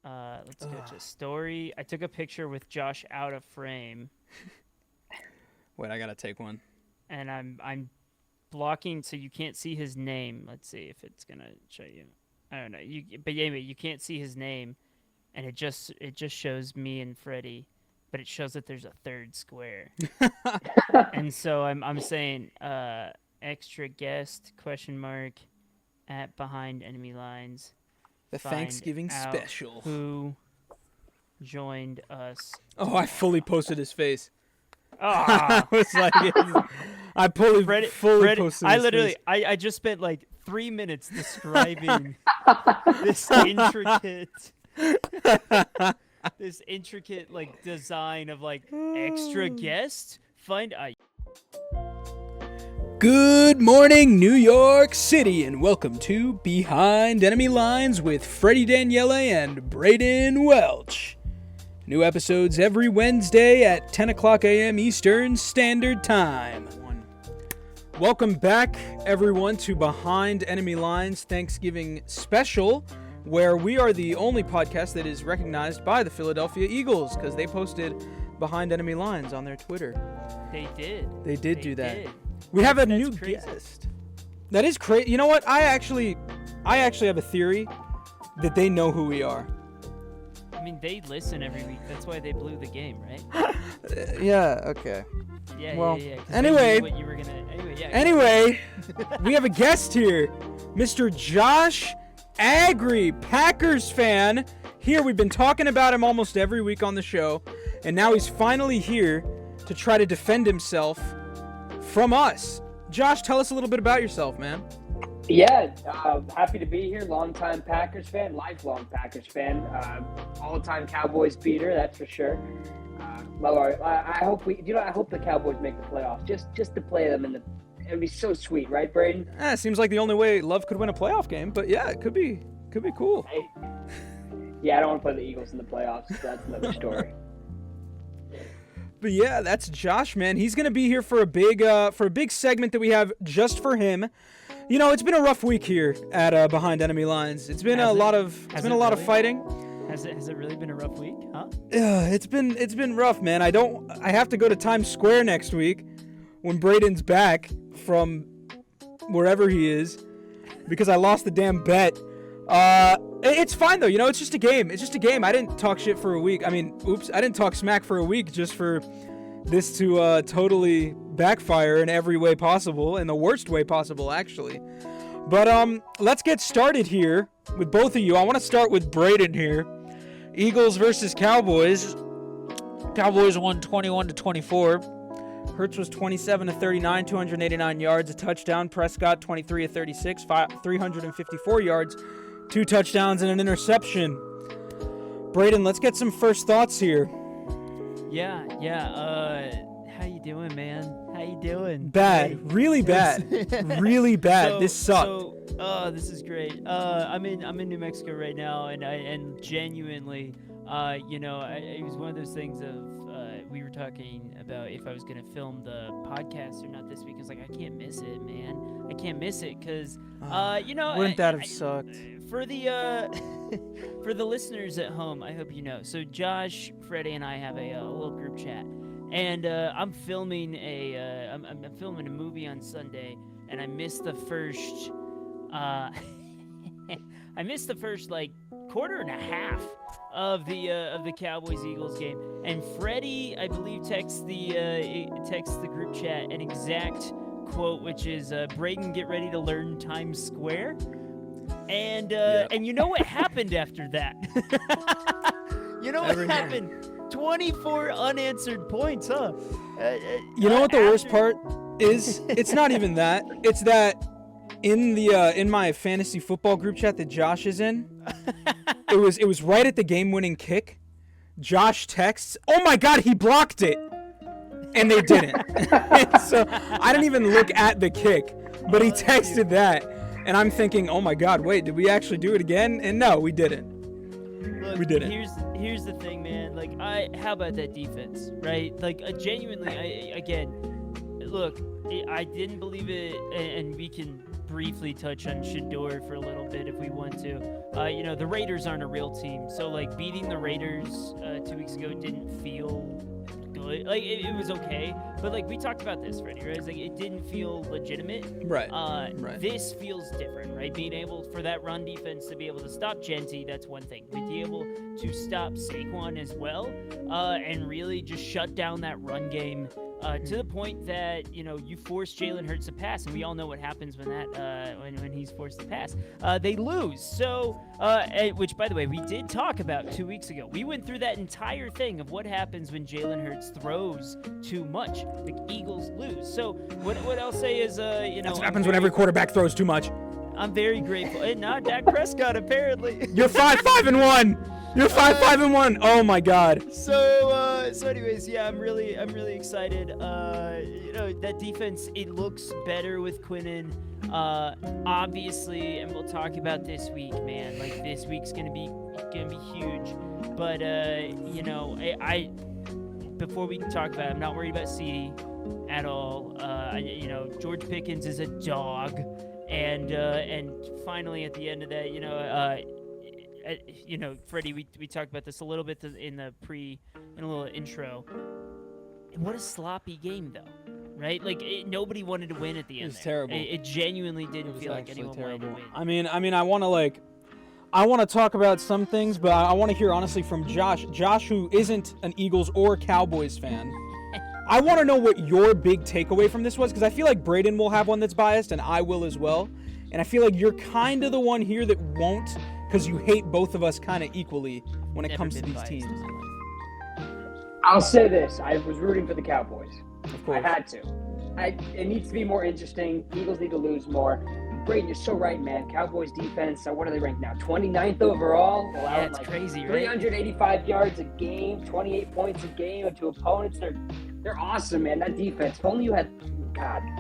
Let's go to story. I took a picture with Josh out of frame. Wait, I gotta take one. And I'm blocking so you can't see his name. Let's see if it's gonna show you. I don't know. But anyway, you can't see his name, and it just shows me and Freddy, but it shows that there's a third square. And so I'm saying extra guest ? At behind enemy lines. The Thanksgiving special. Who joined us? Oh, I fully posted his face. Ah, I was like, I fully posted his face. I just spent like 3 minutes describing this intricate like design of like extra guest. Good morning, New York City, and welcome to Behind Enemy Lines with Freddy Daniele and Brayden Welch. New episodes every Wednesday at 10 o'clock a.m. Eastern Standard Time. Welcome back, everyone, to Behind Enemy Lines Thanksgiving Special, where we are the only podcast that is recognized by the Philadelphia Eagles, because they posted Behind Enemy Lines on their Twitter. They did. They did do that. We have a new guest. That is crazy. You know what? I actually have a theory that they know who we are. I mean, they listen every week. That's why they blew the game, right? Yeah. Okay. Yeah. Well, yeah. Anyway, What you were gonna. Anyway, we have a guest here, Mr. Josh Agri, Packers fan. Here, we've been talking about him almost every week on the show, and now he's finally here to try to defend himself from us. Josh, tell us a little bit about yourself, man. Yeah, happy to be here. Longtime Packers fan, lifelong Packers fan, all-time Cowboys beater, that's for sure. I hope I hope the Cowboys make the playoffs. Just to play them it'd be so sweet, right, Brayden? It seems like the only way Love could win a playoff game, but yeah, it could be cool. Yeah, I don't want to play the Eagles in the playoffs. So that's another story. But yeah, that's Josh, man. He's gonna be here for a big segment that we have just for him. You know, it's been a rough week here at Behind Enemy Lines. It's been a lot of fighting. Has it really been a rough week, huh? Yeah, it's been rough, man. I have to go to Times Square next week when Brayden's back from wherever he is because I lost the damn bet. It's fine though, you know, it's just a game. I didn't talk shit for a week. I didn't talk smack for a week just for this to totally backfire in every way possible, in the worst way possible, actually. But let's get started here with both of you. I want to start with Brayden here. Eagles versus Cowboys. Cowboys won 21-24. Hurts was 27-39, 289 yards, a touchdown. Prescott 23-36, 354 yards, 2 touchdowns and an interception. Brayden, let's get some first thoughts here. Yeah. How you doing, man? How you doing? Bad, really bad, really bad. This sucked. This is great. I'm in New Mexico right now, and genuinely, it was one of those things of we were talking about if I was gonna film the podcast or not this week. I was like, I can't miss it, man. I can't miss it because wouldn't that have sucked? For the for the listeners at home, I hope you know. So Josh, Freddy, and I have a little group chat, and I'm filming I'm filming a movie on Sunday, and I missed the first like quarter and a half of the Cowboys Eagles game, and Freddy, I believe, texts the group chat an exact quote, which is Brayden, get ready to learn Times Square. And and you know what happened after that? You know what happened? 24 unanswered points, huh? You know what the worst part is? It's not even that. It's that in my fantasy football group chat that Josh is in, it was right at the game-winning kick. Josh texts, "Oh my God, he blocked it," and they didn't. So I didn't even look at the kick, but he texted that. And I'm thinking, oh my God, wait, did we actually do it again? And no, we didn't. Look, we didn't. Here's the thing, man. Like, how about that defense, right? Like, genuinely, I didn't believe it, and we can briefly touch on Shador for a little bit if we want to. The Raiders aren't a real team, so like beating the Raiders 2 weeks ago didn't feel good. Like it was okay, but like we talked about this, Freddie, right? It's like it didn't feel legitimate. Right. Right. This feels different, right? Being able for that run defense to be able to stop Genty, that's one thing. To be able to stop Saquon as well, and really just shut down that run game. To the point that you force Jalen Hurts to pass, and we all know what happens when that when he's forced to pass. They lose. So, which by the way, we did talk about 2 weeks ago. We went through that entire thing of what happens when Jalen Hurts throws too much. The Eagles lose. So what I'll say is, that's what happens when every quarterback throws too much. I'm very grateful. And not Dak Prescott, apparently. You're 5-5-1. You're 5-5-1. Oh my God. So anyways, yeah, I'm really excited. That defense, it looks better with Quinnen. Obviously, and we'll talk about this week, man. Like this week's gonna be huge. But I before we can talk about it, I'm not worried about CeeDee at all. George Pickens is a dog. And finally, at the end of that, Freddie, we talked about this a little bit in a little intro. What a sloppy game, though, right? Like nobody wanted to win at the end. It was terrible. It genuinely didn't feel like anyone wanted to win. I mean, I want to talk about some things, but I want to hear honestly from Josh. Josh, who isn't an Eagles or Cowboys fan. I want to know what your big takeaway from this was, because I feel like Brayden will have one that's biased, and I will as well. And I feel like you're kind of the one here that won't, because you hate both of us kind of equally when it comes to these teams. I'll say this. I was rooting for the Cowboys. Of course. I had to. It needs to be more interesting. Eagles need to lose more. Brayden, you're so right, man. Cowboys defense, what are they ranked now? 29th overall? Yeah, it's crazy, right? 385 yards a game, 28 points a game to opponents. They're awesome, man. That defense. If only you had,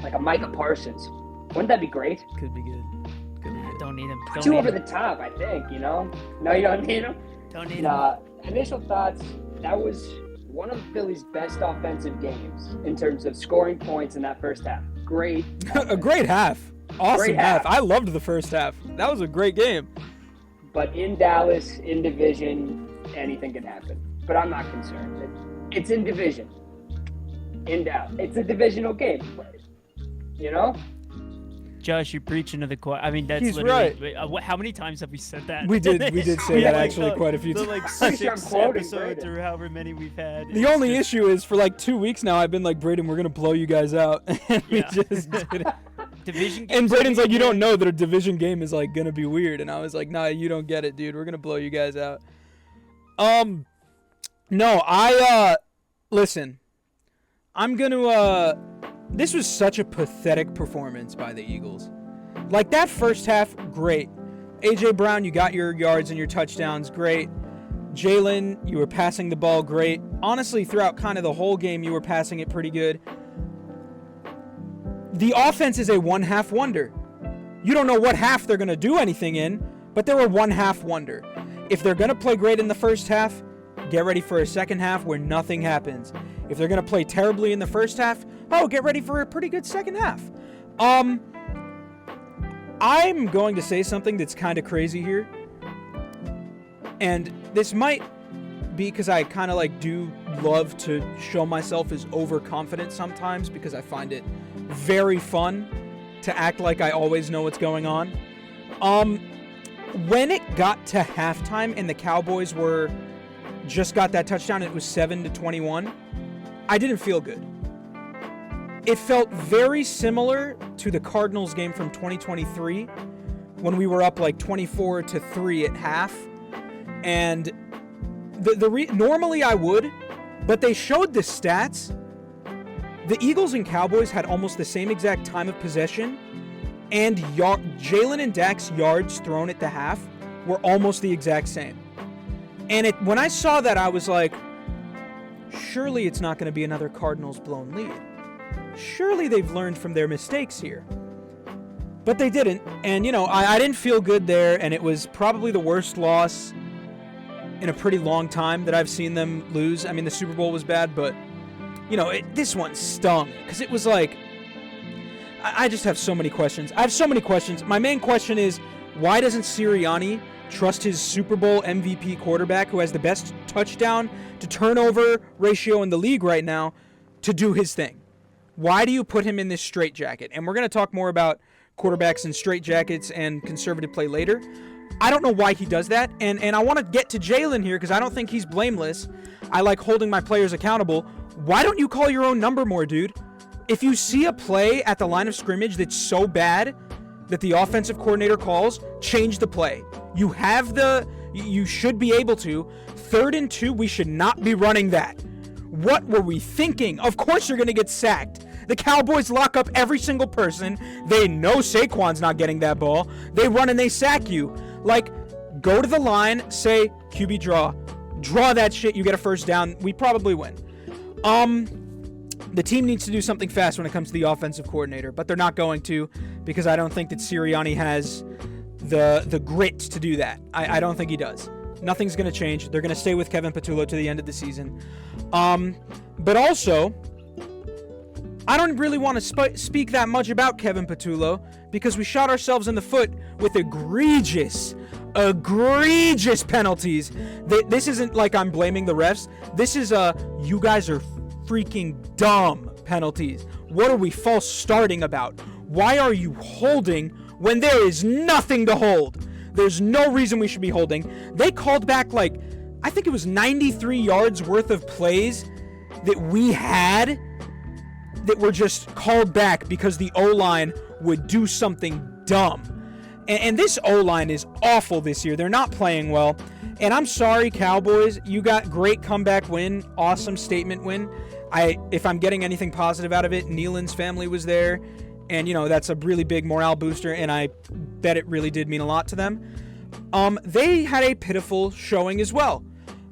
like a Micah Parsons. Wouldn't that be great? Could be good. Don't need him. Too over the top, I think, No, you don't need him? Don't need him. Initial thoughts, that was one of Philly's best offensive games in terms of scoring points in that first half. Great. A great half. Awesome Great half. I loved the first half. That was a great game. But in Dallas, in division, anything can happen. But I'm not concerned. It's in division. In Dallas. It's a divisional game. Josh, you're preaching to the choir. I mean, that's He's literally right. How many times have we said that? We did say that actually quite a few the, times. like I'm 6 quoting episodes Brayden. or however many we've had. The only issue is for like 2 weeks now, I've been like, Brayden, we're going to blow you guys out. And we just did it. Division And games Brayden's like, you weekend. don't know that a division game is like going to be weird. And I was like, nah, you don't get it, dude. We're going to blow you guys out. No, listen, I'm going to, this was such a pathetic performance by the Eagles. Like that first half, great. AJ Brown, you got your yards and your touchdowns, great. Jalen, you were passing the ball great. Honestly, throughout kind of the whole game, you were passing it pretty good. The offense is a one-half wonder. You don't know what half they're going to do anything in, but they're a one-half wonder. If they're going to play great in the first half, get ready for a second half where nothing happens. If they're going to play terribly in the first half, get ready for a pretty good second half. I'm going to say something that's kind of crazy here. And this might be because I kind of like do love to show myself as overconfident sometimes because I find it very fun to act like I always know what's going on. When it got to halftime and the Cowboys just got that touchdown, it was 7-21, I didn't feel good. It felt very similar to the Cardinals game from 2023 when we were up like 24-3 at half. And normally I would, but they showed the stats. The Eagles and Cowboys had almost the same exact time of possession, and Jalen and Dak's yards thrown at the half were almost the exact same. And when I saw that, I was like, surely it's not going to be another Cardinals blown lead. Surely they've learned from their mistakes here. But they didn't, and I didn't feel good there, and it was probably the worst loss in a pretty long time that I've seen them lose. I mean, the Super Bowl was bad, but this one stung because it was like, I just have so many questions. I have so many questions. My main question is, why doesn't Sirianni trust his Super Bowl MVP quarterback, who has the best touchdown to turnover ratio in the league right now, to do his thing? Why do you put him in this straitjacket? And we're going to talk more about quarterbacks in straitjackets and conservative play later. I don't know why he does that, and I want to get to Jalen here because I don't think he's blameless. I like holding my players accountable. Why don't you call your own number more, dude? If you see a play at the line of scrimmage that's so bad that the offensive coordinator calls, change the play. You should be able to. 3rd and 2, we should not be running that. What were we thinking? Of course you're going to get sacked. The Cowboys lock up every single person. They know Saquon's not getting that ball. They run and they sack you. Like, go to the line, say, QB draw. Draw that shit, you get a first down. We probably win. The team needs to do something fast when it comes to the offensive coordinator, but they're not going to because I don't think that Sirianni has the grit to do that. I don't think he does. Nothing's going to change. They're going to stay with Kevin Patullo to the end of the season. But also, I don't really want to speak that much about Kevin Patullo because we shot ourselves in the foot with egregious penalties. This isn't like I'm blaming the refs. This is you guys are freaking dumb penalties. What are we false starting about? Why are you holding when there is nothing to hold? There's no reason we should be holding. They called back I think it was 93 yards worth of plays that we had that were just called back because the O-line would do something dumb. And this O-line is awful this year. They're not playing well. And I'm sorry, Cowboys. You got great comeback win. Awesome statement win. If I'm getting anything positive out of it, Nealon's family was there. And, that's a really big morale booster. And I bet it really did mean a lot to them. They had a pitiful showing as well.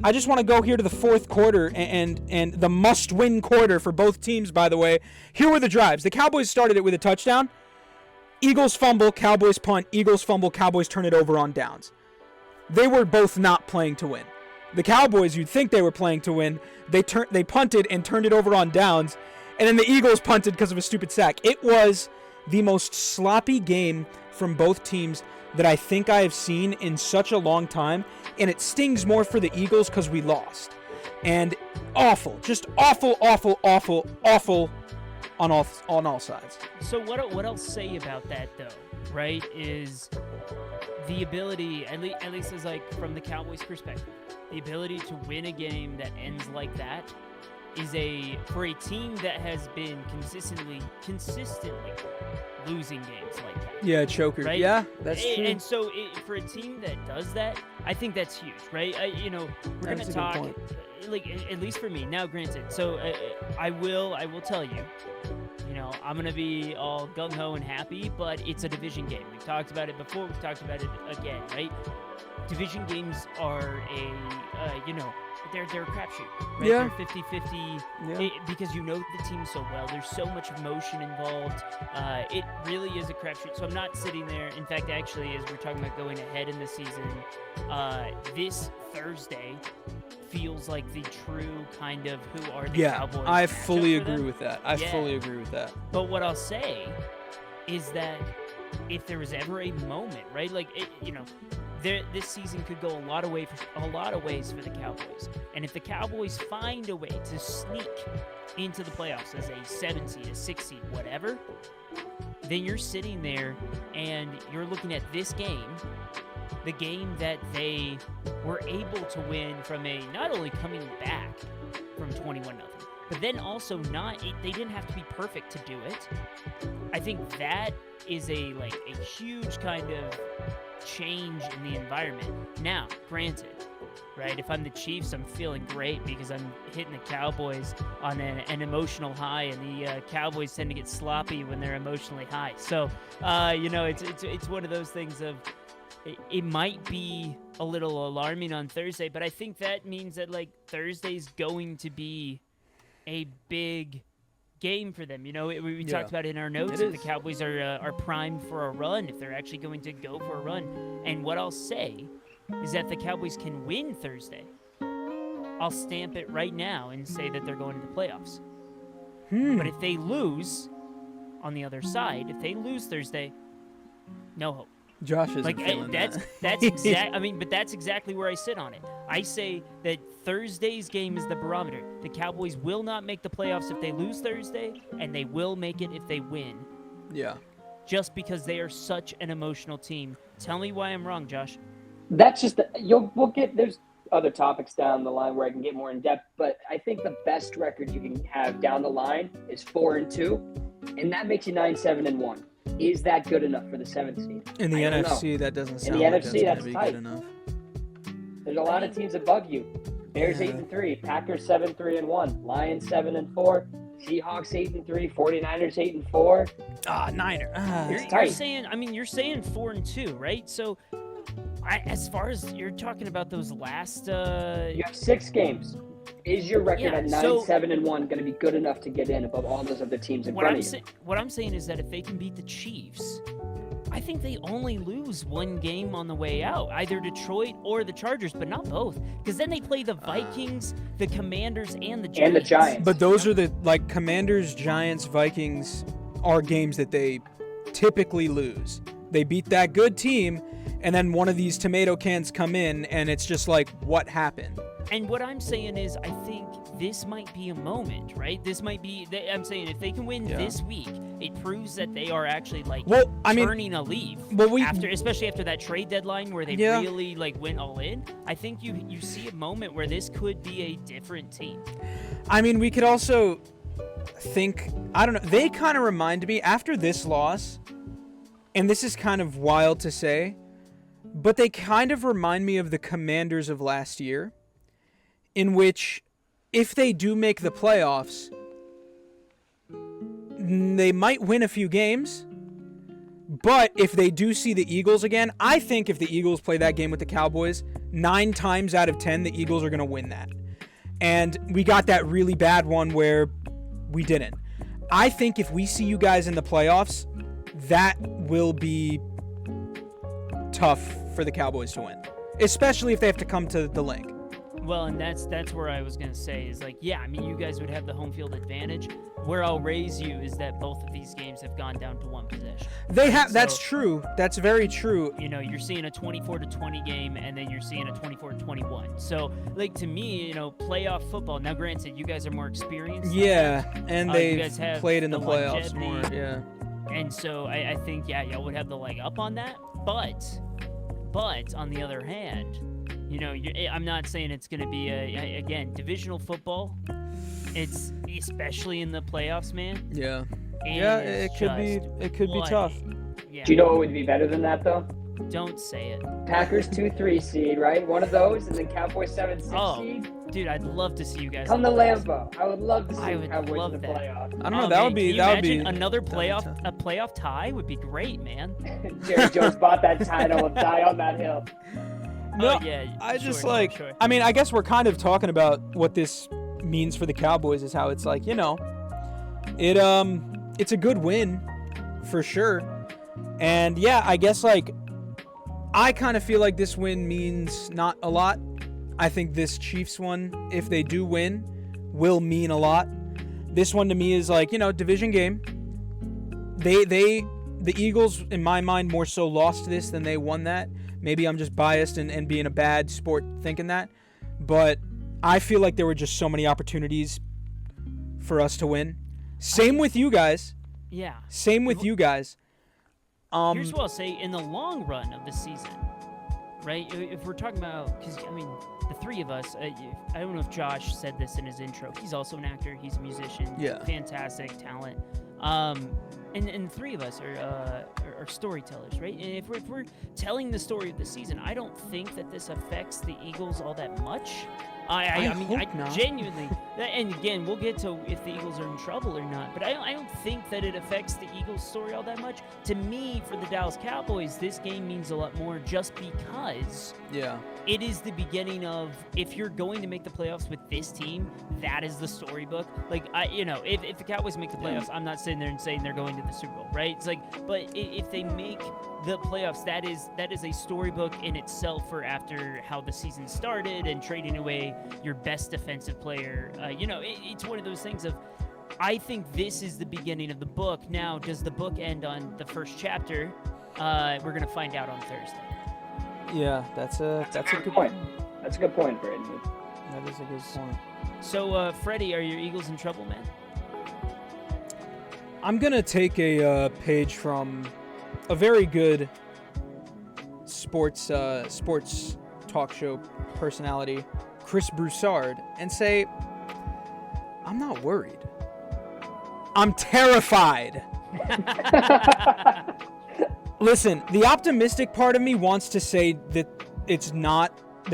I just want to go here to the fourth quarter and the must-win quarter for both teams, by the way. Here were the drives. The Cowboys started it with a touchdown. Eagles fumble, Cowboys punt. Eagles fumble, Cowboys turn it over on downs. They were both not playing to win. The Cowboys, you'd think they were playing to win. They punted and turned it over on downs. And then the Eagles punted because of a stupid sack. It was the most sloppy game from both teams that I think I have seen in such a long time. And it stings more for the Eagles because we lost. And awful. Just awful, awful, awful, awful on all sides. So what I'll say about that, though, right, is the ability, at least as from the Cowboys' perspective, the ability to win a game that ends like that is for a team that has been consistently losing games like that. Yeah, choker. Right? Yeah, that's true. And so for a team that does that, I think that's huge, right? We're going to talk, at least for me. Now, granted, so I will tell you, I'm going to be all gung-ho and happy, but it's a division game. We've talked about it before. We've talked about it again, right? Division games are they're a crapshoot, right? Yeah. They're 50-50 because the team so well. There's so much emotion involved. It really is a crapshoot. So I'm not sitting there. In fact, actually, as we're talking about going ahead in the season, this Thursday feels like the true kind of who are the Cowboys. I fully agree with that. I fully agree with that. But what I'll say is that if there was ever a moment, right, this season could go a lot of ways for the Cowboys. And if the Cowboys find a way to sneak into the playoffs as a 7 seed, a 6 seed, whatever, then you're sitting there and you're looking at this game, the game that they were able to win from not only coming back from 21-0, but then also they didn't have to be perfect to do it. I think that is a huge kind of change in the environment. Now, granted, right, if I'm the Chiefs, I'm feeling great because I'm hitting the Cowboys on an emotional high, and the Cowboys tend to get sloppy when they're emotionally high. So, it's one of those things of it might be a little alarming on Thursday, but I think that means that Thursday's going to be a big game for them. We talked about it in our notes that the Cowboys are primed for a run, if they're actually going to go for a run. And what I'll say is that the Cowboys can win Thursday. I'll stamp it right now and say that they're going to the playoffs. But if they lose, on the other side, if they lose Thursday, no hope. Josh isn't Like feeling that's that. but that's exactly where I sit on it. I say that Thursday's game is the barometer. The Cowboys will not make the playoffs if they lose Thursday, and they will make it if they win. Yeah. Just because they are such an emotional team. Tell me why I'm wrong, Josh. That's just we'll get there's other topics down the line where I can get more in depth, but I think the best record you can have down the line is 4-2, and that makes you 9-7-1. Is that good enough for the 7th seed? In the I don't NFC, know. that doesn't In sound the like NFC, that's going that's to be tight. good enough. There's a lot of teams above you. Bears Yeah. 8-3, Packers 7-3-1, Lions 7-4, Seahawks 8-3, 49ers 8-4. Niner. You're tight. saying 4-2, right? So, as far as you're talking about those last, You have 6 games. Is your record Yeah, at so- 9-7-1 going to be good enough to get in above all those other teams in front of you? what I'm saying is that if they can beat the Chiefs, I think they only lose one game on the way out, either Detroit or the Chargers, but not both, because then they play the Vikings, the Commanders, and the Giants. And the Giants. But those are the, like, Commanders, Giants, Vikings are games that they typically lose. They beat that good team, and then one of these tomato cans come in, and it's just like, what happened? And what I'm saying is, I think this might be a moment, right? This might be. I'm saying if they can win Yeah. this week, it proves that they are actually like Well, I mean, turning a leaf. well, Especially after that trade deadline where they Yeah. really like went all in. I think you see a moment where this could be a different team. I mean, we could also think, I don't know, they kind of remind me, after this loss, and this is kind of wild to say, but they kind of remind me of the Commanders of last year, in which if they do make the playoffs, they might win a few games, but if they do see the Eagles again, I think if the Eagles play that game with the Cowboys, 9 times out of 10, the Eagles are going to win that. And we got that really bad one where we didn't. I think if we see you guys in the playoffs, that will be tough for the Cowboys to win, especially if they have to come to the Link. Well, and that's where I was gonna say is like, yeah, I mean, you guys would have the home field advantage. Where I'll raise you is that both of these games have gone down to one possession. They have. That's So- true. That's very true. You know, you're seeing a 24-20 game, and then you're seeing a 24-21. So, like, to me, you know, playoff football. Now, granted, you guys are more experienced. Yeah, and You they've guys have played in the the playoffs longevity. more. Yeah. And so I think, yeah, y'all would have the leg up on that. But on the other hand, you know, I'm not saying it's going to be, again, divisional football. It's, especially in the playoffs, man. Yeah. It Yeah, is it could be. just It could be bloody. tough. Yeah, Do you know what would be better than that, though? don't say it. Packers 2-3 seed, right? One of those, and then Cowboys 7-6 Oh, seed. dude, I'd love to see you guys. Come in to the playoffs. Lambeau. I would love to see I the would Cowboys love in the that. playoffs. I don't know. Oh, That man, would be. can you That would be imagine another that'd be playoff, tough. a playoff tie would be great, man. Jerry Jones bought that title and die on that hill. No, Oh, yeah, I just sure, like. sure. I mean, I guess we're kind of talking about what this means for the Cowboys. Is how it's like, you know, it's a good win, for sure. And yeah, I guess like, I kind of feel like this win means not a lot. I think this Chiefs one, if they do win, will mean a lot. This one to me is like, you know, division game. The Eagles, in my mind, more so lost this than they won that. Maybe I'm just biased and being a bad sport thinking that. But I feel like there were just so many opportunities for us to win. Same with you guys. Yeah. Same with you guys. Here's what I'll say: in the long run of the season, right? If we're talking about, because I mean, the three of us. I don't know if Josh said this in his intro. He's also an actor. He's a musician. Yeah. Fantastic talent. And the three of us are storytellers, right? And if we're telling the story of the season, I don't think that this affects the Eagles all that much. I mean, hope not. genuinely, and again, we'll get to if the Eagles are in trouble or not, but I don't think that it affects the Eagles' story all that much. To me, for the Dallas Cowboys, this game means a lot more just because Yeah. it is the beginning of, if you're going to make the playoffs with this team, that is the storybook. Like, if the Cowboys make the playoffs, I'm not sitting there and saying they're going to the Super Bowl, right? It's like, but if they make the playoffs, that is a storybook in itself for after how the season started and trading away your best defensive player. It's one of those things of, I think this is the beginning of the book. Now, does the book end on the first chapter? We're going to find out on Thursday. Yeah, that's a good point. That's a good point, Brayden. That is a good point. So, Freddie, are your Eagles in trouble, man? I'm going to take a page from a very good sports talk show personality, Chris Broussard, and say, I'm not worried. I'm terrified. Listen, the optimistic part of me wants to say that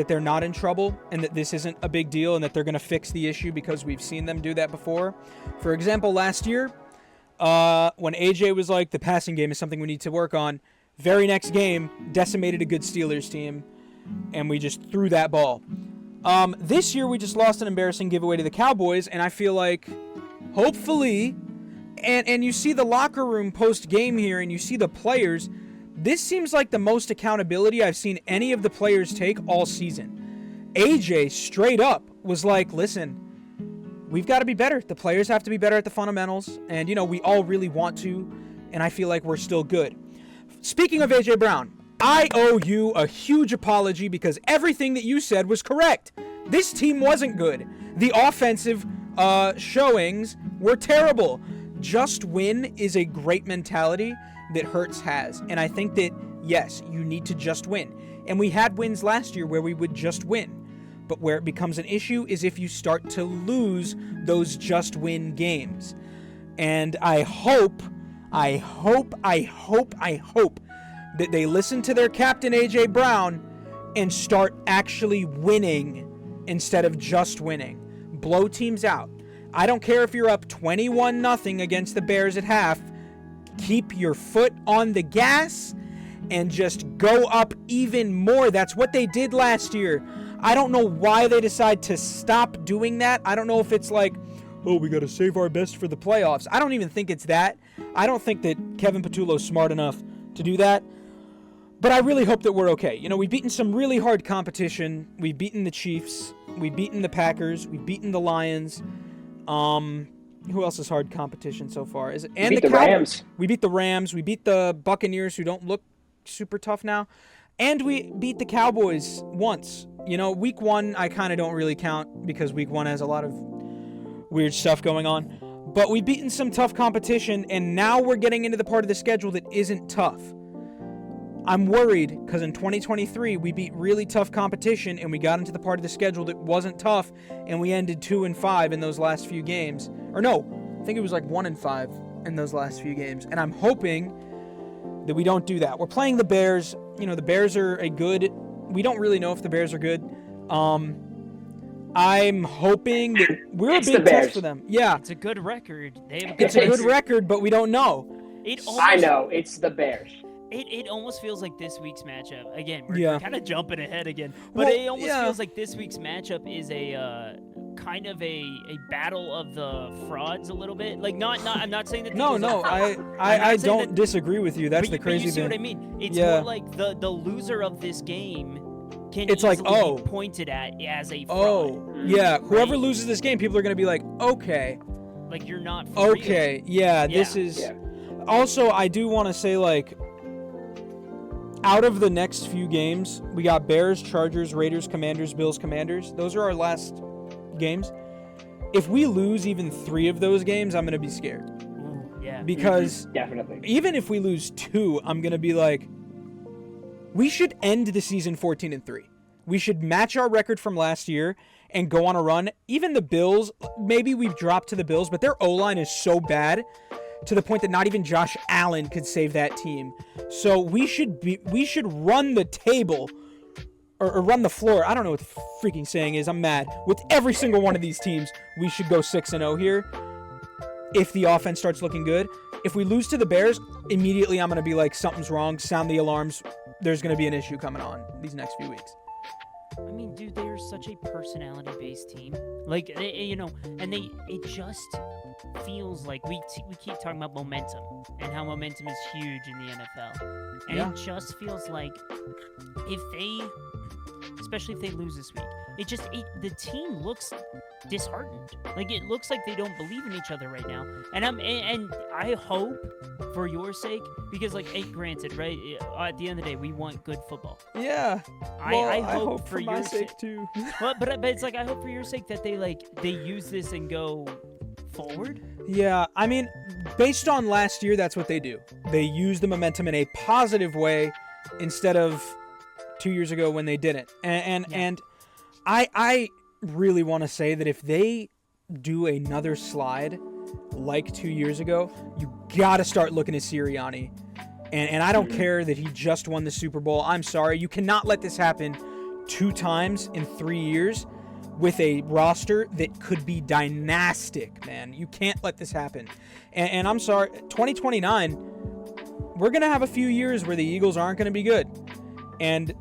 they're not in trouble and that this isn't a big deal and that they're going to fix the issue because we've seen them do that before. For example, last year, when AJ was like, the passing game is something we need to work on, very next game, decimated a good Steelers team, and we just threw that ball. This year, we just lost an embarrassing giveaway to the Cowboys, and I feel like, hopefully, and you see the locker room post-game here, and you see the players, this seems like the most accountability I've seen any of the players take all season. AJ, straight up, was like, listen, we've got to be better. The players have to be better at the fundamentals, and, we all really want to, and I feel like we're still good. Speaking of AJ Brown, I owe you a huge apology because everything that you said was correct. This team wasn't good. The offensive showings were terrible. Just win is a great mentality that Hurts has. And I think that, yes, you need to just win. And we had wins last year where we would just win. But where it becomes an issue is if you start to lose those just win games. And I hope that they listen to their captain, A.J. Brown, and start actually winning instead of just winning. Blow teams out. I don't care if you're up 21-0 against the Bears at half. Keep your foot on the gas and just go up even more. That's what they did last year. I don't know why they decide to stop doing that. I don't know if it's like, oh, we got to save our best for the playoffs. I don't even think it's that. I don't think that Kevin Patullo's smart enough to do that. But I really hope that we're okay. We've beaten some really hard competition. We've beaten the Chiefs. We've beaten the Packers. We've beaten the Lions. Who else is hard competition so far? We beat the Rams. We beat the Rams. We beat the Buccaneers, who don't look super tough now. And we beat the Cowboys once. Week 1, I kind of don't really count because week 1 has a lot of weird stuff going on. But we've beaten some tough competition, and now we're getting into the part of the schedule that isn't tough. I'm worried because in 2023, we beat really tough competition, and we got into the part of the schedule that wasn't tough, and we ended 2-5 in those last few games. Or no, I think it was like 1-5 in those last few games. And I'm hoping that we don't do that. We're playing the Bears. The Bears are we don't really know if the Bears are good. I'm hoping that we're a big test for them. Yeah. It's a good record. It's a good record, but we don't know. I know. It's the Bears. It almost feels like this week's matchup. Again, we're kind of jumping ahead again. But it almost feels like this week's matchup is a kind of a battle of the frauds a little bit. Like I'm not saying that I don't disagree with you. That's the crazy thing. You see thing. what I mean? It's more like the loser of this game can it's easily like, be pointed at as a fraud. Oh, yeah. Whoever loses this game, people are going to be like, okay. Like you're not for okay, yeah, this is... Yeah. Also, I do want to say, out of the next few games, we got Bears, Chargers, Raiders, Commanders, Bills, Commanders. Those are our last games. If we lose even 3 of those games, I'm going to be scared. Ooh, yeah. Because definitely, even if we lose 2, I'm going to be like, we should end the season 14-3. We should match our record from last year and go on a run. Even the Bills, maybe we've dropped to the Bills, but their O-line is so bad to the point that not even Josh Allen could save that team. So we should run the table or run the floor. I don't know what the freaking saying is. I'm mad. With every single one of these teams, we should go 6-0 here if the offense starts looking good. If we lose to the Bears, immediately I'm going to be like, something's wrong. Sound the alarms. There's going to be an issue coming on these next few weeks. I mean, dude, they are such a personality-based team. It just feels like we keep talking about momentum and how momentum is huge in the NFL. And it just feels like especially if they lose this week, the team looks disheartened. Like, it looks like they don't believe in each other right now. And I hope for your sake, because like, granted, right, at the end of the day, we want good football. Yeah. Well, I hope for my your sake too. but it's like, I hope for your sake that they use this and go forward. Yeah, I mean, based on last year, that's what they do. They use the momentum in a positive way instead of 2 years ago when they didn't. And I really want to say that if they do another slide like 2 years ago, you got to start looking at Sirianni. And I don't care that he just won the Super Bowl. I'm sorry. You cannot let this happen 2 times in 3 years with a roster that could be dynastic, man. You can't let this happen. And I'm sorry, 2029, we're going to have a few years where the Eagles aren't going to be good. And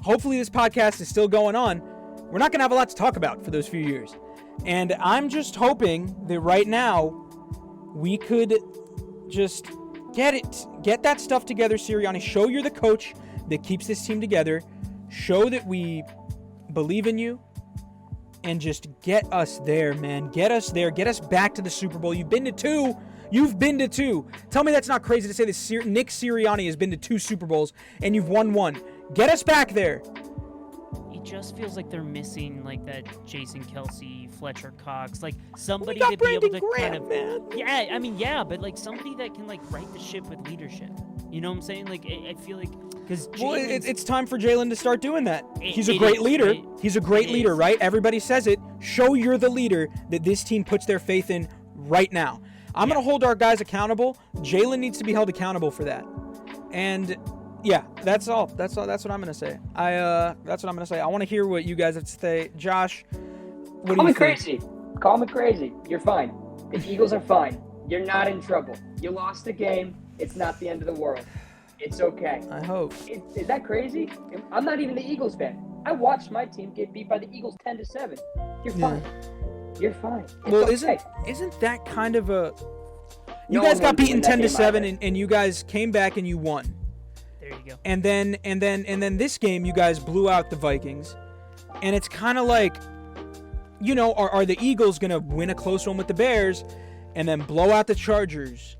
hopefully this podcast is still going on. We're not going to have a lot to talk about for those few years. And I'm just hoping that right now we could just get that stuff together, Sirianni. Show you're the coach that keeps this team together. Show that we believe in you. And just get us there, man. Get us there. Get us back to the Super Bowl. You've been to 2. You've been to 2. Tell me that's not crazy to say that Nick Sirianni has been to 2 Super Bowls and you've won 1. Get us back there. It just feels like they're missing like that Jason Kelsey, Fletcher Cox, like somebody we got to Brandon be able to Graham, kind of, man. yeah, I mean, yeah, but like somebody that can like right the ship with leadership. You know what I'm saying? Like, I feel like, because it's time for Jalen to start doing that. He's a it great is, leader. right? He's a great leader, is. right? Everybody says it. Show you're the leader that this team puts their faith in right now. I'm going to hold our guys accountable. Jalen needs to be held accountable for that. And yeah, that's all. That's what I'm going to say. That's what I'm going to say. I want to hear what you guys have to say. Josh, what do you think? Crazy. Call me crazy. You're fine. The Eagles are fine. You're not in trouble. You lost the game. It's not the end of the world. It's okay. I hope. Is that crazy? I'm not even the Eagles fan. I watched my team get beat by the Eagles 10-7. You're fine. You're fine. It's well, okay. isn't that kind of a? You No guys one got wants to beaten win that 10-7, game and you guys came back and you won. There you go. And then this game, you guys blew out the Vikings, and it's kind of like, you know, are the Eagles gonna win a close one with the Bears, and then blow out the Chargers?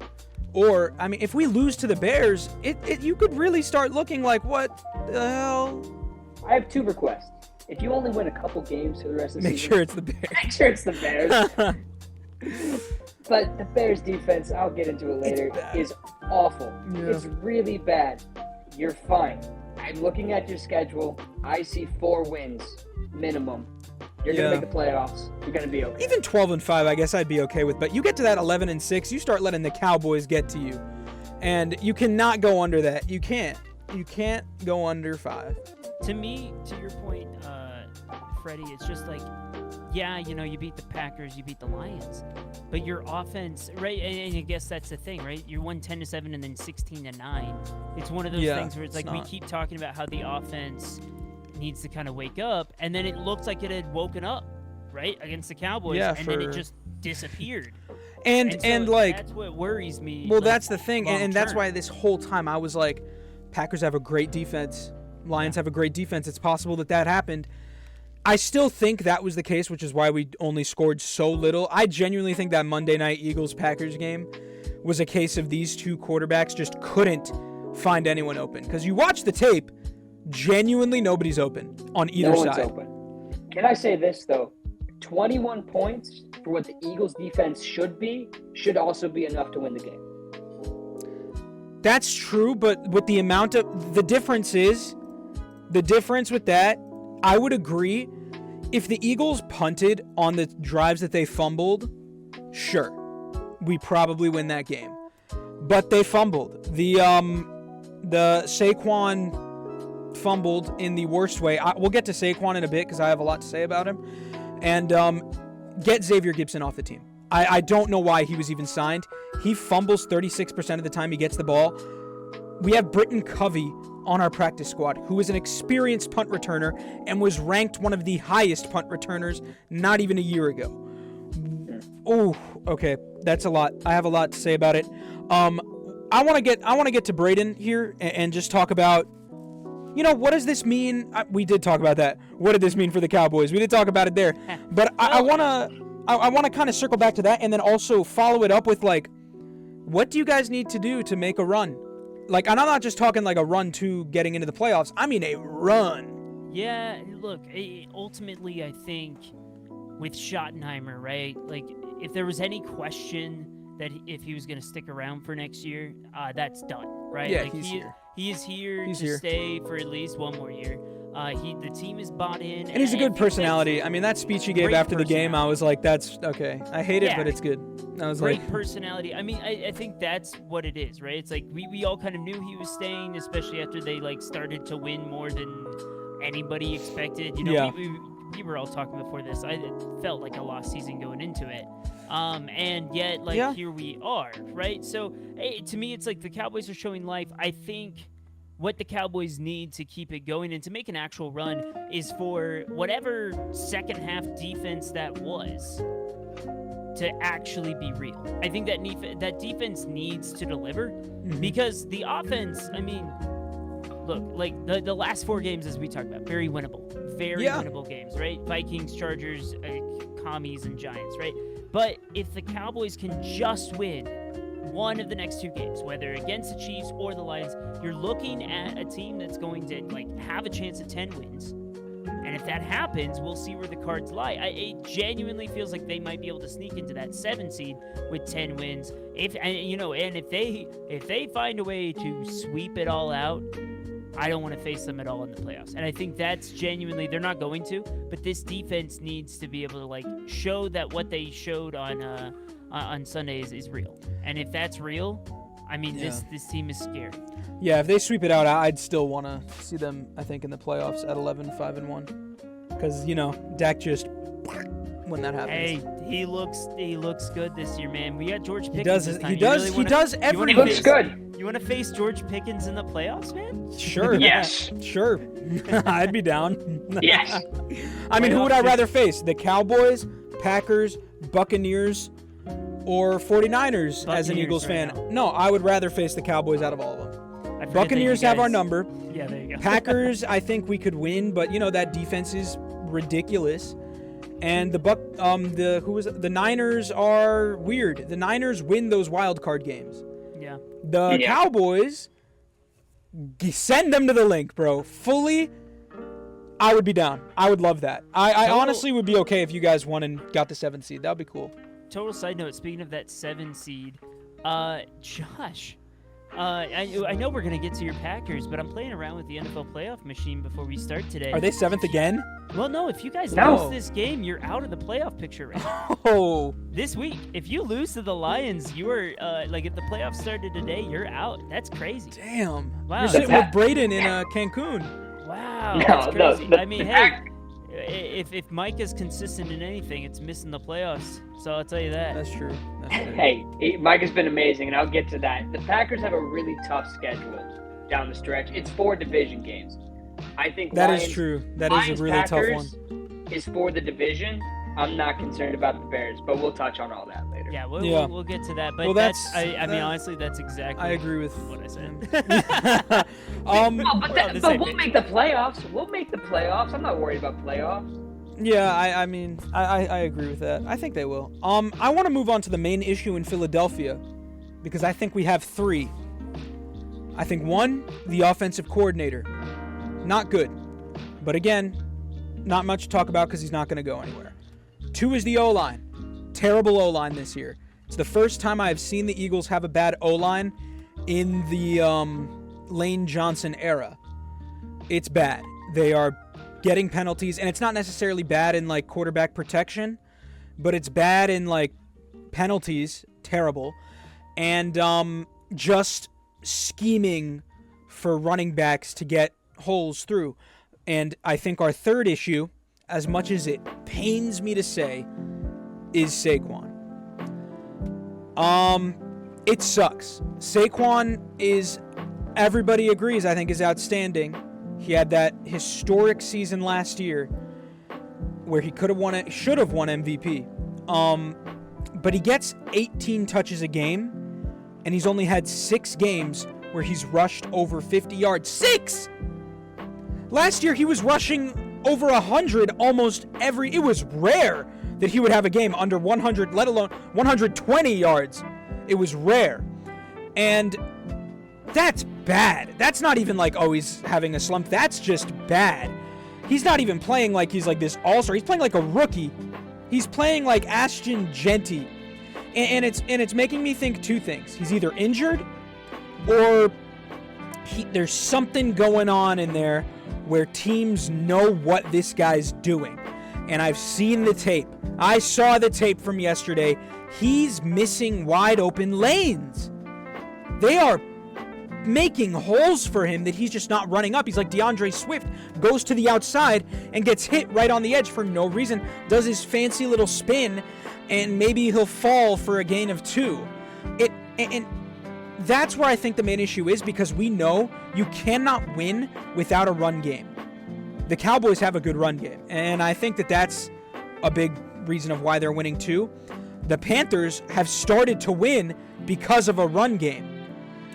Or, I mean, if we lose to the Bears, you could really start looking like, what the hell? I have 2 requests. If you only win a couple games for the rest of the Make season, sure it's the Bears. make sure it's the Bears. But the Bears defense, I'll get into it later, is awful. Yeah. It's really bad. You're fine. I'm looking at your schedule. I see 4 wins minimum. You're going to make the playoffs. You're going to be okay. Even 12-5, I guess I'd be okay with. But you get to that 11-6, you start letting the Cowboys get to you. And you cannot go under that. You can't. You can't go under 5. To me, to your point, Freddie, it's just like, yeah, you know, you beat the Packers, you beat the Lions, but your offense, right? And I guess that's the thing, right? You won 10-7 and then 16-9. It's one of those things where it's like we keep talking about how the offense needs to kind of wake up, and then it looked like it had woken up, right, against the Cowboys, and then it just disappeared. And like, that's what worries me. Well, like, that's the thing, and that's why this whole time I was like, Packers have a great defense, Lions have a great defense. It's possible that happened. I still think that was the case, which is why we only scored so little. I genuinely think that Monday night Eagles-Packers game was a case of these 2 quarterbacks just couldn't find anyone open. Because you watch the tape, genuinely nobody's open on either side. No one's open. Can I say this, though? 21 points for what the Eagles defense should be, should also be enough to win the game. That's true, but with the amount of... The difference with that, I would agree, if the Eagles punted on the drives that they fumbled, sure, we probably win that game. But they fumbled. The Saquon fumbled in the worst way. We'll get to Saquon in a bit because I have a lot to say about him. And get Xavier Gibson off the team. I don't know why he was even signed. He fumbles 36% of the time he gets the ball. We have Britton Covey on our practice squad, who is an experienced punt returner and was ranked one of the highest punt returners not even a year ago. Oh, okay, that's a lot. I have a lot to say about it. I want to get to Brayden here and just talk about what does this mean? We did talk about that. What did this mean for the Cowboys? We did talk about it there. But I want to kind of circle back to that and then also follow it up with, like, what do you guys need to do to make a run? Like, and I'm not just talking like a run to getting into the playoffs. I mean a run. Yeah, look, ultimately I think with Schottenheimer, right? Like, if there was any question that if he was going to stick around for next year, that's done, right? Yeah, like, he's here. He is here He's to here. stay for at least one more year. The team is bought in. And he's a good personality. I mean, that speech he gave Great after the game, I was like, that's okay. I hate it, Yeah. but it's good. I was Great like, personality. I mean, I think that's what it is, right? It's like we all kind of knew he was staying, especially after they like started to win more than anybody expected. Yeah. We were all talking before this. It felt like a lost season going into it. And yet, like, here we are, right? So, to me, it's like the Cowboys are showing life. I think what the Cowboys need to keep it going and to make an actual run is for whatever second half defense that was to actually be real. I think that defense needs to deliver because the offense, I mean, look, like the last 4 games, as we talked about, very winnable. Very winnable games, right? Vikings, Chargers, Commies, and Giants, right? But if the Cowboys can just win one of the next 2 games, whether against the Chiefs or the Lions, you're looking at a team that's going to like have a chance at 10 wins. And if that happens, we'll see where the cards lie. It genuinely feels like they might be able to sneak into that 7 seed with 10 wins. If they find a way to sweep it all out, I don't want to face them at all in the playoffs. And I think that's genuinely, they're not going to, but this defense needs to be able to like show that what they showed on Sunday is real. And if that's real, I mean, this team is scary. Yeah, if they sweep it out, I'd still want to see them, I think, in the playoffs at 11-5-1. Because, Dak just, when that happens. Hey, he looks good this year, man. We got George Pickens this time. He does every He looks good. You want to face George Pickens in the playoffs, man? Sure. Yes. Sure. I'd be down. Yes. I mean, who would I rather face? The Cowboys, Packers, Buccaneers, or 49ers as an Eagles fan? No, I would rather face the Cowboys out of all of them. Buccaneers have our number. Yeah, there you go. Packers, I think we could win, but that defense is ridiculous. And the Niners are weird. The Niners win those wild card games. Yeah. The Cowboys, send them to the link, bro. Fully, I would be down. I would love that. I honestly would be okay if you guys won and got the 7th seed. That would be cool. Total side note, speaking of that 7 seed, Josh, I know we're going to get to your Packers, but I'm playing around with the NFL playoff machine before we start today. Are they 7th again? Well, no. If you guys lose this game, you're out of the playoff picture right now. Oh. This week, if you lose to the Lions, you are, if the playoffs started today, you're out. That's crazy. Damn. Wow. You're sitting with Brayden in Cancun. Wow. That's crazy. I mean, hey, if Mike is consistent in anything, it's missing the playoffs. So I'll tell you that. That's true. Hey, Mike has been amazing, and I'll get to that. The Packers have a really tough schedule down the stretch. It's 4 division games. I think that is true. That is a really tough one. Is for the division. I'm not concerned about the Bears, but we'll touch on all that later. Yeah, we'll get to that. But I mean, honestly, that's exactly. I agree with what I said. But we'll make the playoffs. We'll make the playoffs. I'm not worried about playoffs. Yeah, I mean, I agree with that. I think they will. I want to move on to the main issue in Philadelphia because I think we have 3. I think 1, the offensive coordinator. Not good. But again, not much to talk about because he's not going to go anywhere. 2 is the O-line. Terrible O-line this year. It's the first time I have seen the Eagles have a bad O-line in the Lane Johnson era. It's bad. They are getting penalties, and it's not necessarily bad in like quarterback protection, but it's bad in like penalties, terrible, and just scheming for running backs to get holes through. And I think our 3rd issue, as much as it pains me to say, is Saquon. It sucks. Saquon is, everybody agrees, I think, is outstanding. He had that historic season last year where he should have won MVP. But he gets 18 touches a game, and he's only had 6 games where he's rushed over 50 yards. 6! Last year, he was rushing over 100 almost it was rare that he would have a game under 100, let alone 120 yards. It was rare. And that's bad. That's not even like, oh, he's having a slump. That's just bad. He's not even playing like he's like this all-star. He's playing like a rookie. He's playing like Ashton Genty. And it's making me think two things. He's either injured or there's something going on in there where teams know what this guy's doing. And I've seen the tape. I saw the tape from yesterday. He's missing wide open lanes. They are making holes for him that he's just not running up. He's like DeAndre Swift, goes to the outside and gets hit right on the edge for no reason, does his fancy little spin, and maybe he'll fall for a gain of 2. And that's where I think the main issue is, because we know you cannot win without a run game. The Cowboys have a good run game, and I think that that's a big reason of why they're winning too. The Panthers have started to win because of a run game.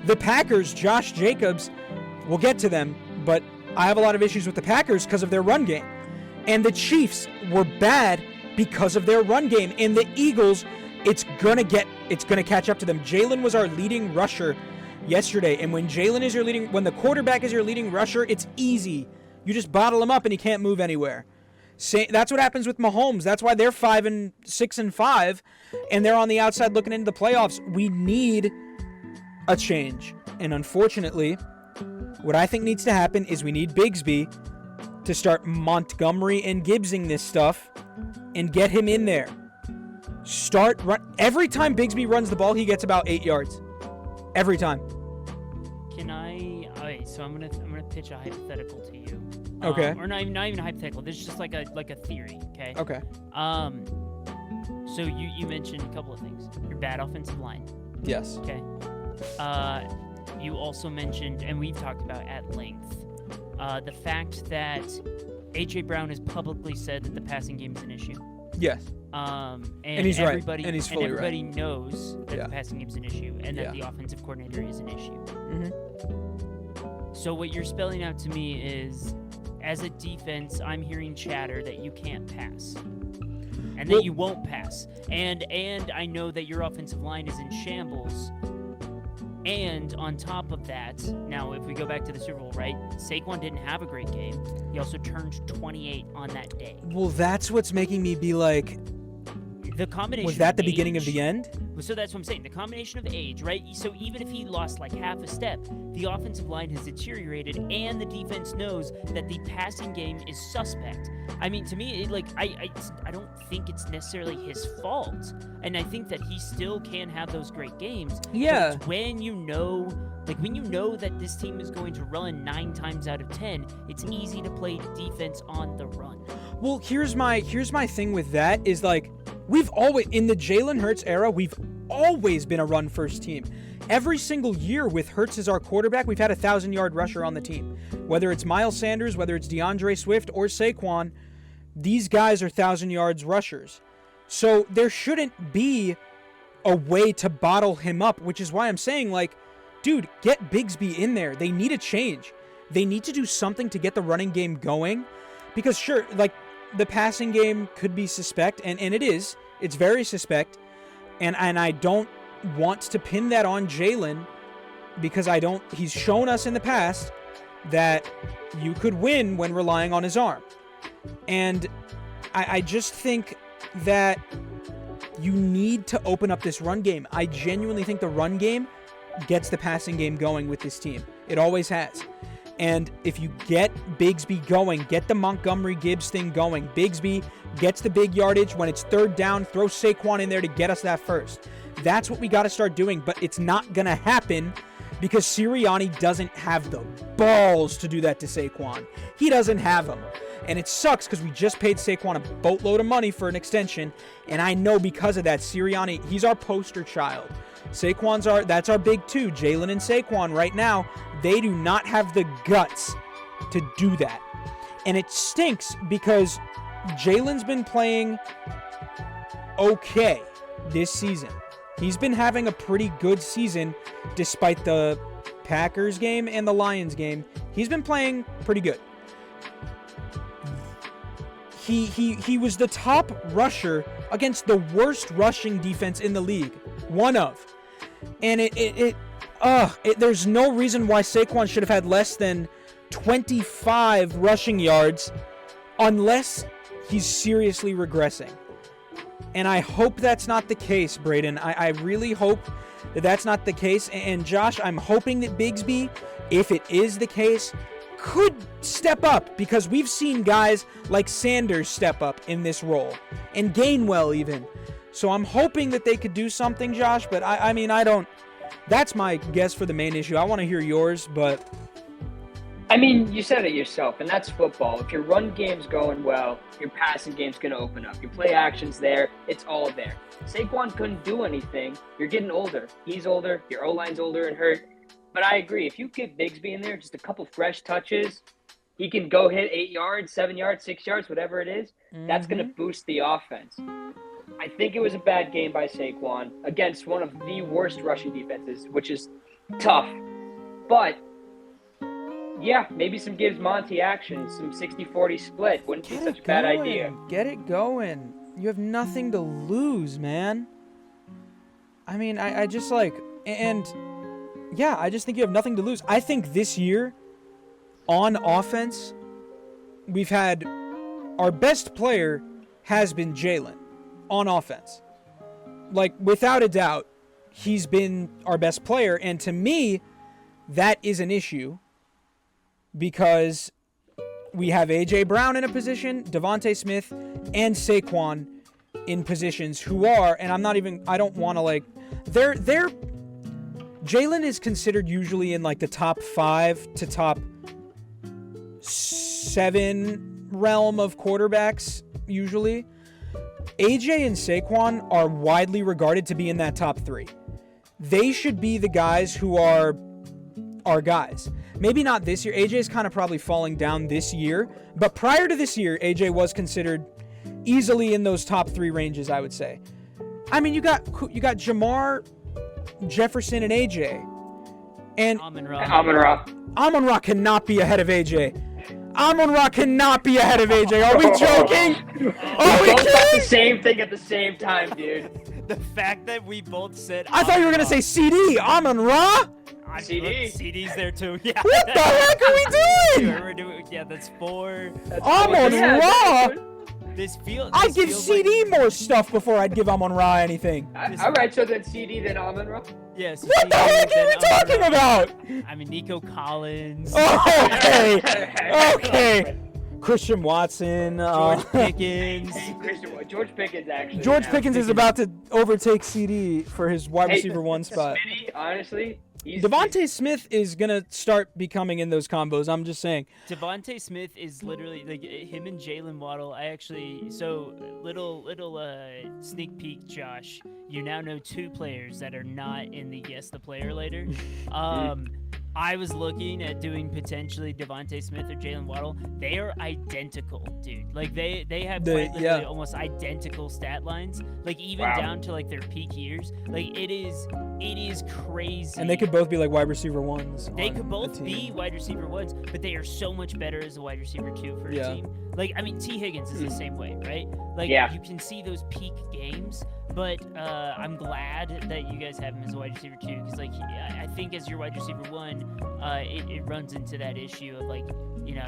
The Packers, Josh Jacobs, we'll get to them, but I have a lot of issues with the Packers because of their run game. And the Chiefs were bad because of their run game. And the Eagles, it's gonna catch up to them. Jalen was our leading rusher yesterday, and when the quarterback is your leading rusher, it's easy. You just bottle him up and he can't move anywhere. That's what happens with Mahomes. That's why they're 5-6-5, and they're on the outside looking into the playoffs. We need a change. And unfortunately, what I think needs to happen is we need Bigsby to start Montgomery and Gibbsing this stuff and get him in there. Every time Bigsby runs the ball, he gets about 8 yards. Every time. Alright, so I'm gonna pitch a hypothetical to you. Okay. Or not even a hypothetical. This is just like a theory, okay? Okay. So you mentioned a couple of things. Your bad offensive line. Yes. Okay. You also mentioned, and we've talked about at length, the fact that A.J. Brown has publicly said that the passing game is an issue. Yes. And he's everybody, right. And he's fully everybody right. knows that the passing game is an issue, and that the offensive coordinator is an issue. Mm-hmm. So what you're spelling out to me is, as a defense, I'm hearing chatter that you can't pass. And that you won't pass. And I know that your offensive line is in shambles. And on top of that, now if we go back to the Super Bowl, right? Saquon didn't have a great game. He also turned 28 on that day. Well, that's what's making me be like, the combination was that of the beginning age, of the end? So that's what I'm saying. The combination of age, right? So even if he lost like half a step, the offensive line has deteriorated, and the defense knows that the passing game is suspect. I mean, to me, I don't think it's necessarily his fault, and I think that he still can have those great games. Yeah. But when you know that this team is going to run 9 times out of 10, it's easy to play defense on the run. Well, here's my thing with that is like, we've always, in the Jalen Hurts era, we've always been a run-first team. Every single year with Hurts as our quarterback, we've had a 1,000-yard rusher on the team. Whether it's Miles Sanders, whether it's DeAndre Swift, or Saquon, these guys are 1,000 yards rushers. So there shouldn't be a way to bottle him up, which is why I'm saying, like, dude, get Bigsby in there. They need a change. They need to do something to get the running game going. Because sure, like, the passing game could be suspect, and it is. It's very suspect. And I don't want to pin that on Jalen, because he's shown us in the past that you could win when relying on his arm. And I just think that you need to open up this run game. I genuinely think the run game gets the passing game going with this team. It always has. And if you get Bigsby going, get the Montgomery Gibbs thing going. Bigsby gets the big yardage. When it's third down, throw Saquon in there to get us that first. That's what we got to start doing, but it's not going to happen because Sirianni doesn't have the balls to do that to Saquon. He doesn't have them. And it sucks because we just paid Saquon a boatload of money for an extension, and I know because of that, Sirianni, he's our poster child. That's our big two, Jalen and Saquon right now. They do not have the guts to do that. And it stinks because Jalen's been playing okay this season. He's been having a pretty good season despite the Packers game and the Lions game. He's been playing pretty good. He was the top rusher against the worst rushing defense in the league. One of. And there's no reason why Saquon should have had less than 25 rushing yards unless he's seriously regressing. And I hope that's not the case, Brayden. I really hope that that's not the case. And Josh, I'm hoping that Bigsby, if it is the case, could step up, because we've seen guys like Sanders step up in this role, and Gainwell even. So I'm hoping that they could do something, Josh, but I mean, I don't. That's my guess for the main issue. I want to hear yours, but. I mean, you said it yourself, and that's football. If your run game's going well, your passing game's going to open up. Your play action's there. It's all there. Saquon couldn't do anything. You're getting older. He's older. Your O-line's older and hurt. But I agree. If you get Bigsby in there, just a couple fresh touches, he can go hit 8 yards, 7 yards, 6 yards, whatever it is. That's going to boost the offense. I think it was a bad game by Saquon against one of the worst rushing defenses, which is tough. But, yeah, maybe some gives Monty action, some 60-40 split. Wouldn't be such a bad idea. Get it going. You have nothing to lose, man. I mean, I just like, and yeah, I just think you have nothing to lose. I think this year, on offense, we've had our best player has been Jalen on offense. Like, without a doubt, he's been our best player. And to me, that is an issue because we have A.J. Brown in a position, Devontae Smith, and Saquon in positions who are, and I don't want to, like, they're Jalen is considered usually in, like, the top 5 to top 7 realm of quarterbacks, usually. AJ and Saquon are widely regarded to be in that top 3. They should be the guys who are our guys. Maybe not this year. AJ is kind of probably falling down this year, but prior to this year, AJ was considered easily in those top 3 ranges, I would say. I mean, you got Jamar, Jefferson, and AJ. And Amon-Ra cannot be ahead of AJ. Amon-Ra cannot be ahead of AJ. Are we joking? Are we both kidding? said the same thing at the same time, dude. The fact that we both said I thought you were going to say CD. Amon-Ra? CD. CD's there too. Yeah. What the heck are we doing? We're doing, yeah, that's 4. Amon-Ra? I'd give feels CD more stuff before I'd give Amon-Ra anything. All right, so then CD, then Amon-Ra? Yeah, so What the heck are we talking about? I mean, Nico Collins. Oh, okay. Christian Watson. George Pickens. George Pickens, actually. George Pickens is about to overtake CD for his wide receiver 1 spot. Smitty, honestly, Devontae Smith is going to start becoming in those combos. I'm just saying. Devontae Smith is literally like him and Jalen Waddle. Little sneak peek, Josh. You now know 2 players that are not in the Guess the Player later. I was looking at doing potentially Devontae Smith or Jalen Waddle. They are identical, dude. Like they have quite literally almost identical stat lines. Like even down to like their peak years. Like it is crazy. And they could both be like wide receiver 1s. They could both be wide receiver 1s, but they are so much better as a wide receiver 2 for a team. Like I mean, T. Higgins is the same way, right? Like you can see those peak games. But I'm glad that you guys have him as a wide receiver 2 because, like, I think as your wide receiver 1, it runs into that issue of, like, you know,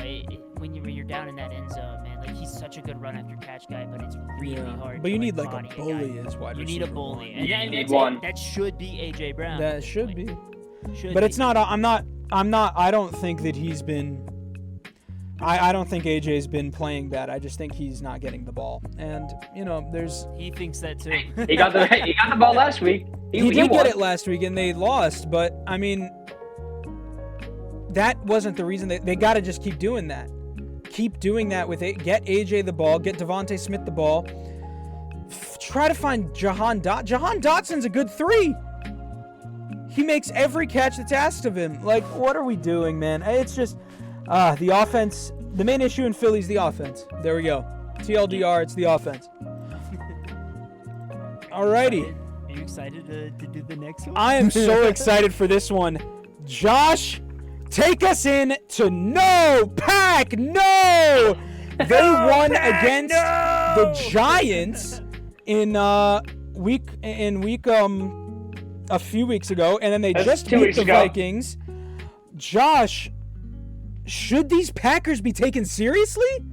when you're down in that end zone, man, like, he's such a good run after catch guy, but it's really hard. But you need, like a bully as wide receiver. You need a bully. And you need one. That should be A.J. Brown. That should be. But it's not. I don't think that he's been. I don't think AJ's been playing bad. I just think he's not getting the ball, and you know, He thinks that too. he got the ball last week. He did get it last week, and they lost. But I mean, that wasn't the reason. They got to just keep doing that. Keep doing that with it. Get AJ the ball. Get Devontae Smith the ball. Try to find Jahan Dotson. Jahan Dotson's a good 3. He makes every catch that's asked of him. Like, what are we doing, man? It's just. The offense, the main issue in Philly is the offense. There we go. TLDR, it's the offense. Alrighty. Are you excited to do the next one? I am so excited for this one. Josh, take us in to No Pack No! They won against the Giants in week a few weeks ago, and then they just beat the Vikings. Josh, should these Packers be taken seriously?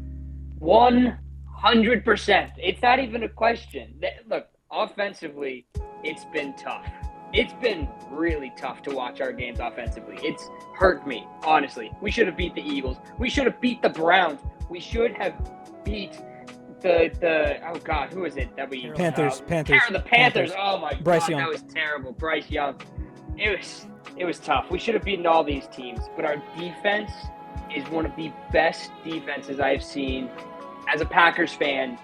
100%. It's not even a question. Look, offensively, it's been tough. It's been really tough to watch our games offensively. It's hurt me, honestly. We should have beat the Eagles. We should have beat the Browns. We should have beat the oh God, who is it that we Panthers. The Panthers. Oh my Bryce God, Young. that was terrible. Bryce Young. It was tough. We should have beaten all these teams, but our defense is one of the best defenses I've seen as a Packers fan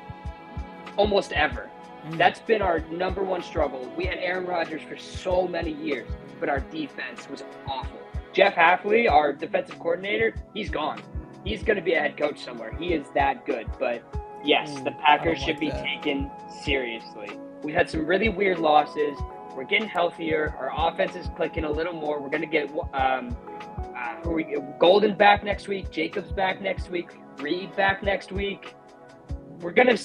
almost ever. That's been our number one struggle. We had Aaron Rodgers for so many years, but our defense was awful. Jeff Hafley, our defensive coordinator, he's gone. He's going to be a head coach somewhere. He is that good. But yes, the Packers should be taken seriously. We've had some really weird losses. We're getting healthier. Our offense is clicking a little more. We're going to get Golden back next week. Jacobs back next week. Reed back next week. We're gonna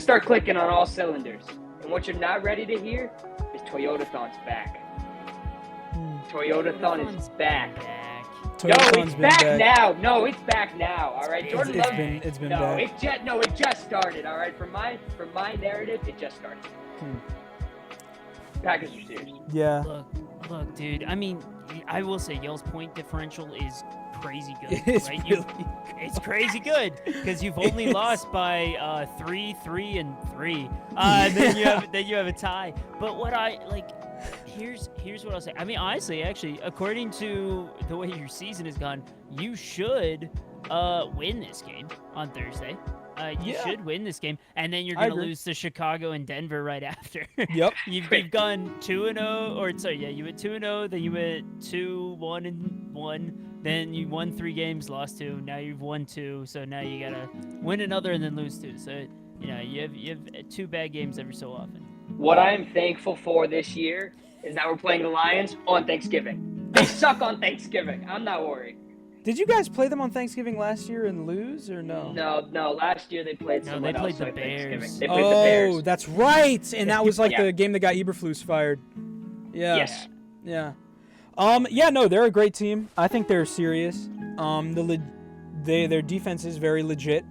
start clicking on all cylinders. And what you're not ready to hear is Toyotathon's back. Toyotathon is back. No, it's back now. No, it's back now. All right, Jordan Love. It's been back. It just started. All right, from my narrative, it just started. Packers are serious. Yeah. Look, dude. I mean, I will say, Yale's point differential is crazy good. It's right? really It's crazy good because you've only lost by 3, 3, and 3. Then you have a tie. But what I like, here's what I'll say. I mean, honestly, actually, according to the way your season has gone, you should win this game on Thursday. You should win this game, and then you're going to lose to Chicago and Denver right after. Yep. You've gone 2-0, or sorry, yeah, you went 2-0, then you went 2-1-1, then you won 3 games, lost 2. Now you've won 2, so now you gotta win another and then lose 2. So you have 2 bad games every so often. What I am thankful for this year is that we're playing the Lions on Thanksgiving. They suck on Thanksgiving. I'm not worried. Did you guys play them on Thanksgiving last year and lose, or no? No. Last year they played someone else the on Bears. Thanksgiving. They played the Bears. Oh, that's right. And that was like the game that got Eberflus fired. Yeah. Yes. Yeah. No, they're a great team. I think they're serious. Their defense is very legit.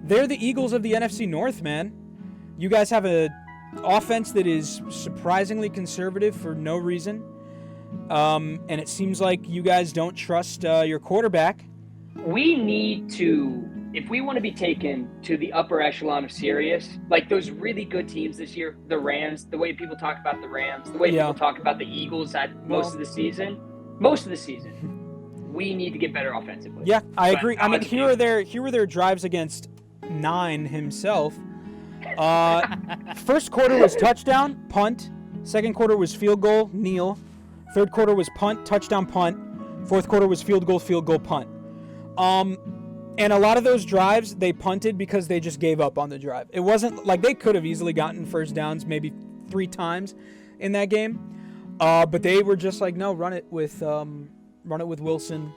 They're the Eagles of the NFC North, man. You guys have a offense that is surprisingly conservative for no reason. And it seems like you guys don't trust your quarterback. We need to, if we want to be taken to the upper echelon of serious, like those really good teams this year, the Rams, the way people talk about the Rams, the way people talk about the Eagles at most of the season, we need to get better offensively. Yeah, I agree. I mean, here were their drives against 9 himself. First quarter was touchdown, punt. Second quarter was field goal, kneel. Third quarter was punt, touchdown, punt. Fourth quarter was field goal, punt. And a lot of those drives, they punted because they just gave up on the drive. It wasn't like they could have easily gotten first downs maybe 3 times in that game. But they were just like, no, run it with Wilson.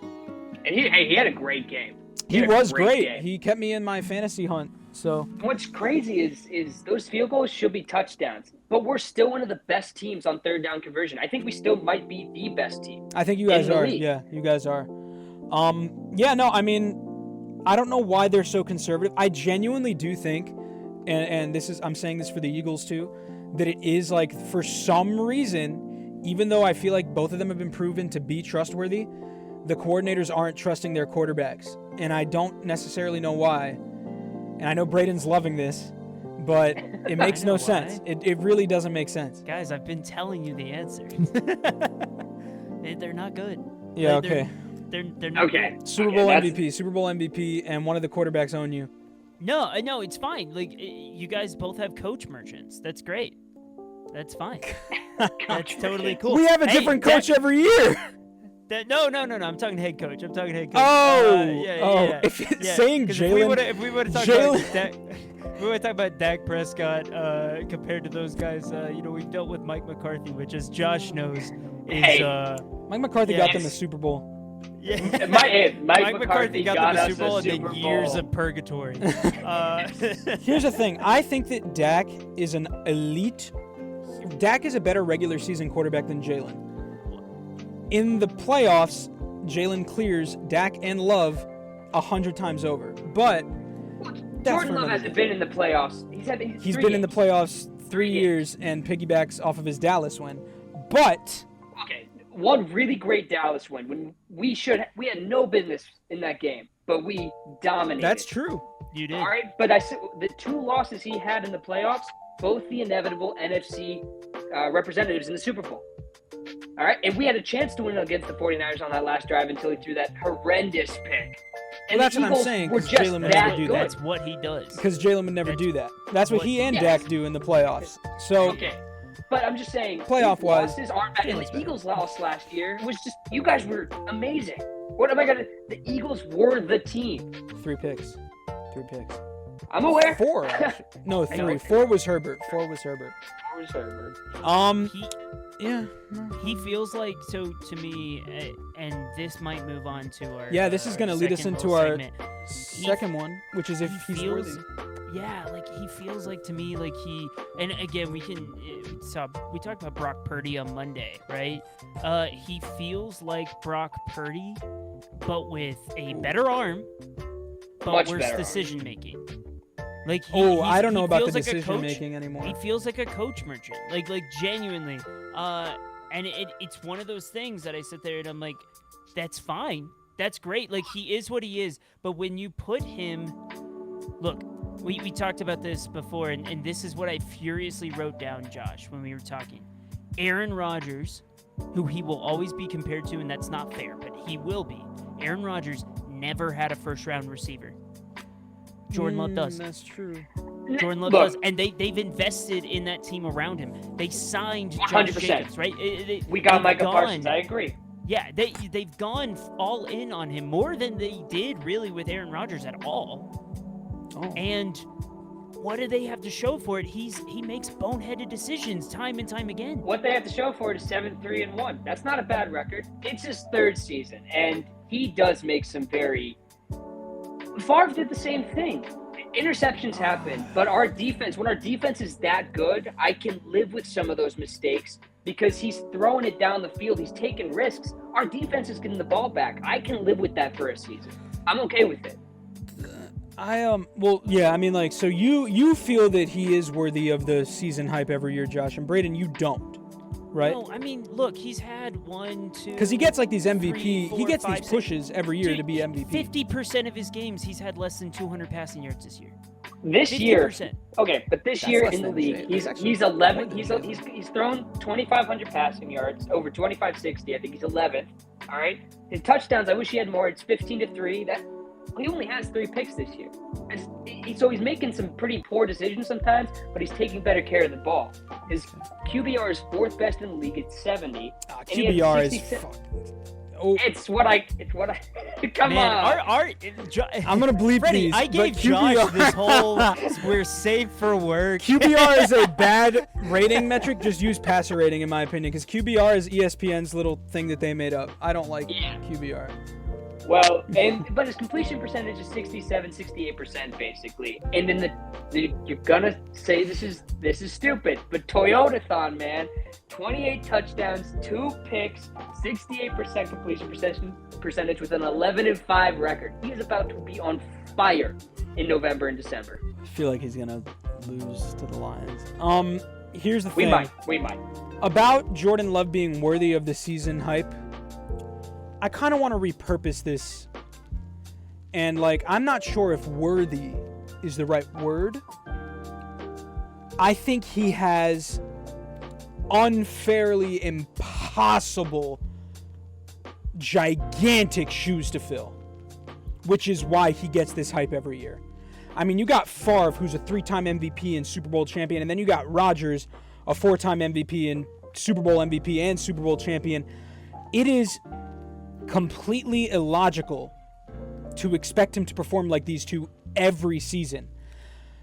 And he had a great game. He was great. He kept me in my fantasy hunt. So what's crazy is those field goals should be touchdowns, but we're still one of the best teams on third down conversion. I think we still might be the best team. I think you guys are. Yeah, you guys are. I mean, I don't know why they're so conservative. I genuinely do think, and I'm saying this for the Eagles too, that it is like for some reason, even though I feel like both of them have been proven to be trustworthy, the coordinators aren't trusting their quarterbacks, and I don't necessarily know why. And I know Brayden's loving this, but it makes no sense. It really doesn't make sense. Guys, I've been telling you the answer. They're not good. Yeah, okay. They're not okay. good. Super Bowl MVP, and one of the quarterbacks own you. No, it's fine. Like, you guys both have coach merchants. That's great. That's fine. That's totally cool. We have a different coach every year. No. I'm talking head coach. Yeah. Saying Jalen. If we would have talked about Dak Prescott compared to those guys, we've dealt with Mike McCarthy, which, as Josh knows, is Mike McCarthy got them the Super Bowl. Yeah. Mike McCarthy got them got the Super Bowl us a and then Super years Bowl. of purgatory. Here's the thing. I think that Dak is an elite. Dak is a better regular season quarterback than Jalen. In the playoffs, Jalen clears Dak and Love 100 times over. But that's Jordan Love hasn't been in the playoffs. He's been in the playoffs 3 years and piggybacks off of his Dallas win. But okay, one really great Dallas win when we had no business in that game, but we dominated. that's true. You did. All right, but I said the 2 losses he had in the playoffs, both the inevitable NFC representatives in the Super Bowl. All right, and we had a chance to win against the 49ers on that last drive until he threw that horrendous pick. And Well, that's the what I'm Eagles saying, were 'cause just Jalen would that never do good. that. That's what he does. Because Jalen would never do that. That's what he and Yes. Dak do in the playoffs. So Okay, but I'm just saying, Playoff-wise, losses aren't bad. And Jalen's the better. Eagles lost last year. It was just you guys were amazing. What am I gonna? The Eagles were the team. 3 picks. I'm aware. 4, actually. No, I know. 3. 4 was Herbert. Yeah. No. He feels like, so to me, and this might move on to our. Yeah, this is gonna lead us second into little our segment. second one, which is if He he's feels, worthy. yeah, like he feels like to me, like and again, we talked about Brock Purdy on Monday, right? He feels like Brock Purdy, but with a better arm, but Much worse better arm. decision making. Like I don't know he about the feels like a decision coach. making anymore. He feels like a coach merchant, like genuinely. And it's one of those things that I sit there and I'm like, that's fine, that's great. Like he is what he is. But when you put him, look, we talked about this before, and this is what I furiously wrote down, Josh, when we were talking. Aaron Rodgers, who he will always be compared to, and that's not fair, but he will be. Aaron Rodgers never had a first-round receiver. Jordan Love does. That's true. Jordan Love does, and they've invested in that team around him. They signed Josh 100%. Jacobs, right? We got they've Micah gone- Parsons. I agree. Yeah, they've gone all in on him more than they did really with Aaron Rodgers at all. Oh. And what do they have to show for it? He makes boneheaded decisions time and time again. What they have to show for it is 7-3-1. That's not a bad record. It's his 3rd season, and he does make some very. Favre did the same thing. Interceptions happen, but when our defense is that good, I can live with some of those mistakes because he's throwing it down the field. He's taking risks. Our defense is getting the ball back. I can live with that for a season. I'm okay with it. Well, yeah, I mean, like, so you feel that he is worthy of the season hype every year, Josh, and Brayden, you don't, right? No, I mean, look, he's had 1, 2. Because he gets like these MVP, 3, he 4, gets 5, these 6. pushes every year Dude, to be MVP. 50% of his games, he's had less than 200 passing yards this year. This 50%. year, okay, but this That's year less in the than league, Jay. he's That's actually 11. more He's than Jay. he's thrown 2,500 passing yards, over 2,560. I think he's 11th. All right, his touchdowns. I wish he had more. It's 15-3. That he only has 3 picks this year. So he's making some pretty poor decisions sometimes, but he's taking better care of the ball. His QBR is 4th best in the league. It's 70. and he has QBR is 66 fucking. Oh, It's what I. Come Man, on. I'm gonna bleep Freddie, these. I gave but Josh QBR, this whole we're safe for work. QBR is a bad rating metric. Just use passer rating, in my opinion, because QBR is ESPN's little thing that they made up. I don't like Yeah. QBR. Well, but his completion percentage is 67, 68% basically. And then you're gonna say this is stupid, but Toyotathon, man, 28 touchdowns, 2 picks, 68% completion percentage with an 11-5 record. He is about to be on fire in November and December. I feel like he's gonna lose to the Lions. Here's the thing. We might. About Jordan Love being worthy of the season hype, I kind of want to repurpose this. And, like, I'm not sure if worthy is the right word. I think he has unfairly impossible, gigantic shoes to fill, which is why he gets this hype every year. I mean, you got Favre, who's a 3-time MVP and Super Bowl champion, and then you got Rodgers, a 4-time MVP and Super Bowl MVP and Super Bowl champion. It is completely illogical to expect him to perform like these two every season.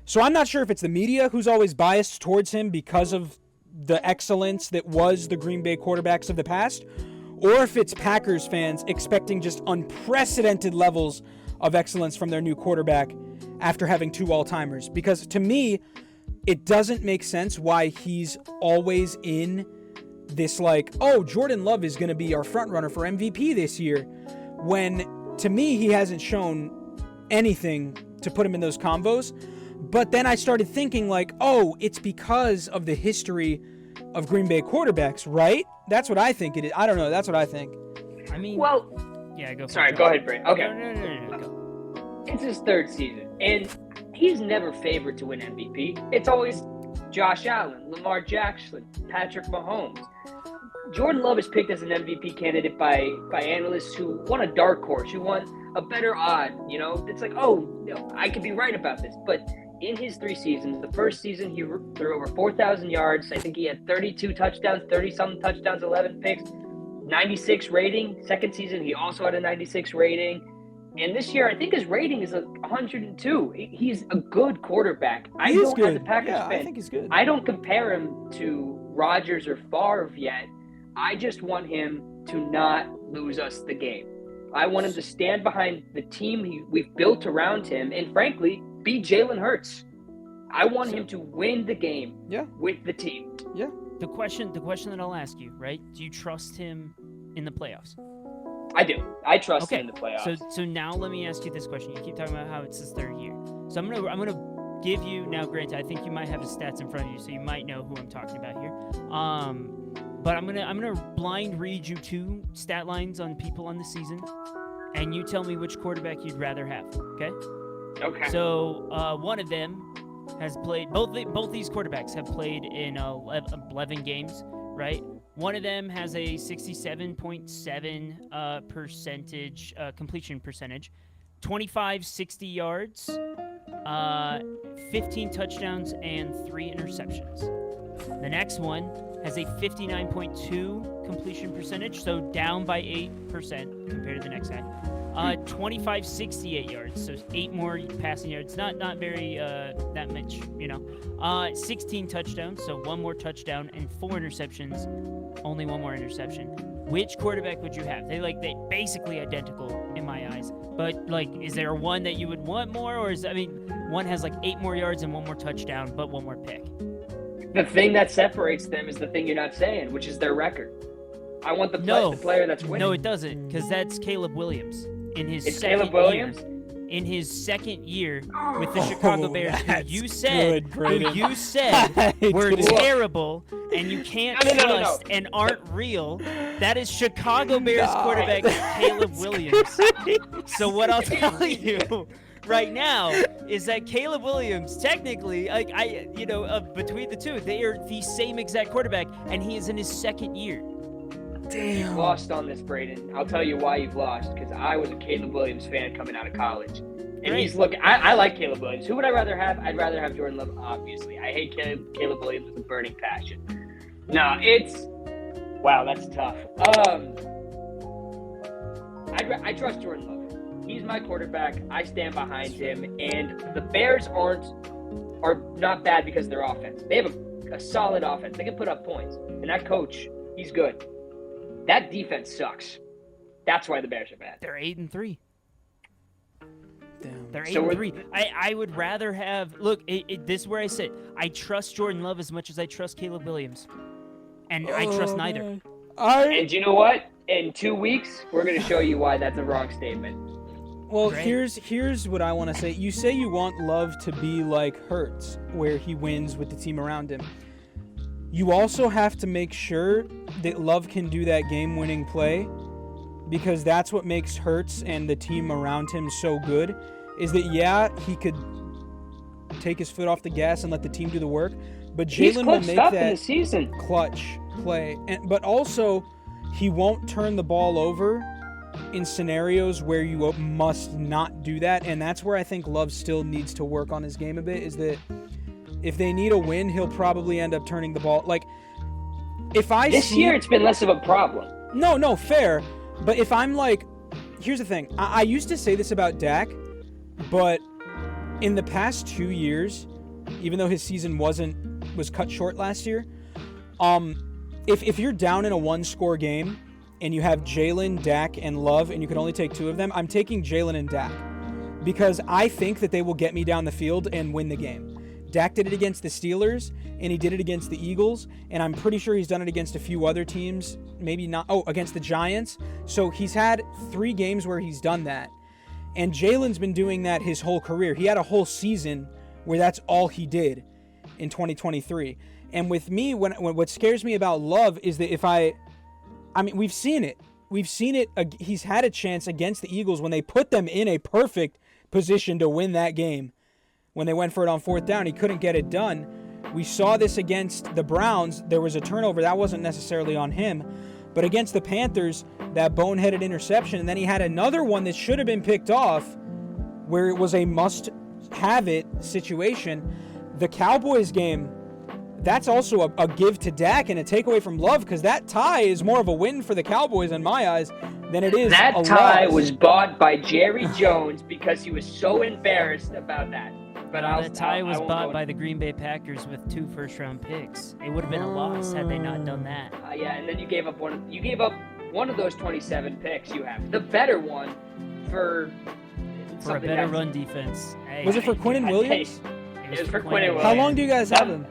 So I'm not sure if it's the media who's always biased towards him because of the excellence that was the Green Bay quarterbacks of the past, or if it's Packers fans expecting just unprecedented levels of excellence from their new quarterback after having 2 all-timers. Because to me, it doesn't make sense why he's always in this like, oh, Jordan Love is going to be our front runner for MVP this year, when to me he hasn't shown anything to put him in those combos. But then I started thinking like, oh, it's because of the history of Green Bay quarterbacks, right? That's what I think it is. I don't know. That's what I think. I mean, Well, yeah, go for sorry, it. go ahead, Brayden. Okay. No, go. It's his 3rd season, and he's never favored to win MVP. It's always Josh Allen, Lamar Jackson, Patrick Mahomes. Jordan Love is picked as an MVP candidate by analysts who want a dark horse, who want a better odd. You know, it's like, oh, I could be right about this. But in his 3 seasons, the first season he threw over 4,000 yards. I think he had 32 touchdowns, 30-something touchdowns, 11 picks, 96 rating. Second season, he also had a 96 rating. And this year, I think his rating is 102. He's a good quarterback. As a Packers fan, I think he's good. I don't compare him to Rodgers or Favre yet. I just want him to not lose us the game. I want him to stand behind the team we've built around him and, frankly, be Jalen Hurts. I want him to win the game with the team. Yeah. The question that I'll ask you, right? Do you trust him in the playoffs? I do. I trust him in the playoffs. So now let me ask you this question. You keep talking about how it's his 3rd year. So I'm gonna give you now. Granted, I think you might have his stats in front of you, so you might know who I'm talking about here. But I'm gonna blind read you 2 stat lines on people on the season, and you tell me which quarterback you'd rather have. Okay. Okay. So one of them has played. Both these quarterbacks have played in 11 games, right? One of them has a 67.7 percentage completion percentage, 60 yards, 15 touchdowns, and 3 interceptions. The next one has a 59.2 completion percentage, so down by 8% compared to the next guy. 68 yards, so 8 more passing yards. Not very that much, 16 touchdowns, so 1 more touchdown, and 4 interceptions. Only 1 more interception. Which quarterback would you have? They basically identical in my eyes. But is there one that you would want more, or one has 8 more yards and 1 more touchdown, but 1 more pick? The thing that separates them is the thing you're not saying, which is their record. I want the player that's winning. No, it doesn't, because that's Caleb Williams. In his second year with the Chicago Bears, who you said were terrible and you can't trust and aren't real. That is Chicago Bears quarterback Caleb Williams. So what I'll tell you right now is that Caleb Williams, technically, between the two, they are the same exact quarterback, and he is in his 2nd year. Damn. You've lost on this, Brayden. I'll tell you why you've lost, because I was a Caleb Williams fan coming out of college. And he's looking – I like Caleb Williams. Who would I rather have? I'd rather have Jordan Love, obviously. I hate Caleb Williams with a burning passion. No, it's – wow, that's tough. I trust Jordan Love. He's my quarterback. I stand behind him. And the Bears are not bad because of their offense. They have a solid offense. They can put up points. And that coach, he's good. That defense sucks. That's why the Bears are bad. They're 8-3. Damn. They're 8-3. I would rather have. Look, this is where I sit. I trust Jordan Love as much as I trust Caleb Williams, and I trust neither. Man. And you know what? In 2 weeks, we're going to show you why that's a wrong statement. Well, Great. here's what I want to say. You say you want Love to be like Hurts, where he wins with the team around him. You also have to make sure that Love can do that game-winning play, because that's what makes Hurts and the team around him so good, is that, he could take his foot off the gas and let the team do the work, but Jalen will make that in the season. clutch play. But also, he won't turn the ball over in scenarios where you must not do that, and that's where I think Love still needs to work on his game a bit, is that if they need a win, he'll probably end up turning the ball. This year it's been less of a problem. No, fair. But if I'm here's the thing. I used to say this about Dak, but in the past 2 years, even though his season was cut short last year, if you're down in a 1-score game and you have Jalen, Dak, and Love, and you can only take 2 of them, I'm taking Jalen and Dak because I think that they will get me down the field and win the game. Dak did it against the Steelers, and he did it against the Eagles, and I'm pretty sure he's done it against a few other teams, maybe not. Oh, against the Giants. So he's had 3 games where he's done that, and Jalen's been doing that his whole career. He had a whole season where that's all he did in 2023. And with me, when what scares me about Love is that I mean, we've seen it. He's had a chance against the Eagles when they put them in a perfect position to win that game. When they went for it on 4th down, he couldn't get it done. We saw this against the Browns. There was a turnover. That wasn't necessarily on him. But against the Panthers, that boneheaded interception. And then he had another one that should have been picked off where it was a must-have-it situation. The Cowboys game, that's also a give to Dak and a takeaway from Love because that tie is more of a win for the Cowboys in my eyes than it is that a tie loss. was bought by Jerry Jones because he was so embarrassed about that. But That tie was bought by the Green Bay Packers with 2 first-round picks. It would have been a loss had they not done that. Yeah, and then you gave up one of those 27 picks you have, the better one for a better run defense. Hey, Was it for Quinnen Williams? It was for Quinnen Williams. How long do you guys have him?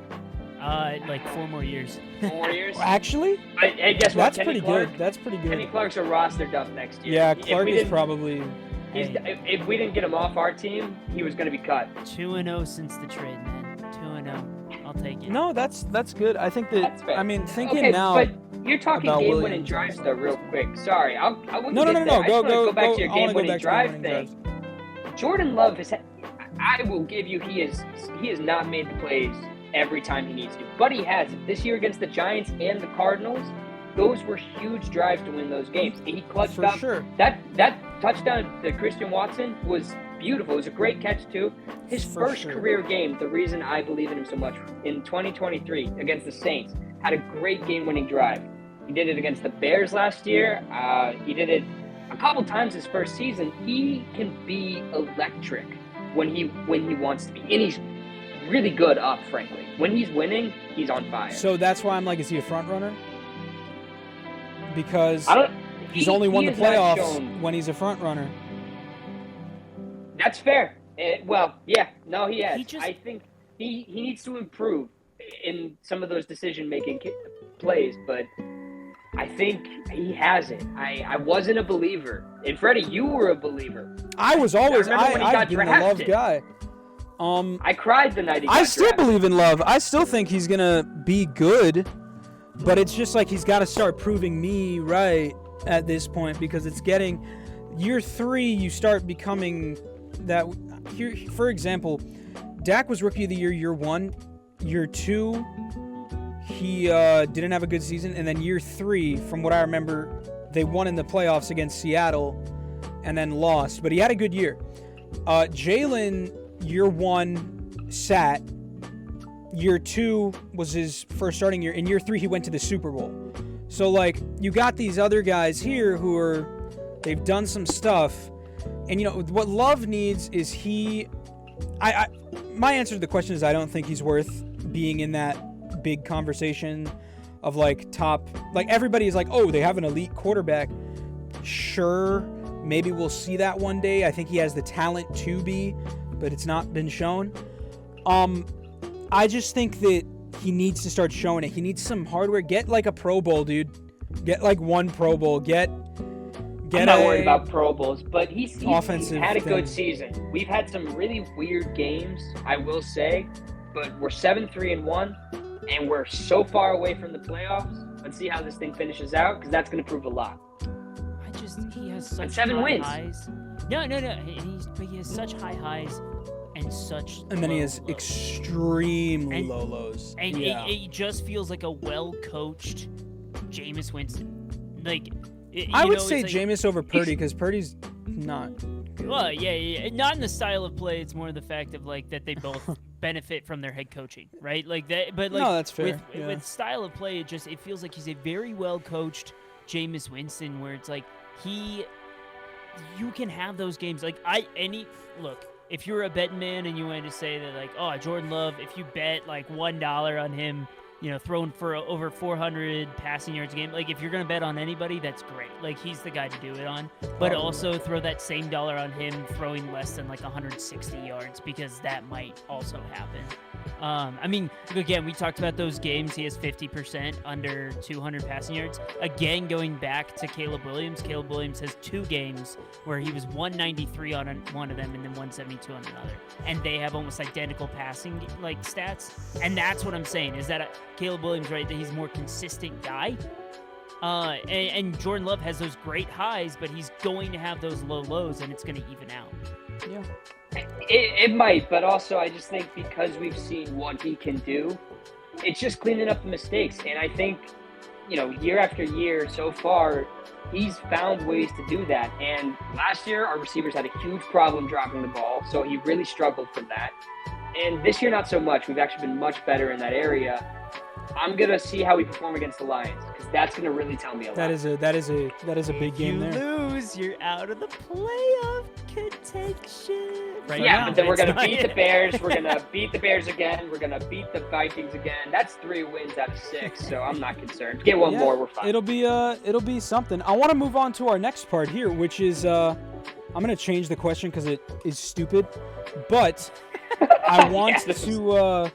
Like 4 more years. 4 years? Actually? Hey, guess what? That's Kenny pretty Clark, good. That's pretty good. Kenny Clark's a rostered up next year. Yeah, Clark is probably... If we didn't get him off our team, he was going to be cut. 2-0 since the trade, man. 2-0. I'll take it. No, that's good. I think that, That's fair. I mean, thinking Okay, now... but you're talking about game-winning Williams. drives, though, real quick. Sorry, I wouldn't No. get there. I just wanna go back to your I wanna go game-winning back to drive game-winning thing. drives. Jordan Love I will give you, he has not made the plays every time he needs to, but he has. This year against the Giants and the Cardinals, those were huge drives to win those games. He clutched For up. sure. That touchdown to Christian Watson was beautiful. It was a great catch, too. His first career game, the reason I believe in him so much, in 2023 against the Saints, had a great game-winning drive. He did it against the Bears last year. He did it a couple times his first season. He can be electric when he wants to be. And he's really good up, frankly. When he's winning, he's on fire. So that's why I'm like, is he a front runner? Because he's he only won the has not playoffs shown- when he's a front runner. That's fair. Well, yeah. No, he has. He just- I think he needs to improve in some of those decision-making plays, but I think he has it. I wasn't a believer. And Freddie, you were a believer. I was always remember when he got I've been a Love drafted. guy. I cried the night he got I still drafted. believe in Love. I still think he's gonna be good, but it's just like he's got to start proving me right at this point because it's getting year 3. You start becoming that. Here, for example, Dak was Rookie of the year 1. Year 2, he didn't have a good season, and then year 3, from what I remember, they won in the playoffs against Seattle, and then lost. But he had a good year. Jalen, year 1, sat. Year 2 was his first starting year. In year 3, he went to the Super Bowl. So, like, you got these other guys here who they've done some stuff. And, you know, what Love needs is my answer to the question is I don't think he's worth being in that big conversation of, like, top. Like, everybody is like, oh, they have an elite quarterback. Sure, maybe we'll see that one day. I think he has the talent to be, but it's not been shown. I just think that he needs to start showing it. He needs some hardware. Get like a Pro Bowl, dude. Get like one Pro Bowl. I'm not worried about Pro Bowls, but he's offensive had a thing. good season. We've had some really weird games, I will say, but we're 7-3-1, and we're so far away from the playoffs. Let's see how this thing finishes out, because that's going to prove a lot. He has such 7 high wins. highs. No. But he has such high highs and such. And then he low has lows. extremely And- low lows. And yeah. it just feels like a well-coached Jameis Winston. Like, I would know, say it's like, Jameis over Purdy because Purdy's not good. Well, yeah. Not in the style of play. It's more the fact of like that they both benefit from their head coaching, right? Like that. But like, No, that's fair. With style of play, it feels like he's a very well-coached Jameis Winston, where it's like you can have those games. Like look. If you're a betting man and you wanted to say that, like, oh, Jordan Love, if you bet like $1 on him throwing for over 400 passing yards a game. Like, if you're going to bet on anybody, that's great. Like, he's the guy to do it on. But also throw that same dollar on him throwing less than, 160 yards, because that might also happen. Again, we talked about those games. He has 50% under 200 passing yards. Again, going back to Caleb Williams. Caleb Williams has 2 games where he was 193 on one of them and then 172 on another. And they have almost identical passing, stats. And that's what I'm saying, is that Caleb Williams, right, that he's a more consistent guy. And Jordan Love has those great highs, but he's going to have those low lows, and it's going to even out. Yeah. It might, but also I just think because we've seen what he can do, it's just cleaning up the mistakes. And I think, year after year so far, he's found ways to do that. And last year, our receivers had a huge problem dropping the ball, so he really struggled from that. And this year, not so much. We've actually been much better in that area. I'm gonna see how we perform against the Lions, because that's gonna really tell me a lot. That is a big game there. If you lose, you're out of the playoff contention. Right now, but then we're gonna beat the Bears. We're gonna beat the Bears again. We're gonna beat the Vikings again. That's 3 wins out of 6, so I'm not concerned. Get one more, we're fine. It'll be something. I want to move on to our next part here, which is I'm gonna change the question because it is stupid, but I want to.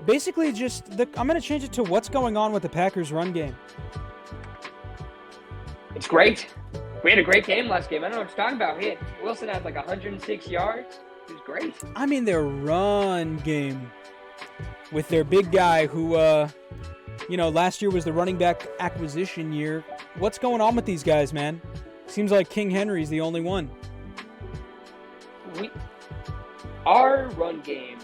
Basically, I'm going to change it to what's going on with the Packers' run game. It's great. We had a great game last game. I don't know what you're talking about. Wilson had 106 yards. It was great. I mean, their run game with their big guy who, last year was the running back acquisition year. What's going on with these guys, man? Seems like King Henry's the only one. Our run game.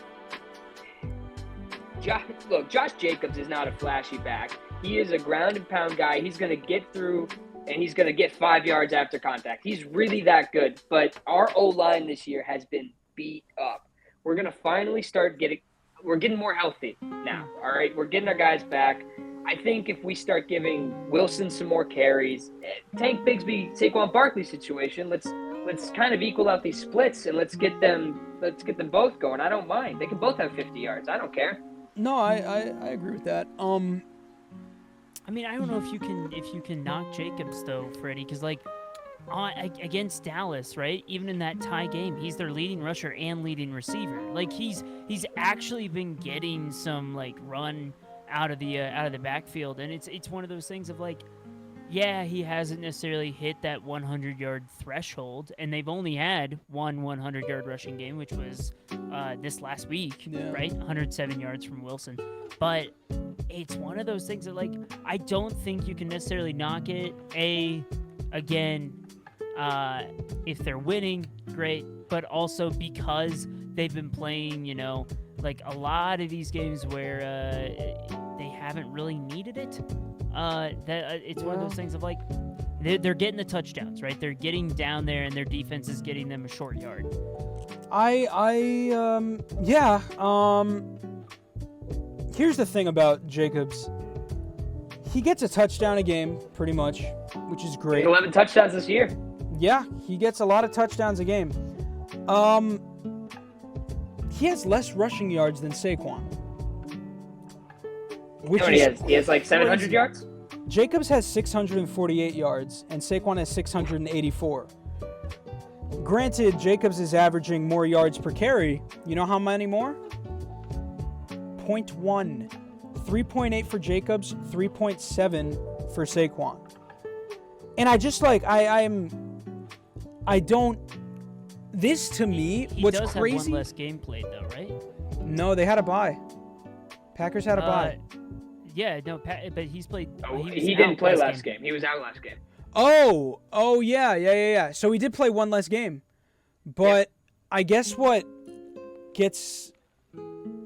Josh Jacobs is not a flashy back. He is a ground and pound guy. He's going to get through, and he's going to get 5 yards after contact. He's really that good. But our O-line this year has been beat up. We're going to finally we're getting more healthy now, all right? We're getting our guys back. I think if we start giving Wilson some more carries, Tank Bigsby, Saquon Barkley situation, let's kind of equal out these splits, and let's get them both going. I don't mind. They can both have 50 yards. I don't care. No, I agree with that. I don't know if you can knock Jacobs though, Freddie, because against Dallas, right? Even in that tie game, he's their leading rusher and leading receiver. He's actually been getting some run out of the backfield, and it's one of those things of he hasn't necessarily hit that 100-yard threshold, and they've only had one 100-yard rushing game, which was this last week, right? 107 yards from Wilson. But it's one of those things that, I don't think you can necessarily knock it. Again, if they're winning, great, but also because they've been playing, a lot of these games where they haven't really needed it. It's one of those things of they're getting the touchdowns, right? They're getting down there, and their defense is getting them a short yard. Here's the thing about Jacobs. He gets a touchdown a game, pretty much, which is great. 11 touchdowns this year. Yeah, he gets a lot of touchdowns a game. He has less rushing yards than Saquon. He has 700 yards? Jacobs has 648 yards, and Saquon has 684. Granted, Jacobs is averaging more yards per carry. You know how many more? 0.1. 3.8 for Jacobs, 3.7 for Saquon. And I just this to me, what's does crazy. Have one less game played though, right? No, they had a bye. Packers had a bye. Yeah, no, but he's played. He didn't play last game. He was out last game. Oh, yeah. So he did play one less game. But I guess what gets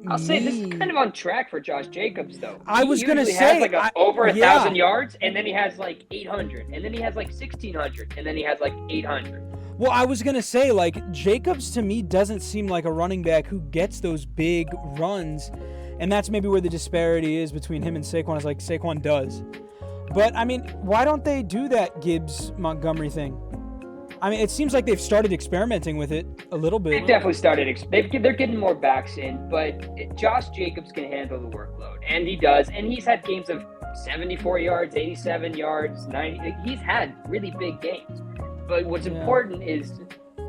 I'll say this is kind of on track for Josh Jacobs, though. I was going to say. He has over 1,000 yards, and then he has 800, and then he has 1,600, and then he has 800. Well, I was going to say, Jacobs to me doesn't seem like a running back who gets those big runs. And that's maybe where the disparity is between him and Saquon, is Saquon does. But, why don't they do that Gibbs-Montgomery thing? I mean, it seems like they've started experimenting with it a little bit. They've definitely started. They're getting more backs in, but Josh Jacobs can handle the workload, and he does. And he's had games of 74 yards, 87 yards, 90. He's had really big games. But what's important is,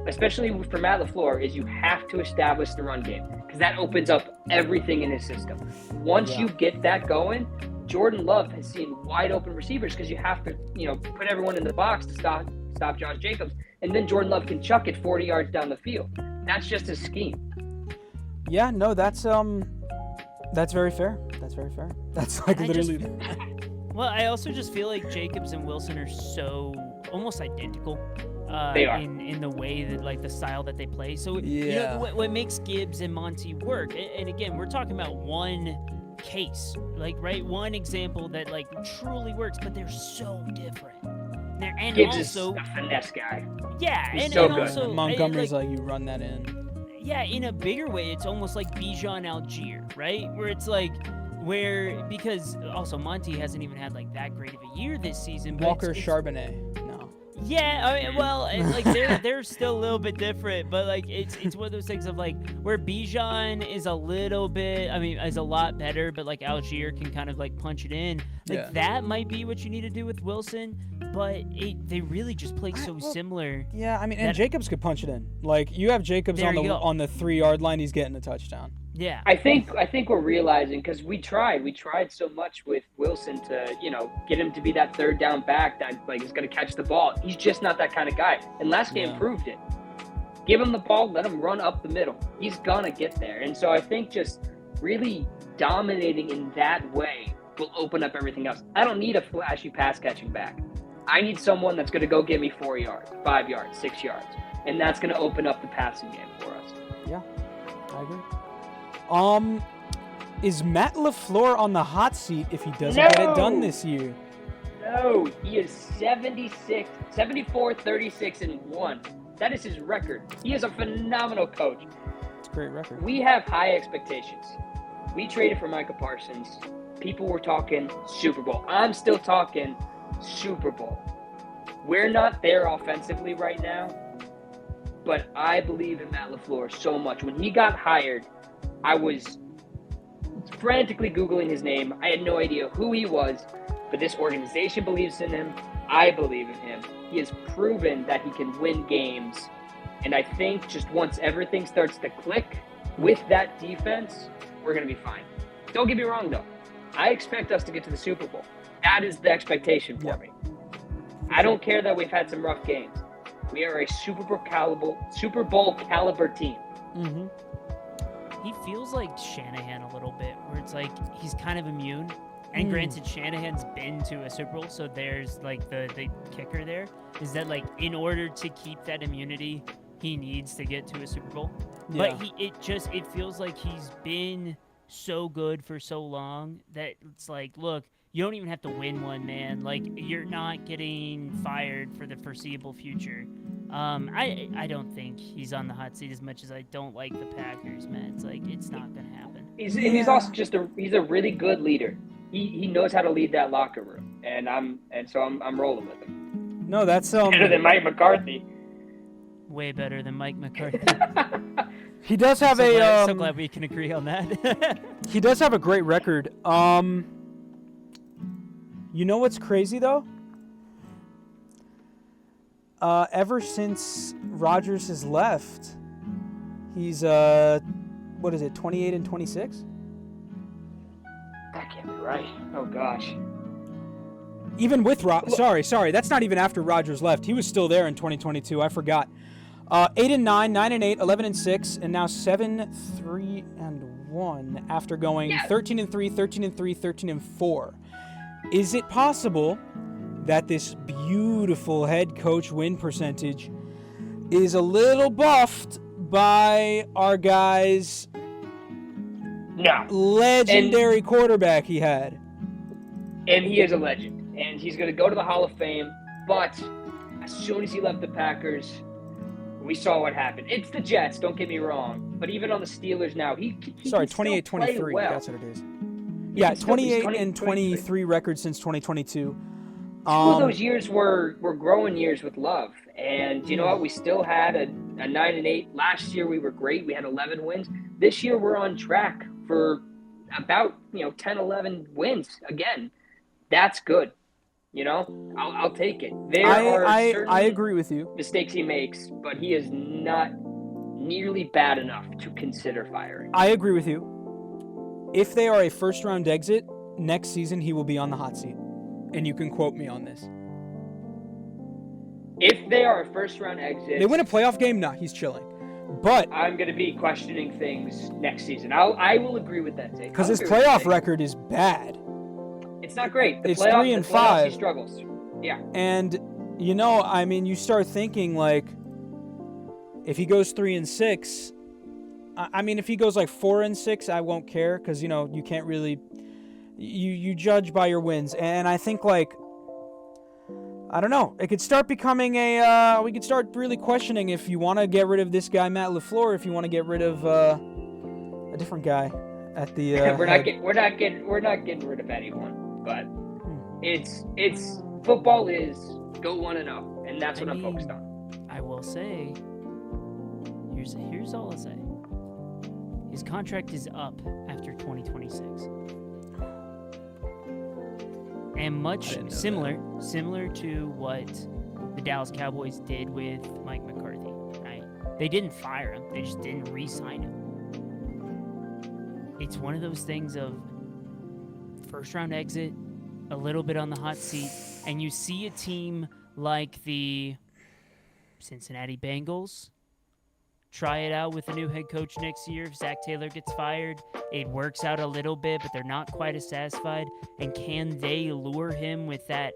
especially for Matt LaFleur, is you have to establish the run game because that opens up everything in his system. Once you get that going, Jordan Love has seen wide open receivers because you have to, put everyone in the box to stop Josh Jacobs, and then Jordan Love can chuck it 40 yards down the field. That's just his scheme. Yeah, no, that's very fair. That's very fair. That's like literally. Well, I also just feel like Jacobs and Wilson are so almost identical. They are in the way that like the style that they play. So what makes Gibbs and Monty work? And again, we're talking about one case, one example that like truly works, but they're so different. And Gibbs also, is a finesse guy. Yeah, He's and so and good. also Montgomery's like you run that in. Yeah, in a bigger way, it's almost like Bijan Algier, right? Where it's like because also Monty hasn't even had like that great of a year this season. But Walker Charbonnet. No. Yeah, I mean, well, like they're still a little bit different, but like it's one of those things of like where Bijan is a little bit, is a lot better, but like Algier can kind of like punch it in. Like that might be what you need to do with Wilson, but they really just play so similar. Yeah, and Jacobs could punch it in. Like you have Jacobs on the 3-yard line, he's getting a touchdown. Yeah, I think we're realizing because we tried so much with Wilson to get him to be that third down back that like is going to catch the ball. He's just not that kind of guy. And last game proved it. Give him the ball, let him run up the middle. He's gonna get there. And so I think just really dominating in that way will open up everything else. I don't need a flashy pass catching back. I need someone that's going to go get me 4 yards, 5 yards, 6 yards, and that's going to open up the passing game for us. Yeah, I agree. Is Matt LaFleur on the hot seat if he doesn't get it done this year? No, he is 74, 36, and 1. That is his record. He is a phenomenal coach. It's a great record. We have high expectations. We traded for Micah Parsons. People were talking Super Bowl. I'm still talking Super Bowl. We're not there offensively right now, but I believe in Matt LaFleur so much. When he got hired, I was frantically Googling his name. I had no idea who he was, but this organization believes in him. I believe in him. He has proven that he can win games. And I think just once everything starts to click with that defense, we're going to be fine. Don't get me wrong, though. I expect us to get to the Super Bowl. That is the expectation for me. I don't care that we've had some rough games. We are a Super Bowl caliber team. Mm-hmm. He feels like Shanahan a little bit, where it's like he's kind of immune. And granted, Shanahan's been to a Super Bowl, so there's like the kicker there is that like in order to keep that immunity, he needs to get to a Super Bowl. Yeah. But it feels like he's been so good for so long that it's like, look, you don't even have to win one, man. Like, you're not getting fired for the foreseeable future. I don't think he's on the hot seat as much as I don't like the Packers, man. It's like, it's not going to happen. He's also just he's a really good leader. He knows how to lead that locker room, and so I'm rolling with him. No, that's better than Mike McCarthy. Way better than Mike McCarthy. He does have so glad we can agree on that. He does have a great record. You know what's crazy though? Ever since Rodgers has left, he's 28 and 26? That can't be right. Oh gosh. Even with sorry, that's not even after Rodgers left. He was still there in 2022. I forgot. 8 and 9, 9 and 8, 11 and 6, and now 7, 3 and 1 after going 13 and 3, 13 and 3, 13 and 4. Is it possible that this beautiful head coach win percentage is a little buffed by our guy's legendary quarterback he had? And he is a legend, and he's going to go to the Hall of Fame, but as soon as he left the Packers, we saw what happened. It's the Jets, don't get me wrong, but even on the Steelers now, he 28-23, well. that's what it is. Yeah, 28 and 23 records since 2022. Two of those years were growing years with Love, And you know what? We still had a 9-8. Last year we were great. We had 11 wins. This year we're on track for about 10, 11 wins again. That's good. I'll take it. I agree with you. Mistakes he makes, but he is not nearly bad enough to consider firing. I agree with you. If they are a first-round exit, next season he will be on the hot seat. And you can quote me on this. If they are a first-round exit... They win a playoff game? Nah, he's chilling. But... I'm going to be questioning things next season. I will agree with that take. Because his playoff record is bad. It's not great. It's 3-5. He struggles. Yeah. And, you start thinking, if he goes 3-6... if he goes 4-6, I won't care because, you can't really... You judge by your wins. And I think, I don't know. It could start becoming we could start really questioning if you want to get rid of this guy, Matt LaFleur, if you want to get rid of a different guy at the we're not getting rid of anyone, but it's football is go 1-0, and that's what I'm focused on. I will say, here's all I'll say. His contract is up after 2026. And much similar to what the Dallas Cowboys did with Mike McCarthy, right? They didn't fire him. They just didn't re-sign him. It's one of those things of first-round exit, a little bit on the hot seat, and you see a team like the Cincinnati Bengals try it out with a new head coach next year. If Zach Taylor gets fired, it works out a little bit, but they're not quite as satisfied. And can they lure him with that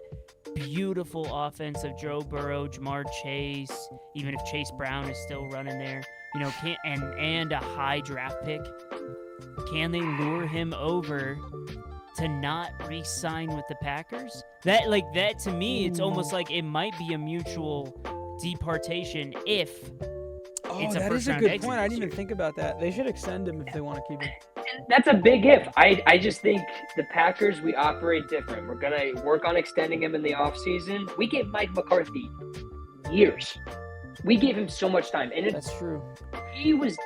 beautiful offense of Joe Burrow, Jamar Chase, even if Chase Brown is still running there, and a high draft pick? Can they lure him over to not re-sign with the Packers? That to me, it's almost like it might be a mutual departation if it's a that is a first-round good exit point. I this didn't even year. think about that. They should extend him if they want to keep him. That's a big if. I just think the Packers, we operate different. We're going to work on extending him in the offseason. We gave Mike McCarthy years. We gave him so much time. And That's true. He was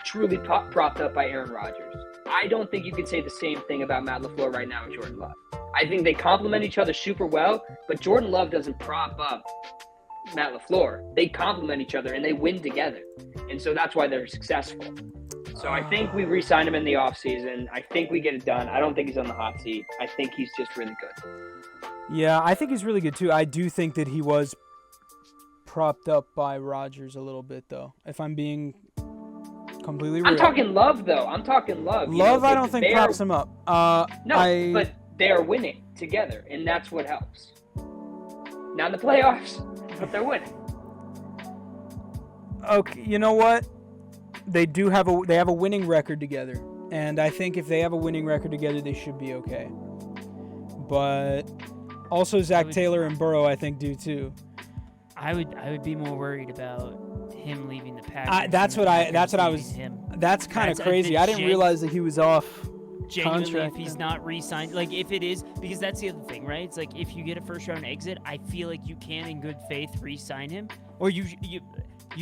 truly propped up by Aaron Rodgers. I don't think you could say the same thing about Matt LaFleur right now and Jordan Love. I think they complement each other super well, but Jordan Love doesn't prop up Matt LaFleur. They complement each other and they win together. And so that's why they're successful. So I think we re-signed him in the offseason. I think we get it done. I don't think he's on the hot seat. I think he's just really good. Yeah, I think he's really good too. I do think that he was propped up by Rodgers a little bit, though, if I'm being completely real. I'm talking Love, though. Love, I don't think props him up. But they are winning together, and that's what helps. Not in the playoffs, but they're winning. Okay, you know what? They have a winning record together, and I think if they have a winning record together, they should be okay. But also Zach Taylor and Burrow, I think, do too. I would be more worried about him leaving the Packers. That's kind of crazy. I didn't realize that he was off genuinely contract. If he's not re-signed, if it is, because that's the other thing, right? It's like if you get a first-round exit, I feel like you can, in good faith, re-sign him, or you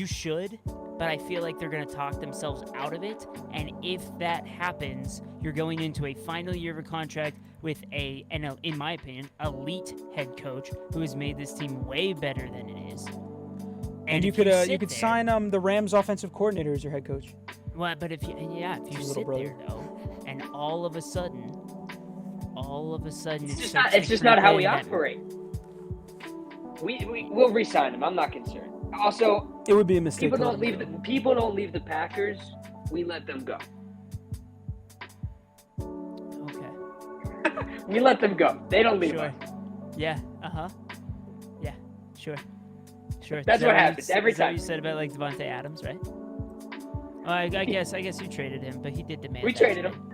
should, but I feel like they're going to talk themselves out of it. And if that happens, you're going into a final year of a contract with in my opinion, elite head coach who has made this team way better than it is. And you could sign the Rams offensive coordinator as your head coach. Well, but if you sit there though, and all of a sudden, it's just not how we operate. We'll re-sign him. I'm not concerned. Also, it would be a mistake. People don't leave the Packers. We let them go. Okay. We let them go. They don't leave us. Yeah. Yeah. Sure. That's what happens every time. You said about Devontae Adams, right? Well, I guess you traded him, but he did demand. We traded him.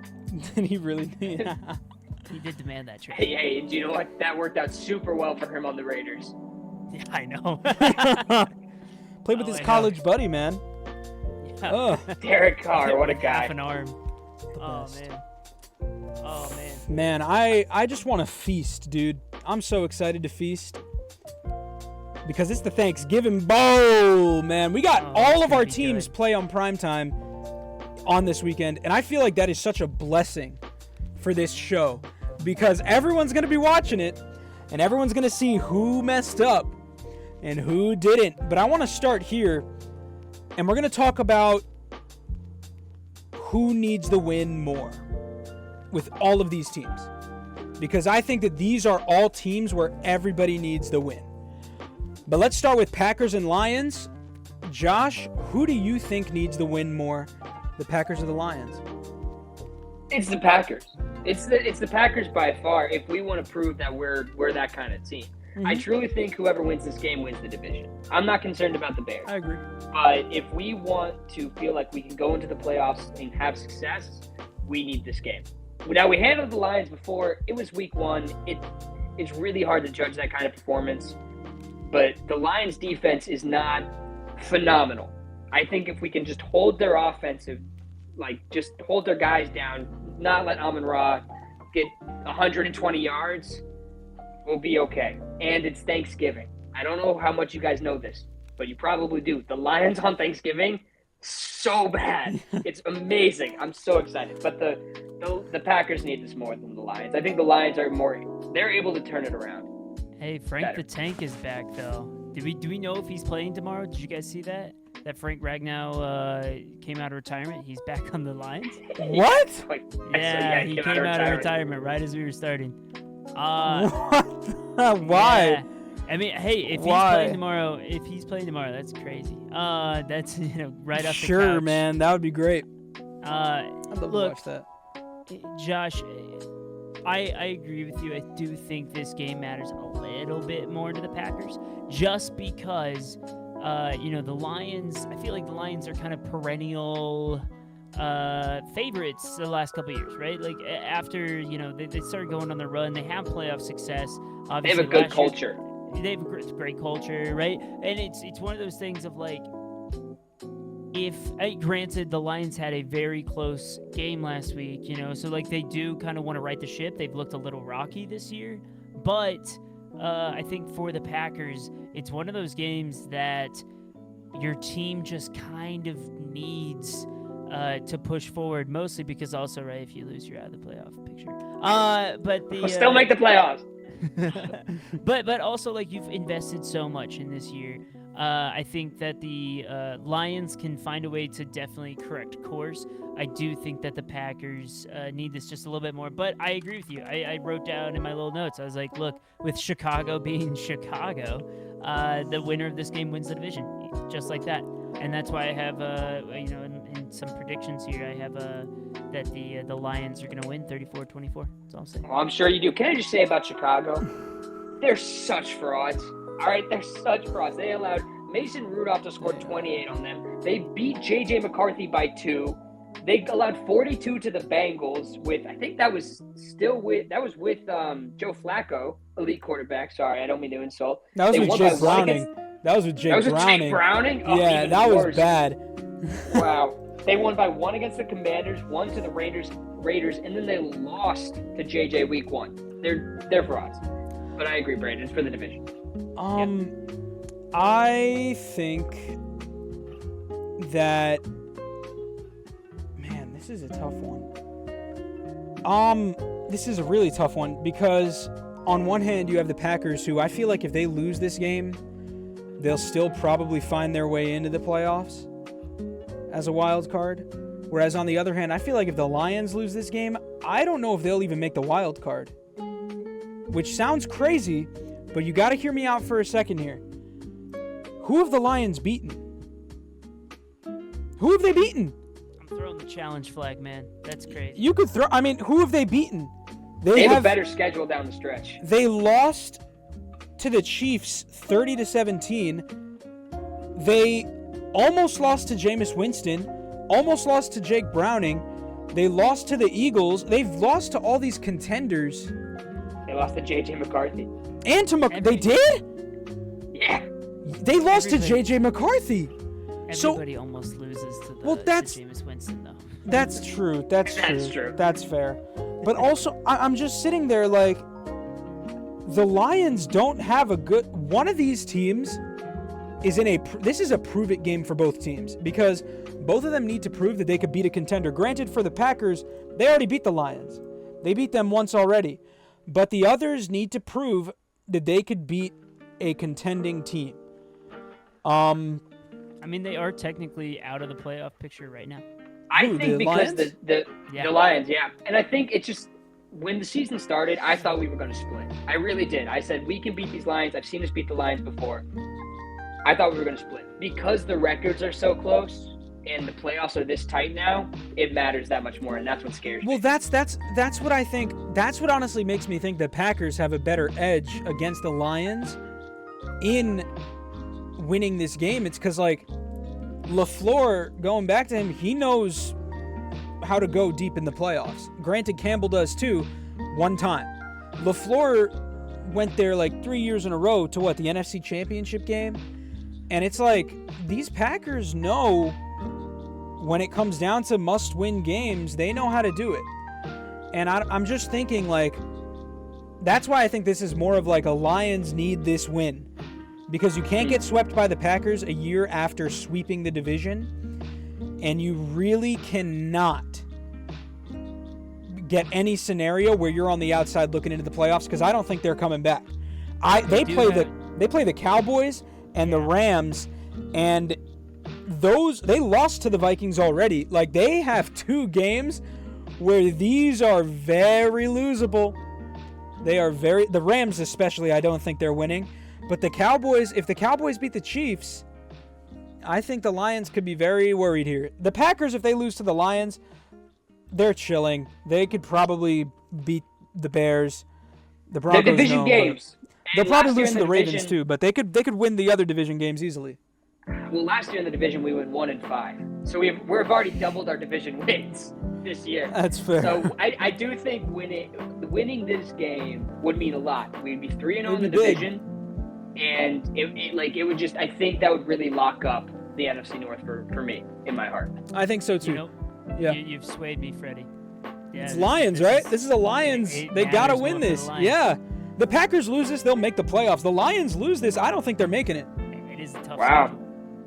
Did he really? Yeah. He did demand that trade. Hey, do you know what? That worked out super well for him on the Raiders. Yeah, I know. Played with his college buddy, man. Yeah. Derek Carr, what a guy. Half an arm. Oh man. Man, I just want to feast, dude. I'm so excited to feast because it's the Thanksgiving Bowl, man. We got all of our teams play on primetime on this weekend, and I feel like that is such a blessing for this show because everyone's going to be watching it, and everyone's going to see who messed up and who didn't. But I want to start here, and we're going to talk about who needs the win more with all of these teams, because I think that these are all teams where everybody needs the win. But let's start with Packers and Lions. Josh, who do you think needs the win more, the Packers or the Lions? It's the Packers. It's the Packers by far. If we want to prove that we're that kind of team, I truly think whoever wins this game wins the division. I'm not concerned about the Bears. I agree. But if we want to feel like we can go into the playoffs and have success, we need this game. Now, we handled the Lions before. It was week 1. It's really hard to judge that kind of performance. But the Lions' defense is not phenomenal. I think if we can just hold their offensive, just hold their guys down, not let Amon-Ra get 120 yards, we'll be okay. And it's Thanksgiving. I don't know how much you guys know this, but you probably do. The Lions on Thanksgiving, so bad. It's amazing. I'm so excited. But the Packers need this more than the Lions. I think the Lions are they're able to turn it around. Hey, Frank the Tank is back though. Do we know if he's playing tomorrow? Did you guys see that? That Frank Ragnow came out of retirement. He's back on the Lions. What? Yeah, he came out of retirement right as we were starting. What? Why? Yeah. I mean, hey, if he's playing tomorrow, that's crazy. That's right off the couch. Sure, man, that would be great. I'd love to watch that. Josh, I agree with you. I do think this game matters a little bit more to the Packers, just because, the Lions. I feel like the Lions are kind of perennial favorites the last couple of years, right? Like after they started going on the run, they have playoff success. Obviously, they have a good culture. They have a great culture, right? And it's one of those things of like, if granted the Lions had a very close game last week, so like they do kind of want to right the ship. They've looked a little rocky this year, but I think for the Packers, it's one of those games that your team just kind of needs to push forward, mostly because also, right, if you lose, you're out of the playoff picture. But we'll still make the playoffs. but also, like, you've invested so much in this year. I think that the Lions can find a way to definitely correct course. I do think that the Packers need this just a little bit more. But I agree with you. I wrote down in my little notes, I was like, look, with Chicago being Chicago, the winner of this game wins the division, just like that. And that's why I have, in some predictions here, I have that the Lions are going to win 34-24. That's all I'm saying. Well, I'm sure you do. Can I just say about Chicago? They're such frauds. All right, they're such frauds. They allowed Mason Rudolph to score 28 on them. They beat J.J. McCarthy by 2. They allowed 42 to the Bengals with, I think that was with Joe Flacco, elite quarterback. Sorry, I don't mean to insult. That was with Jake Browning. That was with Jake Browning. Oh, yeah, that worse. Was bad. Wow. They won by 1 against the Commanders, 1 to the Raiders, and then they lost to JJ week 1. They're frauds. But I agree, Brayden. It's for the division. I think that, man, this is a tough one. This is a really tough one because on one hand you have the Packers, who I feel like if they lose this game, they'll still probably find their way into the playoffs as a wild card. Whereas on the other hand, I feel like if the Lions lose this game, I don't know if they'll even make the wild card. Which sounds crazy, but you got to hear me out for a second here. Who have the Lions beaten? Who have they beaten? I'm throwing the challenge flag, man. That's crazy. You could throw... I mean, who have they beaten? They have a better schedule down the stretch. They lost to the Chiefs 30-17. They almost lost to Jameis Winston. Almost lost to Jake Browning. They lost to the Eagles. They've lost to all these contenders. They lost to J.J. McCarthy. And to they did? Yeah. They lost to J.J. McCarthy. Everybody almost loses to Jameis Winston, though. That's true. That's true. That's fair. But also, I'm just sitting there like, the Lions don't have a good... One of these teams is in a... This is a prove-it game for both teams because both of them need to prove that they could beat a contender. Granted, for the Packers, they already beat the Lions. They beat them once already. But the others need to prove that they could beat a contending team. I mean, they are technically out of the playoff picture right now. I think because the Lions, yeah. And I think it's just... When the season started, I thought we were going to split. I really did. I said, we can beat these Lions. I've seen us beat the Lions before. I thought we were going to split. Because the records are so close and the playoffs are this tight now, it matters that much more, and that's what scares me. Well, that's what I think. That's what honestly makes me think the Packers have a better edge against the Lions in winning this game. It's because, like, LaFleur, going back to him, he knows how to go deep in the playoffs. Granted, Campbell does too, one time. LaFleur went there like 3 years in a row to the NFC Championship game. And it's like, these Packers know when it comes down to must-win games, they know how to do it. And I'm just thinking, like, that's why I think this is more of like a Lions need this win. Because you can't get swept by the Packers a year after sweeping the division. And you really cannot get any scenario where you're on the outside looking into the playoffs because I don't think they're coming back. They play the Cowboys and the Rams, and they lost to the Vikings already. Like, they have 2 games where these are very losable. The Rams especially, I don't think they're winning. But the Cowboys, if the Cowboys beat the Chiefs, I think the Lions could be very worried here. The Packers, if they lose to the Lions, they're chilling. They could probably beat the Bears. The Broncos, the division games. They'll probably lose to the Ravens too, but they could win the other division games easily. Well, last year in the division we went 1-5, so we've already doubled our division wins this year. That's fair. So I do think winning this game would mean a lot. We'd be 3-0 in the division. And it would just, I think that would really lock up the NFC North for me, in my heart. I think so too. Yeah. You've swayed me, Freddie. Yeah, it's Lions, right? This is a Lions. They got to win this. Yeah. The Packers lose this, they'll make the playoffs. The Lions lose this, I don't think they're making it. It is a tough schedule.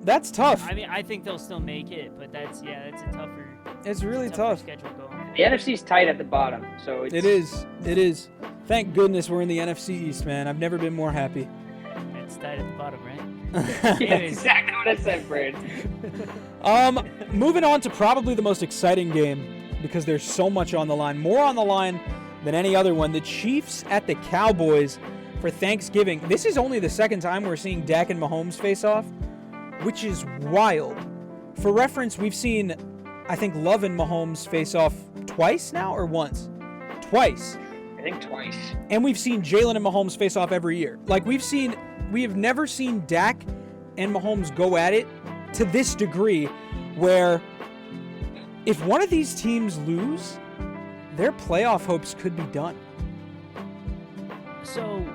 That's tough. I mean, I think they'll still make it, but that's a tougher. It's really tough. Schedule going. The NFC's tight at the bottom, so it is. It is. Thank goodness we're in the NFC East, man. I've never been more happy. It's tight at the bottom, right? Yeah, exactly what I said, Brayden. Moving on to probably the most exciting game because there's so much on the line. More on the line than any other one. The Chiefs at the Cowboys for Thanksgiving. This is only the second time we're seeing Dak and Mahomes face off, which is wild. For reference, we've seen, I think, Love and Mahomes face off twice now or once? Twice. I think twice. And we've seen Jalen and Mahomes face off every year. Like, we have never seen Dak and Mahomes go at it to this degree where if one of these teams lose, their playoff hopes could be done. So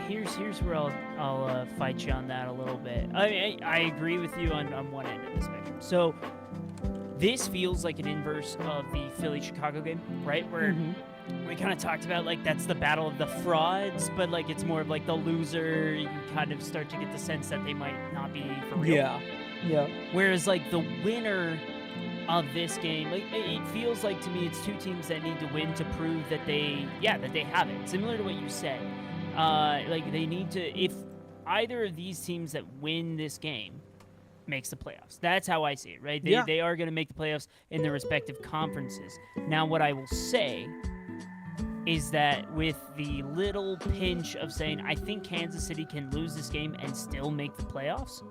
here's where I'll fight you on that a little bit. I agree with you on one end of the spectrum. So this feels like an inverse of the Philly-Chicago game, right? Where we kind of talked about, like, that's the battle of the frauds, but, like, it's more of, like, the loser. You kind of start to get the sense that they might not be for real. Yeah. Whereas, like, the winner of this game, like, it feels like to me it's 2 teams that need to win to prove that they have it. Similar to what you said. Like, they need to, if either of these teams that win this game makes the playoffs. That's how I see it, right? They are going to make the playoffs in their respective conferences. Now, what I will say is that with the little pinch of saying, I think Kansas City can lose this game and still make the playoffs.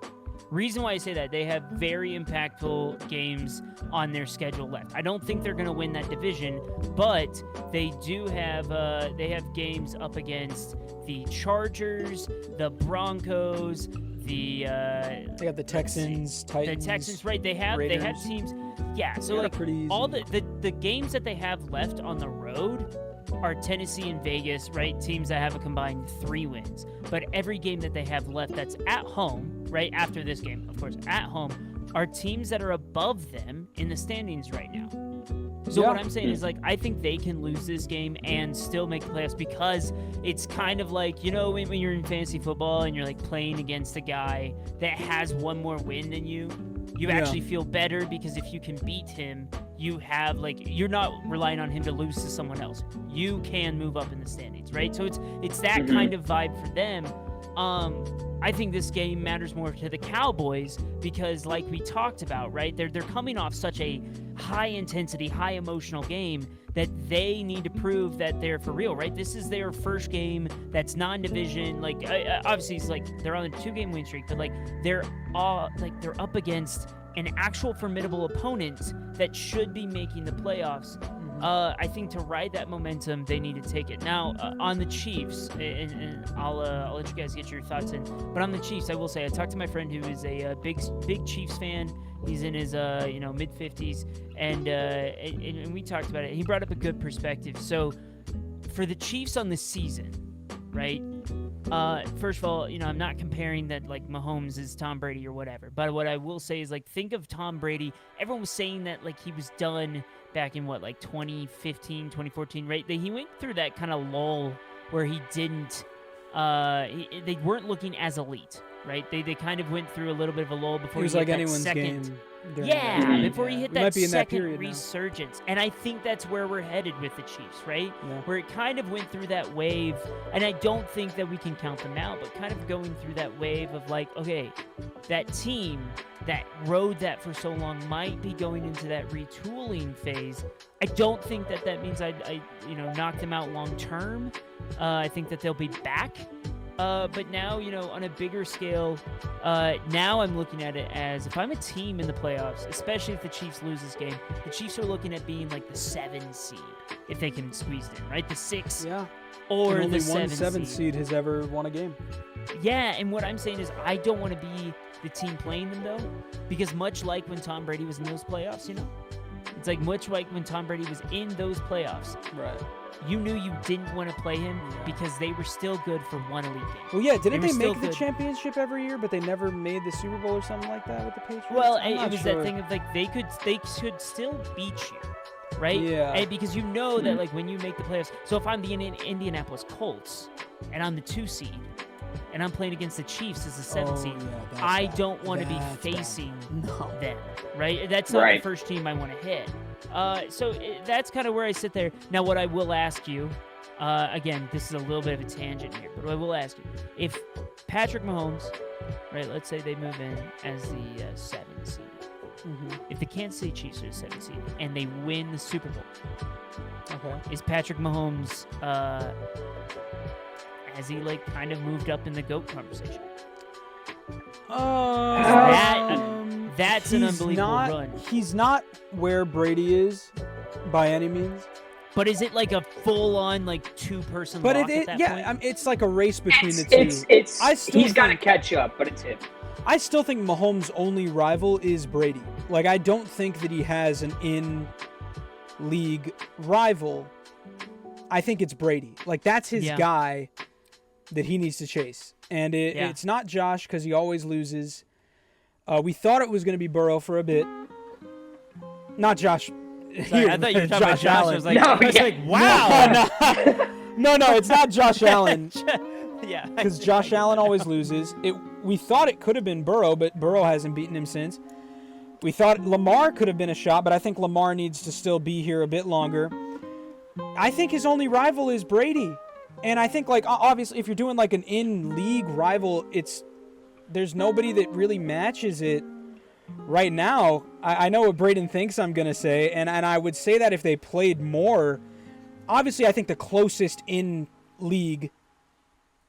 Reason why I say that, they have very impactful games on their schedule left. I don't think they're going to win that division, but they do have games up against the Chargers, the Broncos, they got the Texans, Titans. The Texans, right? They have teams. Yeah, so like all the games that they have left on the road are Tennessee and Vegas, right? Teams that have a combined 3 wins. But every game that they have left that's at home, right? After this game, of course, at home, are teams that are above them in the standings right now. So Yeah. what I'm saying is, like, I think they can lose this game and still make the playoffs, because it's kind of like, when you're in fantasy football and you're like playing against a guy that has one more win than you actually feel better, because if you can beat him, you have, like, you're not relying on him to lose to someone else. You can move up in the standings, right? So it's that kind of vibe for them. I think this game matters more to the Cowboys because, like we talked about, right? They're coming off such a high intensity, high emotional game that they need to prove that they're for real, right? This is their first game that's non-division. Like, obviously, it's like they're on a 2-game win streak, but like they're up against an actual formidable opponent that should be making the playoffs. I think to ride that momentum, they need to take it. Now, on the Chiefs, and I'll let you guys get your thoughts in, but on the Chiefs, I will say, I talked to my friend who is a big Chiefs fan. He's in his mid-50s, and we talked about it. He brought up a good perspective. So, for the Chiefs on the season, right? First of all, I'm not comparing that like Mahomes is Tom Brady or whatever, but what I will say is, like, think of Tom Brady. Everyone was saying that like he was done back in 2015, 2014, right? He went through that kind of lull where he didn't, they weren't looking as elite, right? They kind of went through a little bit of a lull before It was he like hit that anyone's second. game. Before he hit We might that be in that second period now. resurgence. And I think that's where we're headed with the Chiefs, right? Yeah. Where it kind of went through that wave, and I don't think that we can count them out, but kind of going through that wave of like, okay, that team that rode that for so long might be going into that retooling phase. I don't think that means I knock them out long term. I think that they'll be back. But now, on a bigger scale, now I'm looking at it as, if I'm a team in the playoffs, especially if the Chiefs lose this game, the Chiefs are looking at being like the 7 seed, if they can squeeze it in, right? The 6 or and the only one 7 seed has ever won a game. Yeah, and what I'm saying is I don't want to be the team playing them, though, because much like when Tom Brady was in those playoffs, it's like much like when Tom Brady was in those playoffs. Right. You knew you didn't want to play him because they were still good for one elite game. Well, yeah, didn't They they were still make the good. championship every year, but they never made the Super Bowl or something like that with the Patriots? Well, I'm it not was sure. that thing of like they could still beat you, right? Yeah. And because you know that like when you make the playoffs. So if I'm the Indianapolis Colts and I'm the 2 seed and I'm playing against the Chiefs as the 7 seed, that's I bad. don't want to be That's bad. facing No. them, right? That's not Right. the first team I want to hit. That's kind of where I sit there. Now, what I will ask you, again, this is a little bit of a tangent here, but I will ask you, if Patrick Mahomes, right, let's say they move in as the 7 seed, if the Kansas City Chiefs are the 7 seed and they win the Super Bowl, Okay. is Patrick Mahomes, has he like kind of moved up in the GOAT conversation? That's an he's unbelievable not, run. He's not where Brady is by any means. But is it like a full-on like 2-person But lock at that point? it's like a race between the two. He's got to catch up, but it's him. I still think Mahomes' only rival is Brady. Like, I don't think that he has an in-league rival. I think it's Brady. Like, that's his guy that he needs to chase. And it's not Josh because he always loses. We thought it was going to be Burrow for a bit. Not Josh. Sorry, I thought you were talking about Josh. Allen. I was like, wow. No, it's not Josh Allen. Yeah. Because Josh Allen always loses. We thought it could have been Burrow, but Burrow hasn't beaten him since. We thought Lamar could have been a shot, but I think Lamar needs to still be here a bit longer. I think his only rival is Brady. And I think, like, obviously, if you're doing, like, an in-league rival, there's nobody that really matches it right now. I know what Brayden thinks I'm going to say, and I would say that if they played more. Obviously, I think the closest in-league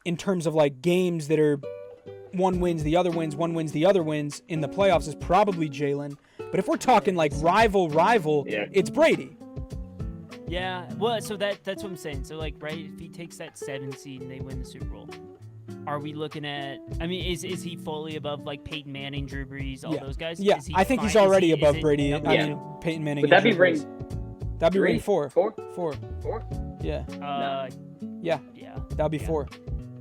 in terms of, like, games that are one wins, the other wins, one wins, the other wins in the playoffs is probably Jalen. But if we're talking, like, rival, it's Brady. Yeah, well, so that's what I'm saying. So, like, right, if he takes that 7 seed and they win the Super Bowl, are we looking at, I mean, is he fully above, like, Peyton Manning, Drew Brees, all those guys? Yeah, I think he's already above Brady. I Yeah. mean, Peyton Manning. Would that be and Drew ring? Brees. That'd be ring 4. 4? 4. 4? Yeah. Yeah. That'd be 4.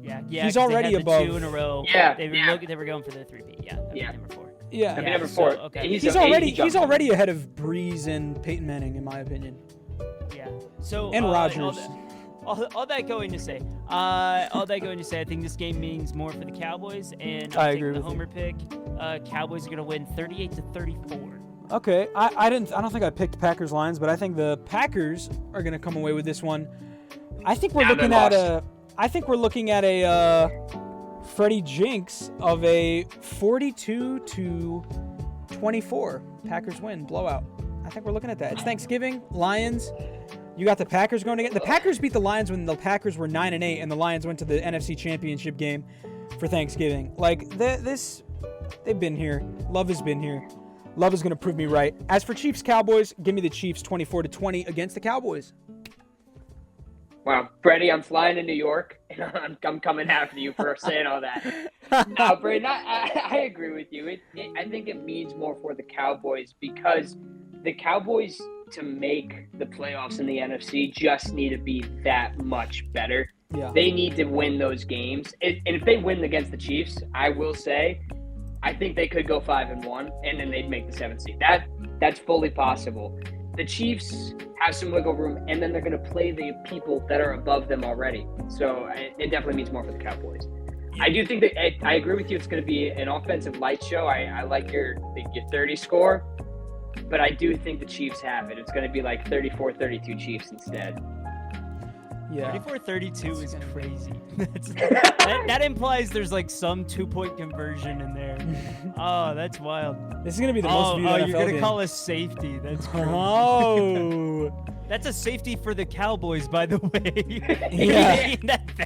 Yeah. He's 'cause already they had above. the 2 in a row. Yeah, They were yeah. They were going for the 3-peat. Yeah. That'd be number 4. Yeah. I mean, Yeah, number so, 4. okay. He's He's already ahead of Breeze and Peyton Manning, in my opinion. Yeah. So And Rodgers. All that going to say, I think this game means more for the Cowboys, and I I'm agree taking the with you. homer pick. Cowboys are going to win 38-34. Okay, I don't think I picked Packers Lions, but I think the Packers are gonna come away with this one. I think we're looking at a Freddie Jinx of a 42-24 Packers win blowout. I think we're looking at that. It's Thanksgiving, Lions. You got the Packers going again. The Packers beat the Lions when the Packers were 9-8, and the Lions went to the NFC Championship game for Thanksgiving. Like they've been here. Love has been here. Love is going to prove me right. As for Chiefs Cowboys, give me the Chiefs 24-20 against the Cowboys. Wow, Freddie, I'm flying to New York, and I'm coming after you for saying all that. No, Brayden, I agree with you. I think it means more for the Cowboys because the Cowboys, to make the playoffs in the NFC, just need to be that much better. Yeah. They need to win those games. And if they win against the Chiefs, I will say, I think they could go 5-1, and then they'd make the 7th seed. That's fully possible. The Chiefs have some wiggle room, and then they're going to play the people that are above them already. So it definitely means more for the Cowboys. I do think that I agree with you. It's going to be an offensive light show. I like your 30 score, but I do think the Chiefs have it. It's going to be like 34-32 Chiefs instead. Yeah. 34-32 is crazy. That implies there's like some 2-point conversion in there. Oh, that's wild. This is going to be the most viewed NFL you're going to game. call a safety. That's crazy. Oh. That's a safety for the Cowboys, by the way. Yeah.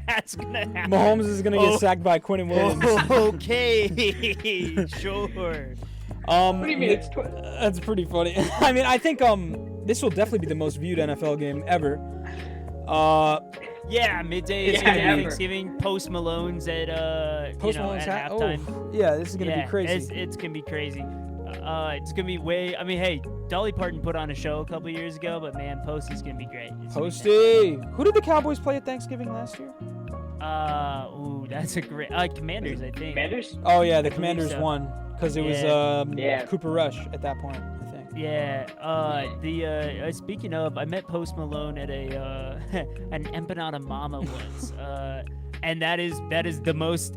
That's going to happen. Mahomes is going to get sacked by Quentin Williams. Okay. Sure. What do you mean? That's pretty funny. I mean, I think this will definitely be the most viewed NFL game ever. Yeah, midday is going to be Thanksgiving. Post Malone's at Malone's at halftime. Oh, yeah, this is going to be crazy. It's going to be crazy. It's going to be I mean, hey, Dolly Parton put on a show a couple years ago, but man, Posty's going to be great. Posty. Who did the Cowboys play at Thanksgiving last year? That's a great Commanders, I think. Commanders? Oh yeah, the Commanders won because it was Yeah. Cooper Rush at that point, I think. Yeah. Speaking of, I met Post Malone at an Empanada Mama once. And that is the most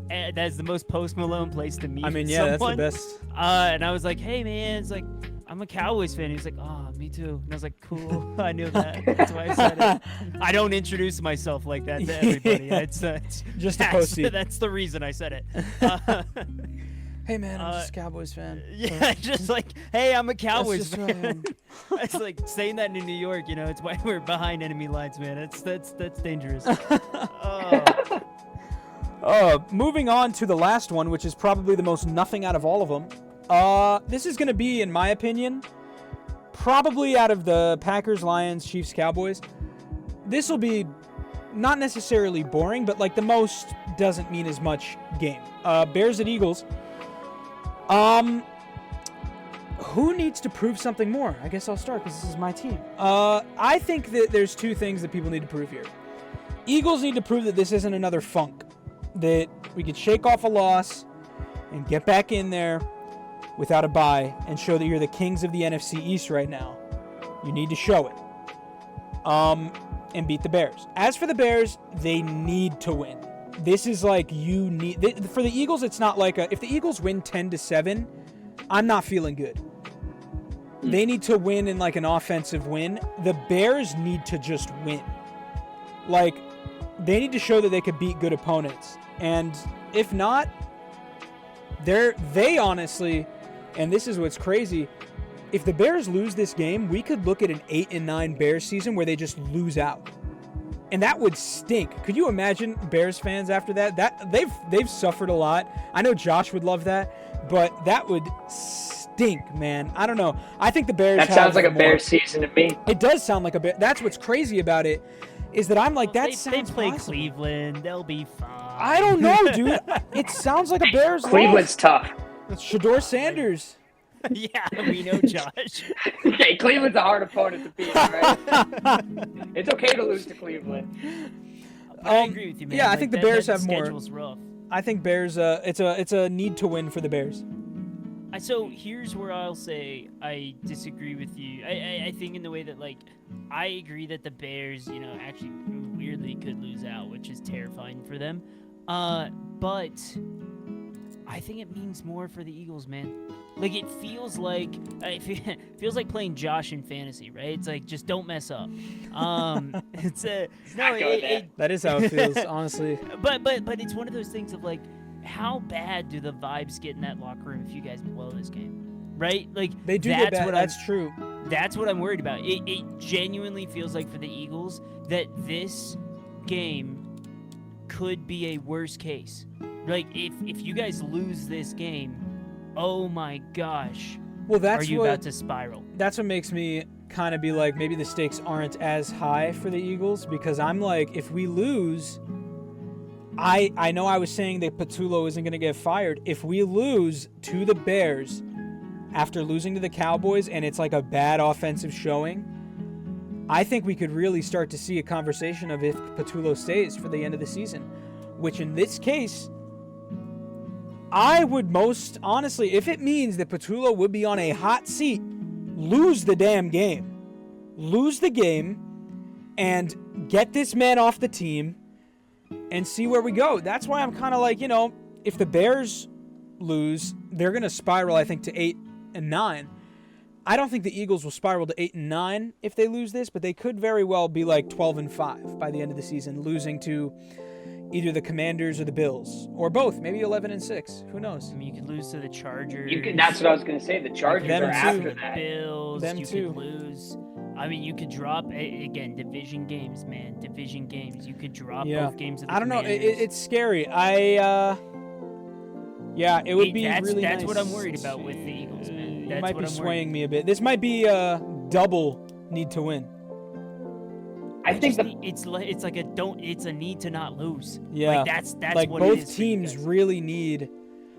Post Malone place to meet. I mean, yeah, someone. that's the best. And I was like, hey man, it's like I'm a Cowboys fan. He's like, oh, me too. And I was like, cool. I knew that. That's why I said it. I don't introduce myself like that to everybody. It's just a Posty. That's the reason I said it. Hey man, I'm just a Cowboys fan. Yeah, just like, hey, I'm a Cowboys That's just who I fan. It's like saying that in New York, it's why we're behind enemy lines, man. That's dangerous. Moving on to the last one, which is probably the most nothing out of all of them. This is going to be, in my opinion, probably out of the Packers, Lions, Chiefs, Cowboys. This will be not necessarily boring, but like the most doesn't mean as much game. Bears at Eagles. Who needs to prove something more? I guess I'll start because this is my team. I think that there's two things that people need to prove here. Eagles need to prove that this isn't another funk, that we could shake off a loss and get back in there without a bye and show that you're the kings of the NFC East right now. You need to show it. And beat the Bears. As for the Bears, they need to win. This is like for the Eagles, it's not like if the Eagles win 10-7, I'm not feeling good. They need to win in like an offensive win. The Bears need to just win. Like, they need to show that they could beat good opponents. And if not, they honestly, and this is what's crazy, if the Bears lose this game, we could look at an 8-9 Bears season where they just lose out. And that would stink. Could you imagine Bears fans after that? That they've suffered a lot. I know Josh would love that, but that would stink, man. I don't know. I think the Bears That sounds like a Bears season to me. It does sound like a Bears. That's what's crazy about it, is that I'm like, that sounds They play possible. Cleveland. They'll be fine. I don't know, dude. It sounds like a Bears Cleveland's tough. It's Shador Sanders. Yeah, we know, Josh. Hey, Cleveland's a hard opponent to beat, right? It's okay to lose to Cleveland. I agree with you, man. Yeah, I think the Bears have more. Schedule's rough. I think Bears. It's a need to win for the Bears. So here's where I'll say I disagree with you. I think in the way that, like, I agree that the Bears, actually weirdly could lose out, which is terrifying for them. But I think it means more for the Eagles, man. Like, it feels like playing Josh in fantasy, right? It's like, just don't mess up. That is how it feels, honestly. But it's one of those things of, like, how bad do the vibes get in that locker room if you guys blow this game, right? Like, they do get bad. That's true. That's what I'm worried about. It genuinely feels like for the Eagles that this game could be a worst case. Like, if you guys lose this game, oh my gosh, are you about to spiral? That's what makes me kind of be like, maybe the stakes aren't as high for the Eagles, because I'm like, if we lose, I know I was saying that Patullo isn't going to get fired. If we lose to the Bears after losing to the Cowboys and it's like a bad offensive showing, I think we could really start to see a conversation of if Patullo stays for the end of the season, which in this case, I would most honestly, if it means that Patullo would be on a hot seat, lose the damn game. Lose the game and get this man off the team and see where we go. That's why I'm kind of like, if the Bears lose, they're going to spiral, I think, to 8-9. I don't think the Eagles will spiral to 8-9 if they lose this, but they could very well be like 12-5 by the end of the season, losing to either the Commanders or the Bills, or both, maybe 11-6. Who knows? I mean, you could lose to the Chargers. That's what I was going to say. The Chargers are after that. Bills. Them you too. Could lose. I mean, you could drop, again, division games, man. Division games. You could drop both games of the I don't know. Commanders. It's scary. It would be really nice. That's what I'm worried about with the Eagles, man. You might be swaying me a bit. This might be a double need to win. I think it's a need to not lose. Yeah, like that's like what both it is teams really need.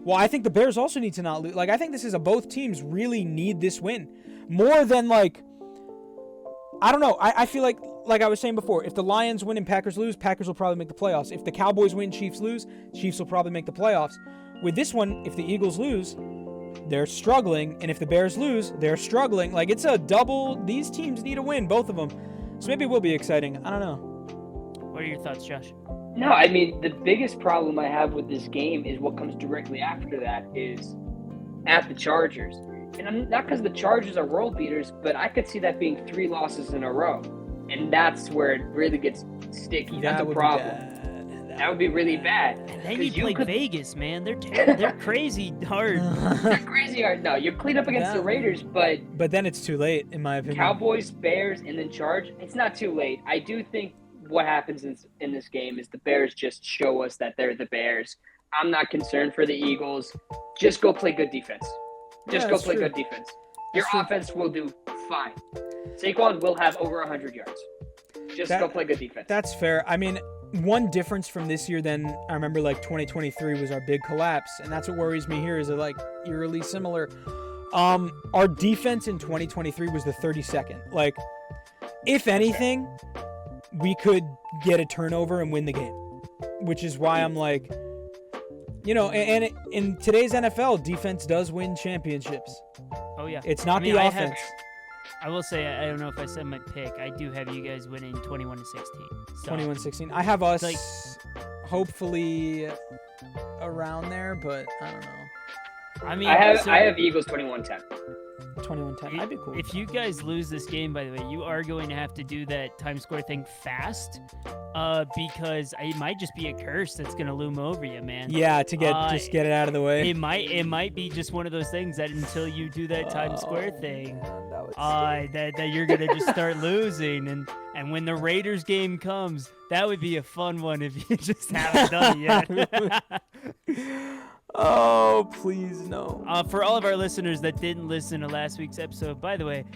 Well, I think the Bears also need to not lose. Like, I think this is both teams really need this win more than, like, I don't know. I feel like I was saying before, if the Lions win and Packers lose, Packers will probably make the playoffs. If the Cowboys win, Chiefs lose, Chiefs will probably make the playoffs. With this one, if the Eagles lose, they're struggling, and if the Bears lose, they're struggling. Like, it's a double. These teams need a win, both of them. So maybe it will be exciting. I don't know. What are your thoughts, Josh? No, I mean, the biggest problem I have with this game is what comes directly after that is at the Chargers. And I'm not because the Chargers are world beaters, but I could see that being 3 losses in a row. And that's where it really gets sticky. That's a problem. That would be really bad. And then you play Vegas, man. They're crazy hard. They're crazy hard. No, you clean up against the Raiders, but then it's too late, in my opinion. Cowboys, Bears, and then Chargers. It's not too late. I do think what happens in this game is the Bears just show us that they're the Bears. I'm not concerned for the Eagles. Just go play good defense. Just go play good defense. Your offense will do fine. Saquon will have over 100 yards. Just go play good defense. That's fair. I mean, one difference from this year than I remember, like 2023 was our big collapse, and that's what worries me here is that, like, eerily similar. Our defense in 2023 was the 32nd. Like, if anything, we could get a turnover and win the game, which is why I'm like, and in today's NFL, defense does win championships. Oh, yeah. It's not the offense. I will say, I don't know if I said my pick. I do have you guys winning 21-16. So. 21-16. I have us hopefully around there, but I don't know. I mean, I have Eagles 21-10. 21-10. That'd be cool. If you guys lose this game, by the way, you are going to have to do that Times Square thing fast, because it might just be a curse that's going to loom over you, man. Yeah, to just get it out of the way. It might be just one of those things that until you do that Times Square thing, that you're going to just start losing, and when the Raiders game comes, that would be a fun one if you just haven't done it yet. Oh, please, no. For all of our listeners that didn't listen to last week's episode, by the way,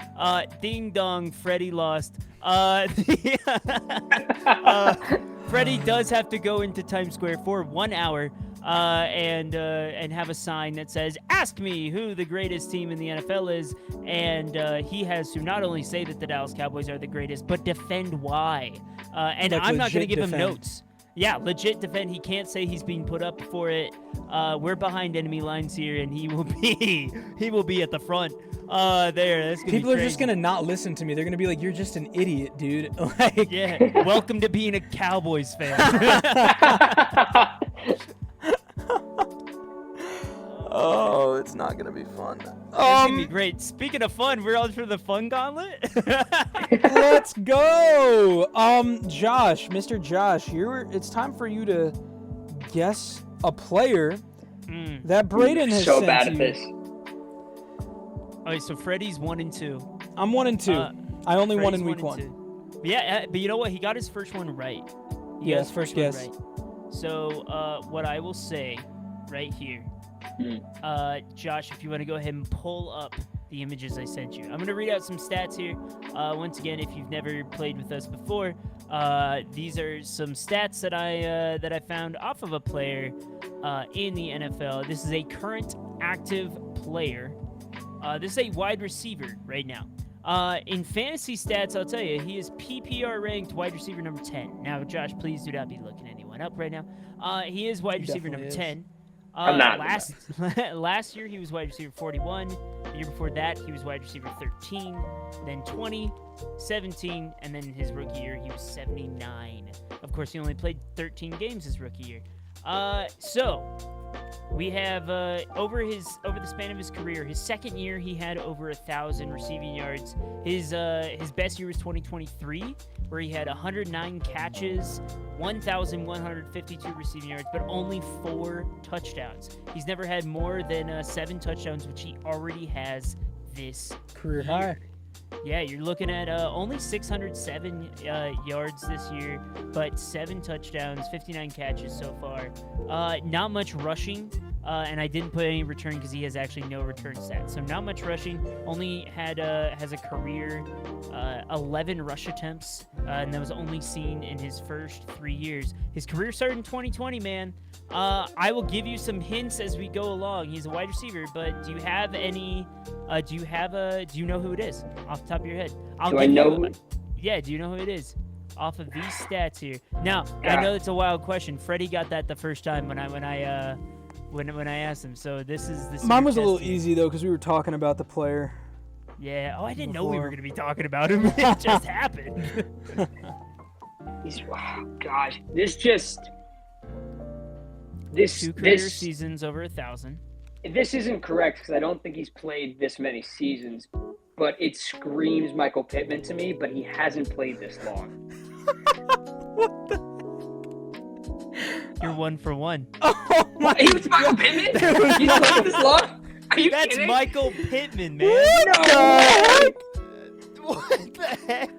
ding dong, Freddy lost. Freddy does have to go into Times Square for 1 hour and have a sign that says, "Ask me who the greatest team in the NFL is." And he has to not only say that the Dallas Cowboys are the greatest, but defend why. And I'm not going to give him notes. Yeah, legit defend. He can't say he's being put up for it. We're behind enemy lines here, and he will be at the front. There. That's gonna People be are just crazy. gonna not listen to me. They're gonna be like, "You're just an idiot, dude." Like, Yeah. Welcome to being a Cowboys fan. oh, it's not gonna be fun. It's gonna be great. Speaking of fun, we're on for the fun gauntlet. Let's go. Josh, Mr. Josh, it's time for you to guess a player that Brayden has so sent bad you. at this. All right, so Freddie's 1 and 2. I'm 1 and 2. I only won in week 1. 2. Yeah, but you know what? He got his first one right. He got Yes, his first one guess. right. So, what I will say right here, Josh, if you want to go ahead and pull up the images I sent you. I'm going to read out some stats here. Once again, if you've never played with us before, these are some stats that I found off of a player in the NFL. This is a current active player. This is a wide receiver right now. In fantasy stats, I'll tell you, he is PPR ranked wide receiver number 10. Now, Josh, please do not be looking anyone up right now. He is wide receiver number 10. I'm not. Last year, he was wide receiver 41. The year before that, he was wide receiver 13, then 20, 17, and then his rookie year, he was 79. Of course, he only played 13 games his rookie year. So we have over the span of his career, his second year he had over 1,000 receiving yards. His best year was 2023, where he had 109 catches, 1,152 receiving yards, but only 4 touchdowns. He's never had more than 7 touchdowns, which he already has this Career year. high. Yeah, you're looking at only 607 yards this year, but 7 touchdowns, 59 catches so far. Not much rushing, and I didn't put any return because he has actually no return stats. So not much rushing. Only has a career 11 rush attempts, and that was only seen in his first 3 years. His career started in 2020, man. I will give you some hints as we go along. He's a wide receiver, but do you have any? Do you know who it is off the top of your head? Yeah, do you know who it is? Off of these stats here. Now, I know it's a wild question. Freddie got that the first time when I asked him. So this is Mine was a little easy though because we were talking about the player. Yeah. Oh, I didn't know we were gonna be talking about him. It just happened. Wow, gosh, this 2 career seasons over 1,000. This isn't correct because I don't think he's played this many seasons, but it screams Michael Pittman to me, but he hasn't played this long. What the? You're 1 for 1. Oh my He was Michael Pittman? He's played this long? Are you That's kidding? Michael Pittman, man. What the What the heck?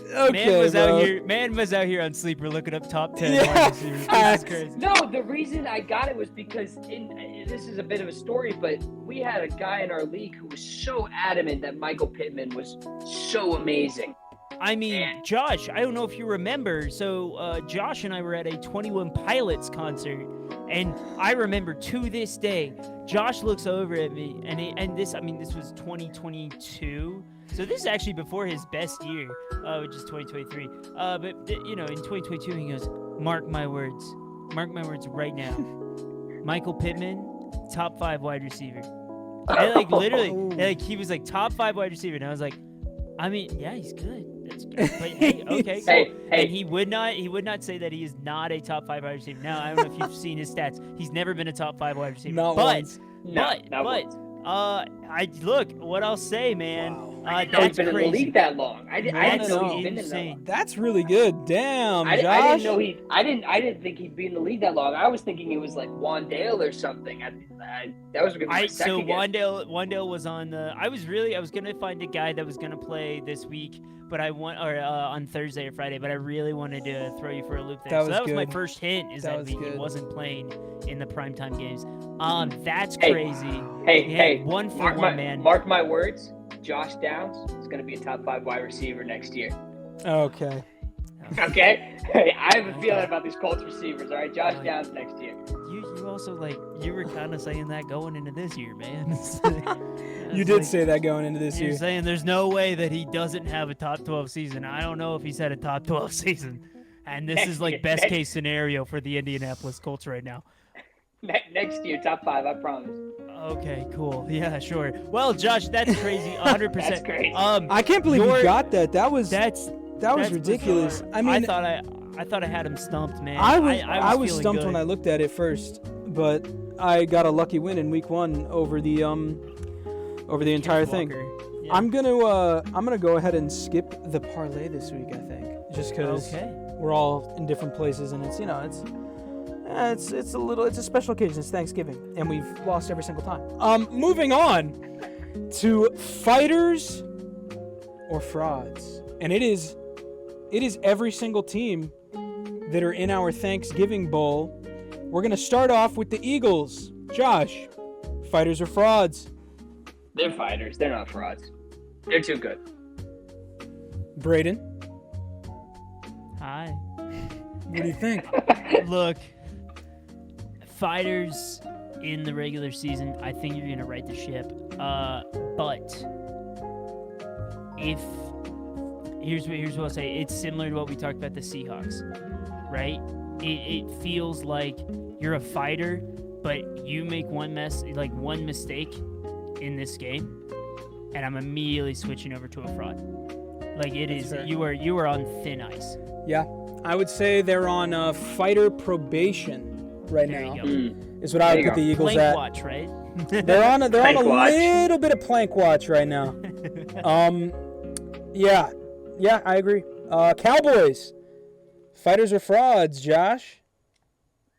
Okay, Man was out here on Sleeper looking up top 10 Yeah, wide receivers. This is crazy. No, the reason I got it was because this is a bit of a story, but we had a guy in our league who was so adamant that Michael Pittman was so amazing. I mean, Josh, I don't know if you remember. So Josh and I were at a 21 Pilots concert, and I remember to this day, Josh looks over at me, and this was 2022. So this is actually before his best year, which is 2023. But in 2022, he goes, mark my words right now. Michael Pittman, top 5 wide receiver. And literally, he was like top 5 wide receiver, and I was like, I mean, yeah, he's good. That's good. But hey, okay, cool. Hey. And he would not say that he is not a top 5 wide receiver. Now, I don't know if you've seen his stats. He's never been a top 5 wide receiver. Not once. Not once. Look, what I'll say, man. Wow. I didn't know he's That's been in the crazy. league that long. I didn't know know. he'd been in that Insane. long. That's really good. Damn, Josh. I didn't know I didn't think he'd be in the league that long. I was thinking it was like Wandale or something. That was gonna be my So second guess. Wandale was on the. I was gonna find a guy that was gonna play this week, but on Thursday or Friday. But I really wanted to throw you for a loop there. That was my good. first hint. Is That that, was he good. wasn't playing in the primetime games. That's crazy. Hey, 1 for 1, man. Mark my words. Josh Downs is going to be a top 5 wide receiver next year. Okay. Okay? Hey, I have a feeling about these Colts receivers. All right, Josh Downs next year. You also you were kind of saying that going into this year, man. You did say that going into this You're year. saying there's no way that he doesn't have a top 12 season. I don't know if he's had a top 12 season. And this is like best case scenario for the Indianapolis Colts right now. Next year, top 5, I promise. Okay, cool. Yeah, sure. Well, Josh, that's crazy. 100%. That's crazy. I can't believe you got that. That was that's ridiculous. bizarre. I mean, I thought I had him stumped, man. I was feeling stumped good. when I looked at it first, but I got a lucky win in week 1 over the entire thing. Yeah. I'm gonna go ahead and skip the parlay this week. I think just because we're all in different places and it's it's a special occasion. It's Thanksgiving and we've lost every single time. Moving on to fighters or frauds, and it is every single team that are in our Thanksgiving Bowl. We're gonna start off with the Eagles. Josh, fighters or frauds? They're fighters. They're not frauds. They're too good. Brayden, Hi. what do you think? Look, fighters in the regular season, I think you're going to right the ship. But here's what I'll say. It's similar to what we talked about the Seahawks, right? It feels like you're a fighter, but you make one mistake in this game, and I'm immediately switching over to a fraud. Like it is, fair. you are on thin ice. Yeah, I would say they're on fighter probation right There now. you go. Is what I would There you put the Eagles Plank at. watch, right? They're on a Plank watch. little bit of plank watch right now. Yeah, I agree. Cowboys, fighters or frauds? Josh,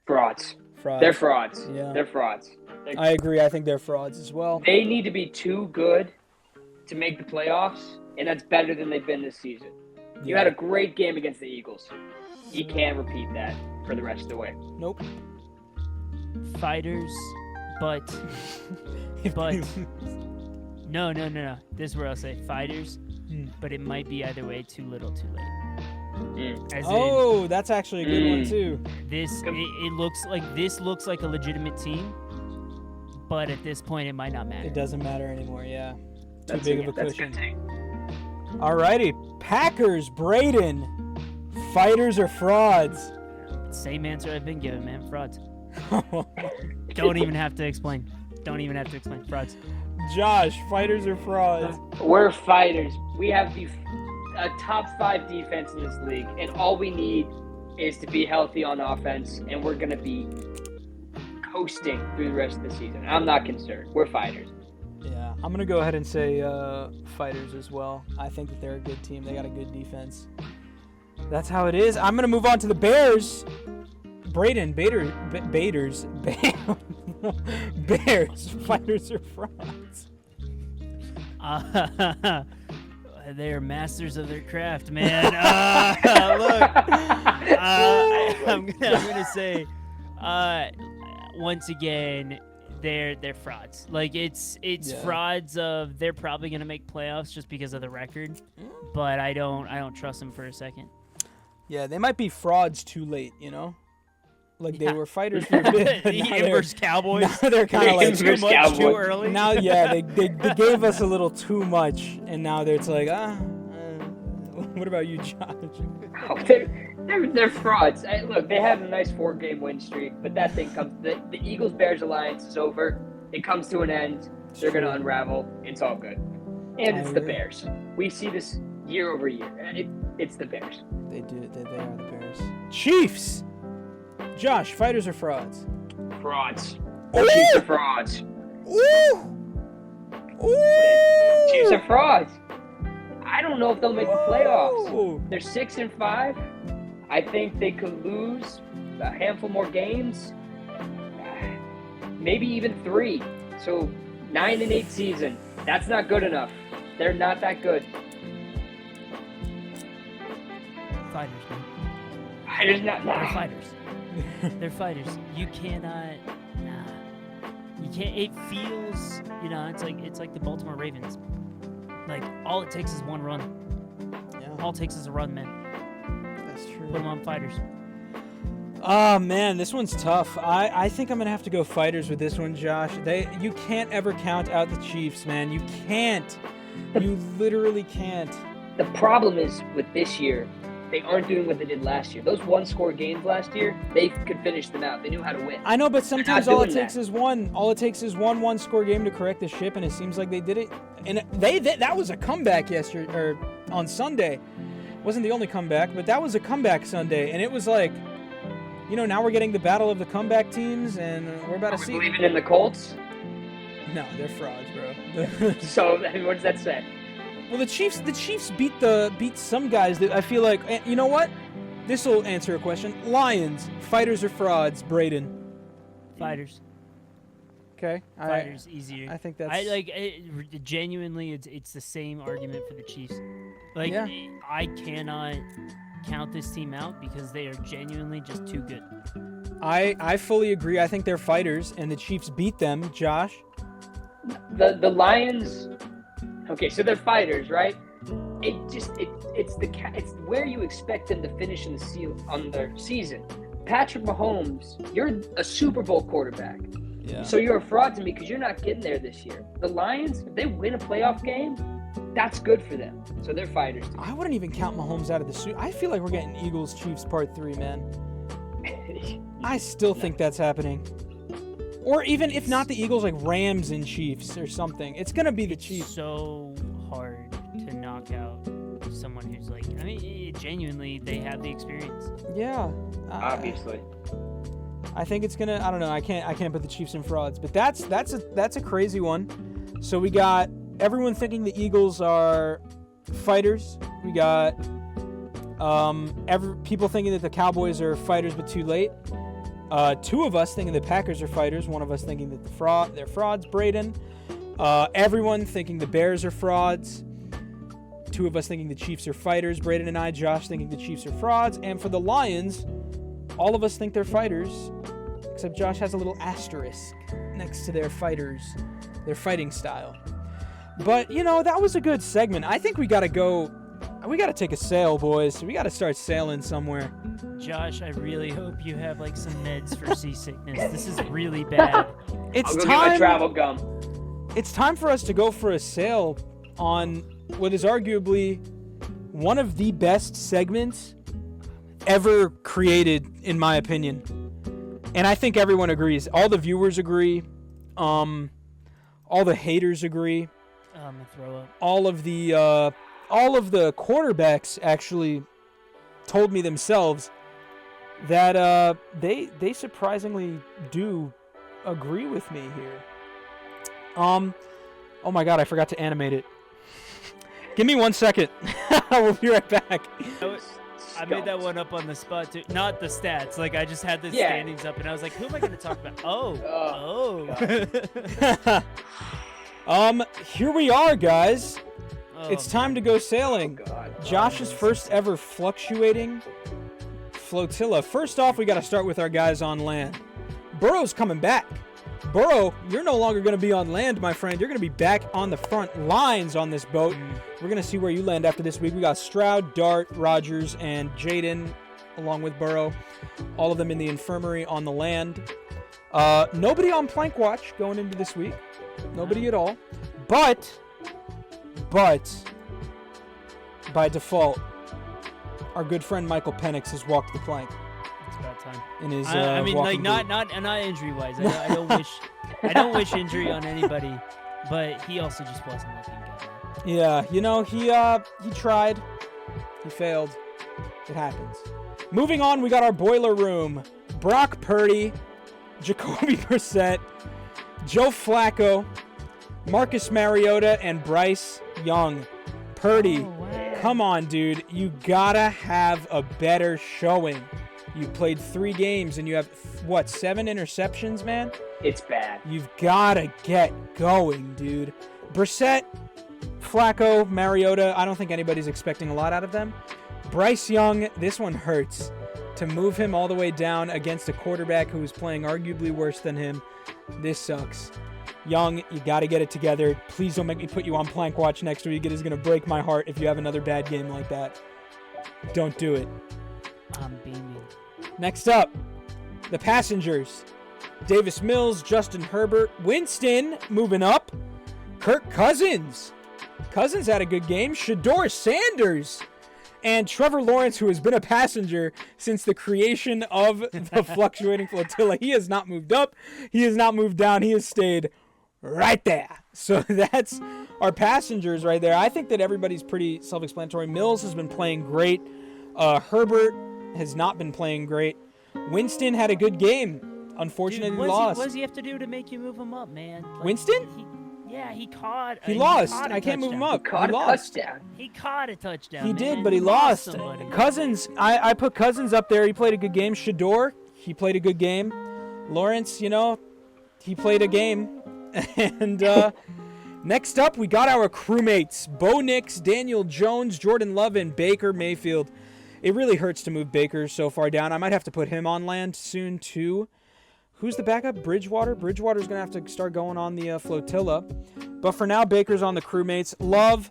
Frauds. frauds. They're frauds. Yeah. They're frauds. I agree. I think they're frauds as well. They need to be too good to make the playoffs, and that's better than they've been this season. You had a great game against the Eagles. You can't repeat that for the rest of the way. Nope. Fighters, but no. This is where I'll say fighters, but it might be either way. Too little, too late. As in, that's actually a good one too. it looks like a legitimate team, but at this point it might not matter. It doesn't matter anymore. Yeah, too That's big a- of a that's cushion. good take. Alrighty, Packers, Brayden, fighters or frauds? Same answer I've been given, man. Frauds. Don't even have to explain. Frauds. Josh, fighters or frauds? We're fighters. We have a top 5 defense in this league, and all we need is to be healthy on offense, and we're going to be coasting through the rest of the season. I'm not concerned. We're fighters. Yeah, I'm going to go ahead and say fighters as well. I think that they're a good team. They got a good defense. That's how it is. I'm going to move on to the Bears. Brayden, Bears, fighters or frauds? They're masters of their craft, man. Look, I'm gonna say, once again, they're frauds. Like it's frauds of they're probably gonna make playoffs just because of the record, but I don't trust them for a second. Yeah, they might be frauds too late, Like they were fighters for a bit. But The now Inverse Cowboys. Now they're kind of like Inverse too much Cowboys. too early. now. Yeah, they gave us a little too much, and now it's like what about you, Josh? Oh, they're frauds. Look, they have a nice 4-game win streak, but that thing comes. The Eagles-Bears alliance is over. It comes to an end. They're going to unravel. It's all good. And it's the Bears. We see this year over year. It's the Bears. They do. They are the Bears. Chiefs. Josh, fighters or frauds? Frauds. Ooh! Chiefs are frauds. Ooh! Chiefs are frauds. I don't know if they'll make the playoffs. Ooh! They're 6-5. I think they could lose a handful more games. Maybe even 3. So 9-8 season. That's not good enough. They're not that good. Fighters, man. Fighters not. They're fighters. They're fighters. You cannot. Nah. You can't. It feels. It's like the Baltimore Ravens. Like all it takes is one run. Yeah, All it takes is a run, man. that's true. Put them on fighters. Oh man, this one's tough. I think I'm gonna have to go fighters with this one, Josh. You can't ever count out the Chiefs, man. You can't. You literally can't. The problem is with this year, they aren't doing what they did last year. Those one-score games last year, they could finish them out. They knew how to win. I know, but sometimes all it takes that. is one. All it takes is one-score game to correct the ship, and it seems like they did it. And that was a comeback yesterday or on Sunday. Wasn't the only comeback, but that was a comeback Sunday, and it was like, now we're getting the battle of the comeback teams, and we're about to see. Believing in the Colts? No, they're frauds, bro. So what does that say? Well, the Chiefs beat some guys that I feel like, you know what? This will answer a question. Lions, fighters or frauds, Brayden? Fighters. Okay. Fighters easier. I think that's. Genuinely, it's the same argument for the Chiefs. Like, Yeah. I cannot count this team out because they are genuinely just too good. I fully agree. I think they're fighters, and the Chiefs beat them. Josh? The Lions. Okay, so they're fighters, right? It's where you expect them to finish on their season. Patrick Mahomes, you're a Super Bowl quarterback. Yeah. So you're a fraud to me because you're not getting there this year. The Lions, if they win a playoff game, that's good for them. So they're fighters. I wouldn't even count Mahomes out of the suit. I feel like we're getting Eagles Chiefs Part 3, man. I still think that's happening. Or even if not the Eagles, like Rams and Chiefs or something. It's going to be the Chiefs. So hard to knock out someone who's like, genuinely, they have the experience. Yeah. Obviously. I think it's gonna. I don't know. I can't put the Chiefs in frauds, but that's a crazy one. So we got everyone thinking the Eagles are fighters. We got people thinking that the Cowboys are fighters but too late. Two of us thinking the Packers are fighters. One of us thinking that they're frauds. Brayden. Everyone thinking the Bears are frauds. Two of us thinking the Chiefs are fighters. Brayden and I. Josh thinking the Chiefs are frauds. And for the Lions, all of us think they're fighters, except Josh has a little asterisk next to their fighters, their fighting style. But, that was a good segment. I think we got to take a sail, boys. We got to start sailing somewhere. Josh, I really hope you have like some meds for seasickness. This is really bad. It's I'll go time. get my travel gum. It's time for us to go for a sail on what is arguably one of the best segments ever created, in my opinion. And I think everyone agrees. All the viewers agree. All the haters agree. I'm gonna throw up. All of the quarterbacks actually told me themselves that they surprisingly do agree with me here. Oh my God, I forgot to animate it. Give me 1 second. We'll be right back. I made that one up on the spot too. Not the stats. Like I just had the standings up, and I was like, "Who am I going to talk about?" Here we are, guys. It's time to go sailing. God. Josh's first ever fluctuating flotilla. First off, we got to start with our guys on land. Burrow's coming back. Burrow, you're no longer going to be on land, my friend. You're going to be back on the front lines on this boat. We're going to see where you land after this week. We got Stroud, Dart, Rodgers, and Jaden, along with Burrow. All of them in the infirmary on the land. Nobody on plank watch going into this week. Nobody at all. But, by default, our good friend Michael Penix has walked the plank. It's about time. In his, I mean, like walking not injury wise. I don't wish injury on anybody, but he also just wasn't looking good. Yeah, he tried. He failed. It happens. Moving on, we got our boiler room. Brock Purdy, Jacoby Brissett, Joe Flacco, Marcus Mariota, and Bryce Young. Purdy, come on, dude. You gotta have a better showing. You played 3 games and you have, 7 interceptions, man? It's bad. You've gotta get going, dude. Brissett, Flacco, Mariota, I don't think anybody's expecting a lot out of them. Bryce Young, this one hurts. To move him all the way down against a quarterback who is playing arguably worse than him, this sucks. Young, you got to get it together. Please don't make me put you on plank watch next week. It is going to break my heart if you have another bad game like that. Don't do it. I'm beaming. Next up, the passengers. Davis Mills, Justin Herbert, Winston moving up. Kirk Cousins. Cousins had a good game. Shador Sanders. And Trevor Lawrence, who has been a passenger since the creation of the fluctuating flotilla, he has not moved up. He has not moved down. He has stayed right there. So that's our passengers right there. I think that everybody's pretty self-explanatory. Mills has been playing great. Herbert has not been playing great. Winston had a good game. Unfortunately, lost. What does he have to do to make you move him up, man? Like, Winston? He caught. He lost. Caught I can't move him up. Caught he a lost. touchdown. He caught a touchdown. He man. did, but he lost. Somebody. Cousins, I put Cousins up there. He played a good game. Shador, he played a good game. Lawrence, he played a game. And next up, we got our crewmates. Bo Nix, Daniel Jones, Jordan Love, and Baker Mayfield. It really hurts to move Baker so far down. I might have to put him on land soon, too. Who's the backup? Bridgewater? Bridgewater's going to have to start going on the flotilla. But for now, Baker's on the crewmates. Love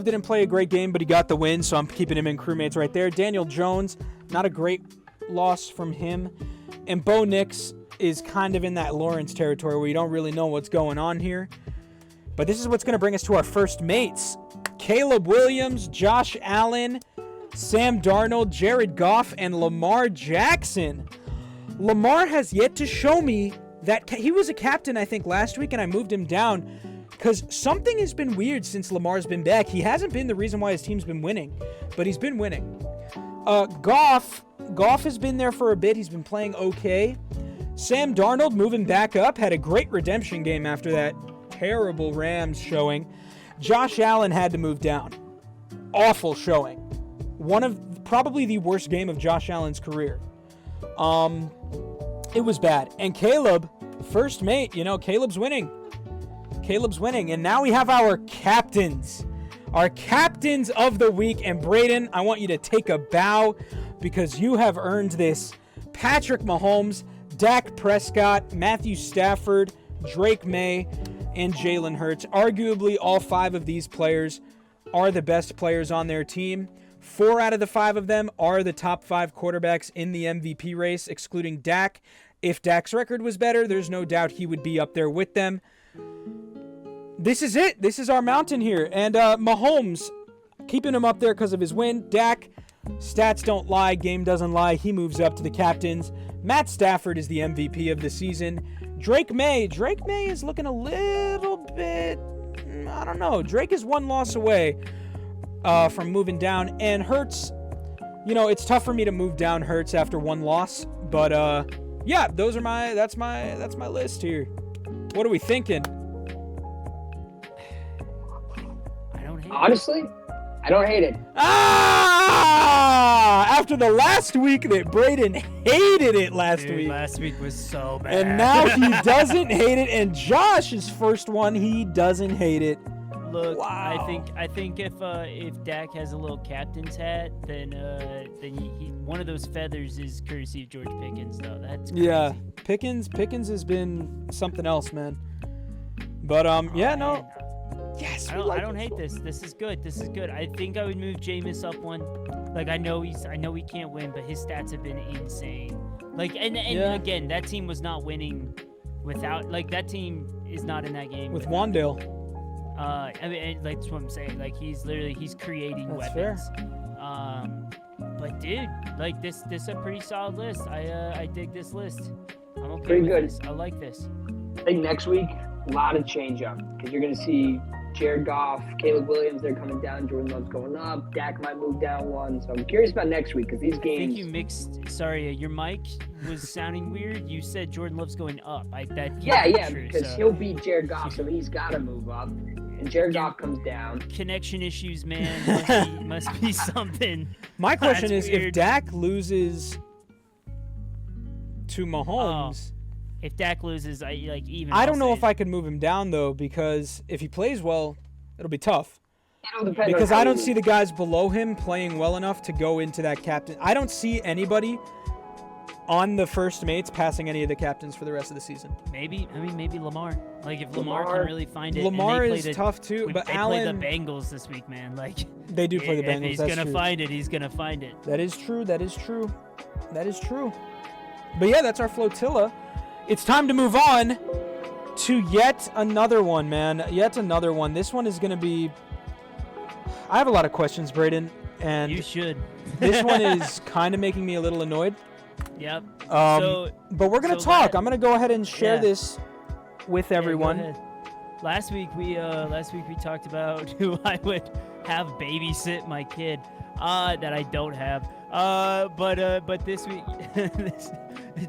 didn't play a great game, but he got the win, so I'm keeping him in crewmates right there. Daniel Jones, not a great loss from him. And Bo Nix is kind of in that Lawrence territory where you don't really know what's going on here. But this is what's going to bring us to our first mates. Caleb Williams, Josh Allen, Sam Darnold, Jared Goff, and Lamar Jackson. Lamar has yet to show me that he was a captain, I think, last week, and I moved him down because something has been weird since Lamar's been back. He hasn't been the reason why his team's been winning, but he's been winning. Goff has been there for a bit. He's been playing okay. Sam Darnold moving back up, had a great redemption game after that terrible Rams showing. Josh Allen had to move down. Awful showing. One of probably the worst game of Josh Allen's career. It was bad. And Caleb, first mate, Caleb's winning. And now we have our captains. Our captains of the week. And Brayden, I want you to take a bow because you have earned this. Patrick Mahomes, Dak Prescott, Matthew Stafford, Drake May, and Jalen Hurts. Arguably, all 5 of these players are the best players on their team. 4 out of the 5 of them are the top 5 quarterbacks in the MVP race, excluding Dak. If Dak's record was better, there's no doubt he would be up there with them. This is it. This is our mountain here. And Mahomes, keeping him up there because of his win. Dak, stats don't lie, game doesn't lie. He moves up to the captains. Matt Stafford is the MVP of the season. Drake May is looking a little bit, I don't know. Drake is 1 loss away from moving down. And Hurts, it's tough for me to move down Hurts after 1 loss. But yeah, that's my list here. What are we thinking? Honestly, I don't hate it. After the last week that Brayden hated it last week. Last week was so bad. And now he doesn't hate it. And Josh's first one, he doesn't hate it. Look, wow. I think if Dak has a little captain's hat, then he one of those feathers is courtesy of George Pickens, though. That's crazy. Yeah, Pickens has been something else, man. But yeah, no. Yes, I don't hate this. This is good. I think I would move Jameis up 1. Like I know he can't win, but his stats have been insane. Like and yeah. Again, that team was not winning without that team is not in that game with Wandale. I mean, that's what I'm saying. Like he's creating that's weapons. Fair. But dude, this is a pretty solid list. I dig this list. I'm okay Pretty with good. this. I like this. I think next week, a lot of change up because you're going to see Jared Goff, Caleb Williams, they're coming down. Jordan Love's going up. Dak might move down 1. So I'm curious about next week because these games. I think you mixed. Sorry, your mic was sounding weird. You said Jordan Love's going up. Yeah, true, because so. he'll beat Jared Goff, so he's got to move up. And Jared Goff comes down. Connection issues, man. Must be something. My question is, weird. if Dak loses to Mahomes. If Dak loses, I don't know if I can move him down, though, because if he plays well, it'll be tough. Because I don't see the guys below him playing well enough to go into that captain. I don't see anybody on the first mates passing any of the captains for the rest of the season. Maybe Lamar. Like, if Lamar can really find it. Lamar is tough, too. But they Allen. play the Bengals this week, man. Like, they do play the Bengals. If he's going to find it, he's going to find it. That is true. But yeah, that's our flotilla. It's time to move on to yet another one, man. Yet another one. This one is going to be... I have a lot of questions, Brayden. And You should. this one is kind of making me a little annoyed. Yep. But we're gonna so talk. that- I'm gonna go ahead and share Yeah. this with Yeah, go everyone. ahead. Last week we talked about who I would have babysit my kid that I don't have. But this week,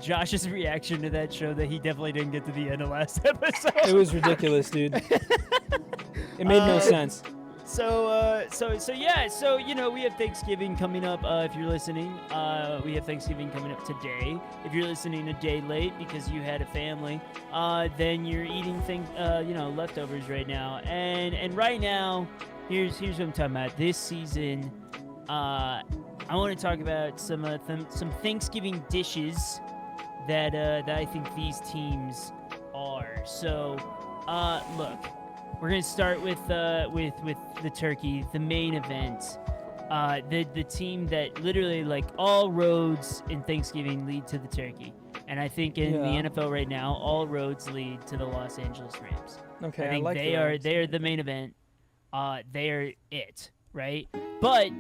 Josh's reaction to that showed that he definitely didn't get to the end of last episode. It was ridiculous, dude. It made no sense. So yeah. So we have Thanksgiving coming up. If you're listening, we have Thanksgiving coming up today. If you're listening a day late because you had a family, then you're eating leftovers right now. And right now, here's what I'm talking about. This season, I want to talk about some Thanksgiving dishes that I think these teams are. So, look. We're gonna start with the turkey, the main event, the team that literally like all roads in Thanksgiving lead to the turkey, and I think in the NFL right now all roads lead to the Los Angeles Rams. Okay, I think like they the are Rams. they're the main event. They're it, right? But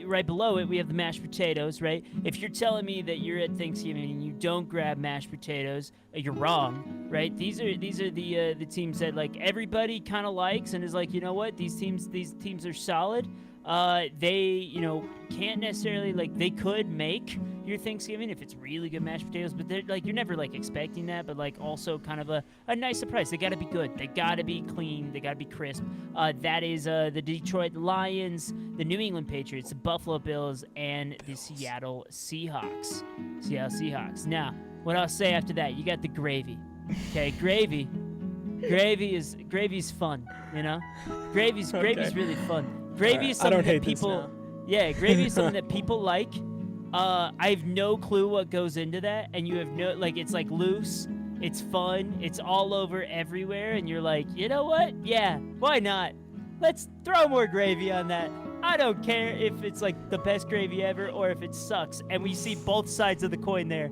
right below it we have the mashed potatoes, right? If you're telling me that you're at Thanksgiving and you don't grab mashed potatoes, you're wrong, right? These are the teams that like everybody kind of likes and is like, you know what? These teams are solid. They can't necessarily like they could make your Thanksgiving if it's really good mashed potatoes, but they're like you're never like expecting that, but like also kind of a nice surprise. They got to be good. They got to be clean. They got to be crisp. That is the Detroit Lions, the New England Patriots, the Buffalo Bills, and the Seattle Seahawks. Now, what I'll say after that, you got the gravy. Okay, gravy. Gravy's fun, Gravy's really fun. Gravy is I don't something that hate this people now. Yeah, gravy is something that people like. I have no clue what goes into that, and you have it's like loose, it's fun, it's all over everywhere, and you're like, you know what? Yeah, why not? Let's throw more gravy on that. I don't care if it's like the best gravy ever or if it sucks. And we see both sides of the coin there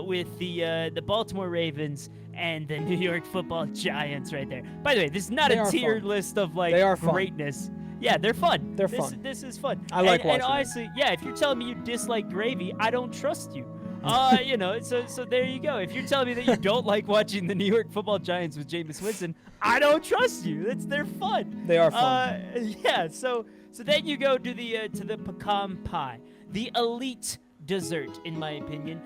with the Baltimore Ravens and the New York Football Giants right there. By the way, this is not They a are tier fun. list of like They are fun. greatness. Yeah, they're fun. They're fun. This is fun. I like watching And them. honestly, yeah, if you're telling me you dislike gravy, I don't trust you. So there you go. If you're telling me that you don't like watching the New York Football Giants with Jameis Winston, I don't trust you. They're fun. They are fun. Yeah. So then you go to the pecan pie, the elite dessert, in my opinion.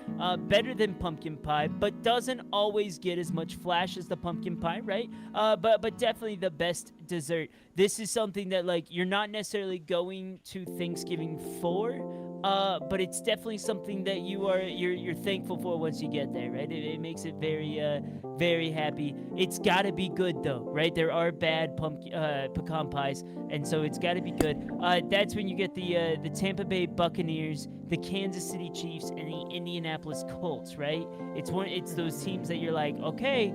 Better than pumpkin pie, but doesn't always get as much flash as the pumpkin pie, right? But definitely the best dessert. This is something that like you're not necessarily going to Thanksgiving for, but it's definitely something that you're thankful for once you get there, right? It makes it very happy. It's got to be good though, right? There are bad pecan pies, and so it's got to be good. That's when you get the Tampa Bay Buccaneers, the Kansas City Chiefs, and the Indianapolis Colts, right? It's those teams that you're like, okay,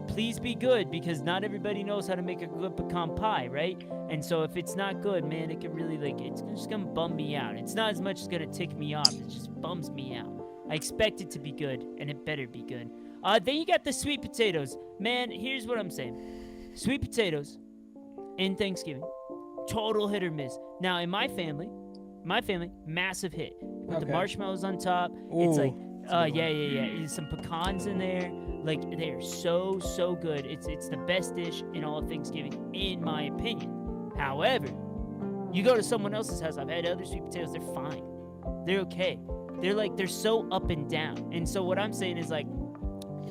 please be good, because not everybody knows how to make a good pecan pie, right? And so if it's not good, man, it can really it's just gonna bum me out. It's not as much as gonna tick me off, it just bums me out. I expect it to be good, and it better be good. Then you got the sweet potatoes. Man, here's what I'm saying. Sweet potatoes in Thanksgiving, total hit or miss. Now, in my family, massive hit. Put the Okay. marshmallows on top. It's like, yeah. Some pecans in there. Like, they are so good. It's the best dish in all of Thanksgiving, in my opinion. However, you go to someone else's house. I've had other sweet potatoes. They're fine. They're okay. They're so up and down. And so what I'm saying is like,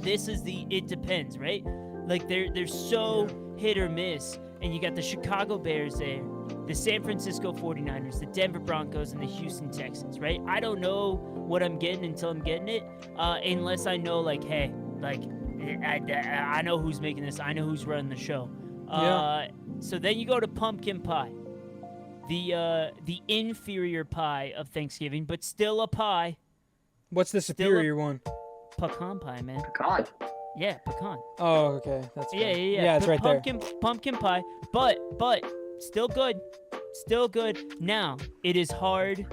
this is it depends, right? Like they're so hit or miss. And you got the Chicago Bears there, the San Francisco 49ers, the Denver Broncos, and the Houston Texans, right? I don't know what I'm getting until I'm getting it, unless I know, like, hey, like, I know who's making this. I know who's running the show. So then you go to pumpkin pie, the inferior pie of Thanksgiving, but still a pie. What's the superior one? Pecan pie, man. Pecan. Yeah, pecan. Oh, okay. That's Yeah. good. Yeah, it's right there. Pumpkin pie, but still good. Still good. Now, it is hard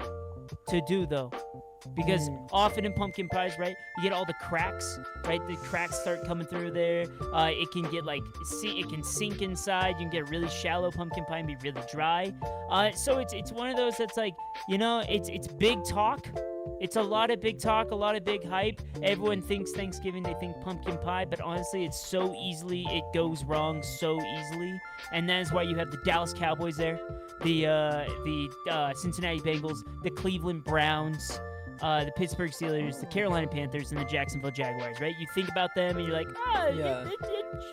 to do though. Because often in pumpkin pies, right, you get all the cracks, right? The cracks start coming through there. It can get it can sink inside. You can get a really shallow pumpkin pie and be really dry. So it's one of those that's like, it's big talk. It's a lot of big talk, a lot of big hype. Everyone thinks Thanksgiving, they think pumpkin pie, but honestly, it goes wrong so easily. And that is why you have the Dallas Cowboys there, the Cincinnati Bengals, the Cleveland Browns, the Pittsburgh Steelers, the Carolina Panthers, and the Jacksonville Jaguars, right? You think about them and you're like,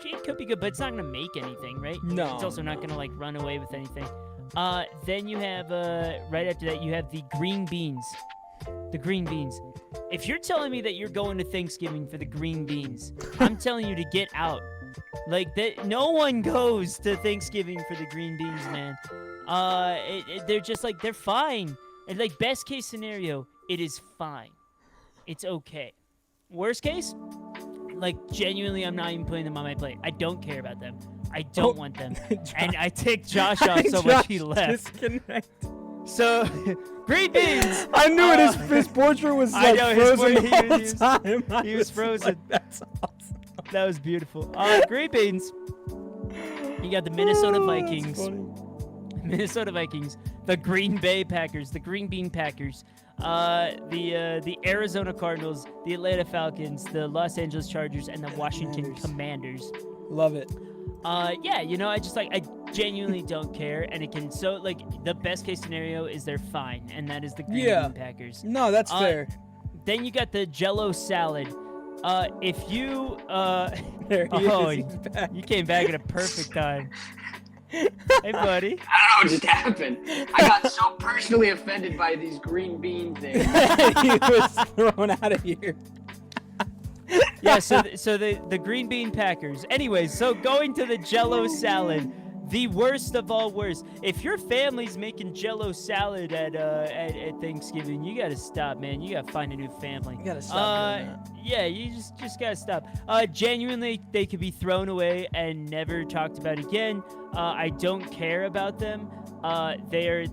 it could be good, but it's not going to make anything, right? No. It's also not going to, run away with anything. Then you have, right after that, you have the green beans. The green beans. If you're telling me that you're going to Thanksgiving for the green beans, I'm telling you to get out. No one goes to Thanksgiving for the green beans, man. They're just they're fine. And best case scenario, it is fine. It's okay. Worst case, genuinely, I'm not even putting them on my plate. I don't care about them. I don't want them. And I ticked Josh off so much he left. Disconnect. So, green beans. I knew it. His portrait was frozen the whole time. He was frozen. That's awesome. That was beautiful. Green beans. You got the Minnesota Vikings. Minnesota Vikings. The Green Bay Packers. The Green Bean Packers. The Arizona Cardinals. The Atlanta Falcons. The Los Angeles Chargers. And the Washington Commanders. Love it. I genuinely don't care, and it can the best case scenario is they're fine, and that is the Green Bean Packers. No, that's fair. Then you got the Jell-O salad. If you there he is. He's back. You came back at a perfect time. Hey, buddy. I don't know what just happened. I got so personally offended by these green bean things. He was thrown out of here. Yeah, so the Green Bean Packers. Anyways, so going to the Jell-O salad, the worst of all worst. If your family's making Jell-O salad at Thanksgiving, you gotta stop, man. You gotta find a new family. You gotta stop doing that. Yeah, you just gotta stop. Genuinely, they could be thrown away and never talked about again. I don't care about them. They're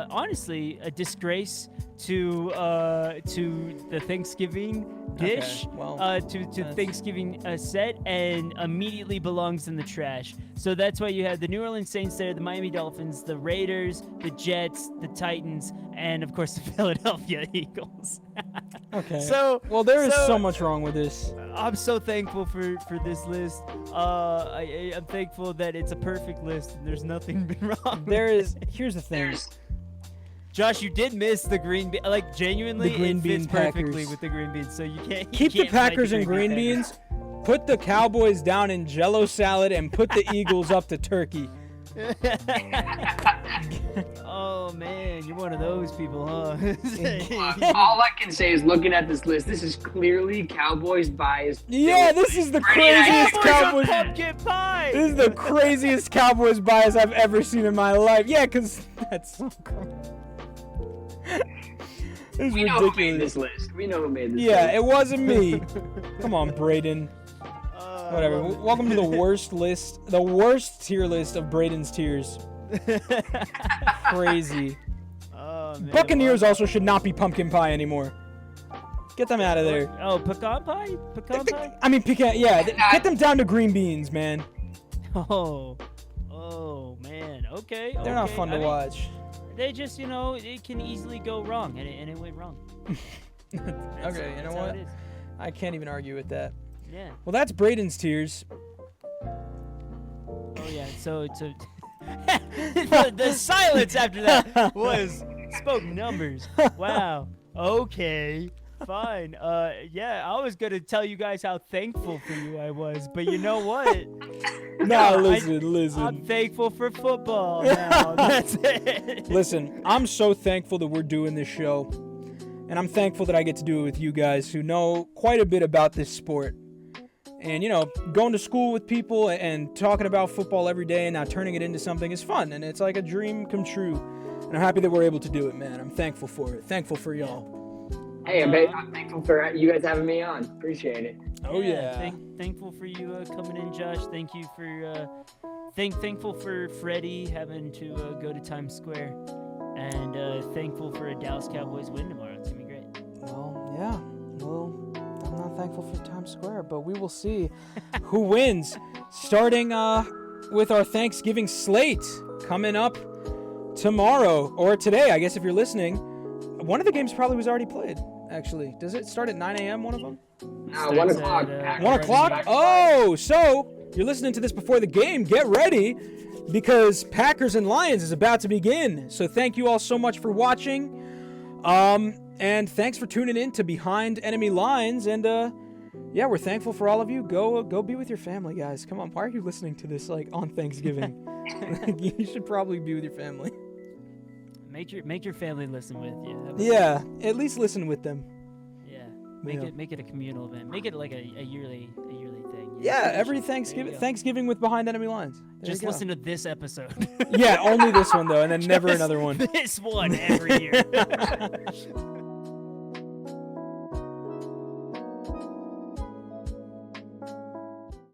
honestly a disgrace to the Thanksgiving dish, to Thanksgiving set, and immediately belongs in the trash. So that's why you have the New Orleans Saints there, the Miami Dolphins, the Raiders, the Jets, the Titans, and of course the Philadelphia Eagles. Okay. There is so much wrong with this. I'm so thankful for this list. I'm thankful that it's a perfect list and there's nothing been wrong. Here's the thing. Josh, you did miss the green bean. Genuinely, it fits perfectly with the green beans. So you can't keep the Packers and green beans. Put the Cowboys down in Jell-O salad and put the Eagles up to turkey. Oh man, you're one of those people, huh? All I can say is, looking at this list, this is clearly Cowboys biased. Yeah, this is the craziest Cowboys pumpkin pie. This is the craziest Cowboys bias I've ever seen in my life. Yeah, because that's so cool. This is we ridiculous. know who made this list. We know who made this list. Yeah, it wasn't me. Come on, Brayden. Whatever. Welcome to the worst list, the worst tier list of Brayden's tiers. Crazy. Oh, man. Buccaneers also should not be pumpkin pie anymore. Get them out of there. Oh, pecan pie? Pecan pie? I mean, pecan. Yeah, get them down to green beans, man. Oh, man. Okay. They're not fun to watch. They just, it can easily go wrong, and it went wrong. Okay, you know what? I can't even argue with that. Yeah. Well, that's Brayden's tiers. Oh yeah. So the silence after that spoke numbers. Wow. Okay. Fine. Yeah. I was gonna tell you guys how thankful for you I was, but you know what? No, listen. I'm thankful for football now. That's it. Listen, I'm so thankful that we're doing this show, and I'm thankful that I get to do it with you guys who know quite a bit about this sport. And, going to school with people and talking about football every day and now turning it into something is fun. And it's like a dream come true. And I'm happy that we're able to do it, man. I'm thankful for it. Thankful for y'all. Hey, I'm thankful for you guys having me on. Appreciate it. Oh, yeah. Thankful for you coming in, Josh. Thank you for thankful for Freddy having to go to Times Square. And thankful for a Dallas Cowboys win tomorrow. It's going to be thankful for Times Square, but we will see who wins. Starting with our Thanksgiving slate coming up tomorrow, or today, I guess if you're listening. One of the games probably was already played, actually. Does it start at 9 a.m., one of them? 1 o'clock. 1 o'clock? Oh, so you're listening to this before the game. Get ready, because Packers and Lions is about to begin. So thank you all so much for watching. And thanks for tuning in to Behind Enemy Lines. And yeah, we're thankful for all of you. Go be with your family, guys. Come on, why are you listening to this like on Thanksgiving? You should probably be with your family. Make your family listen with you. Yeah, at least listen with them. Yeah, make it a communal event. Make it like a yearly thing. Yeah, every Thanksgiving with Behind Enemy Lines. Just listen to this episode. Yeah, only this one though, and then never another one. This one every year.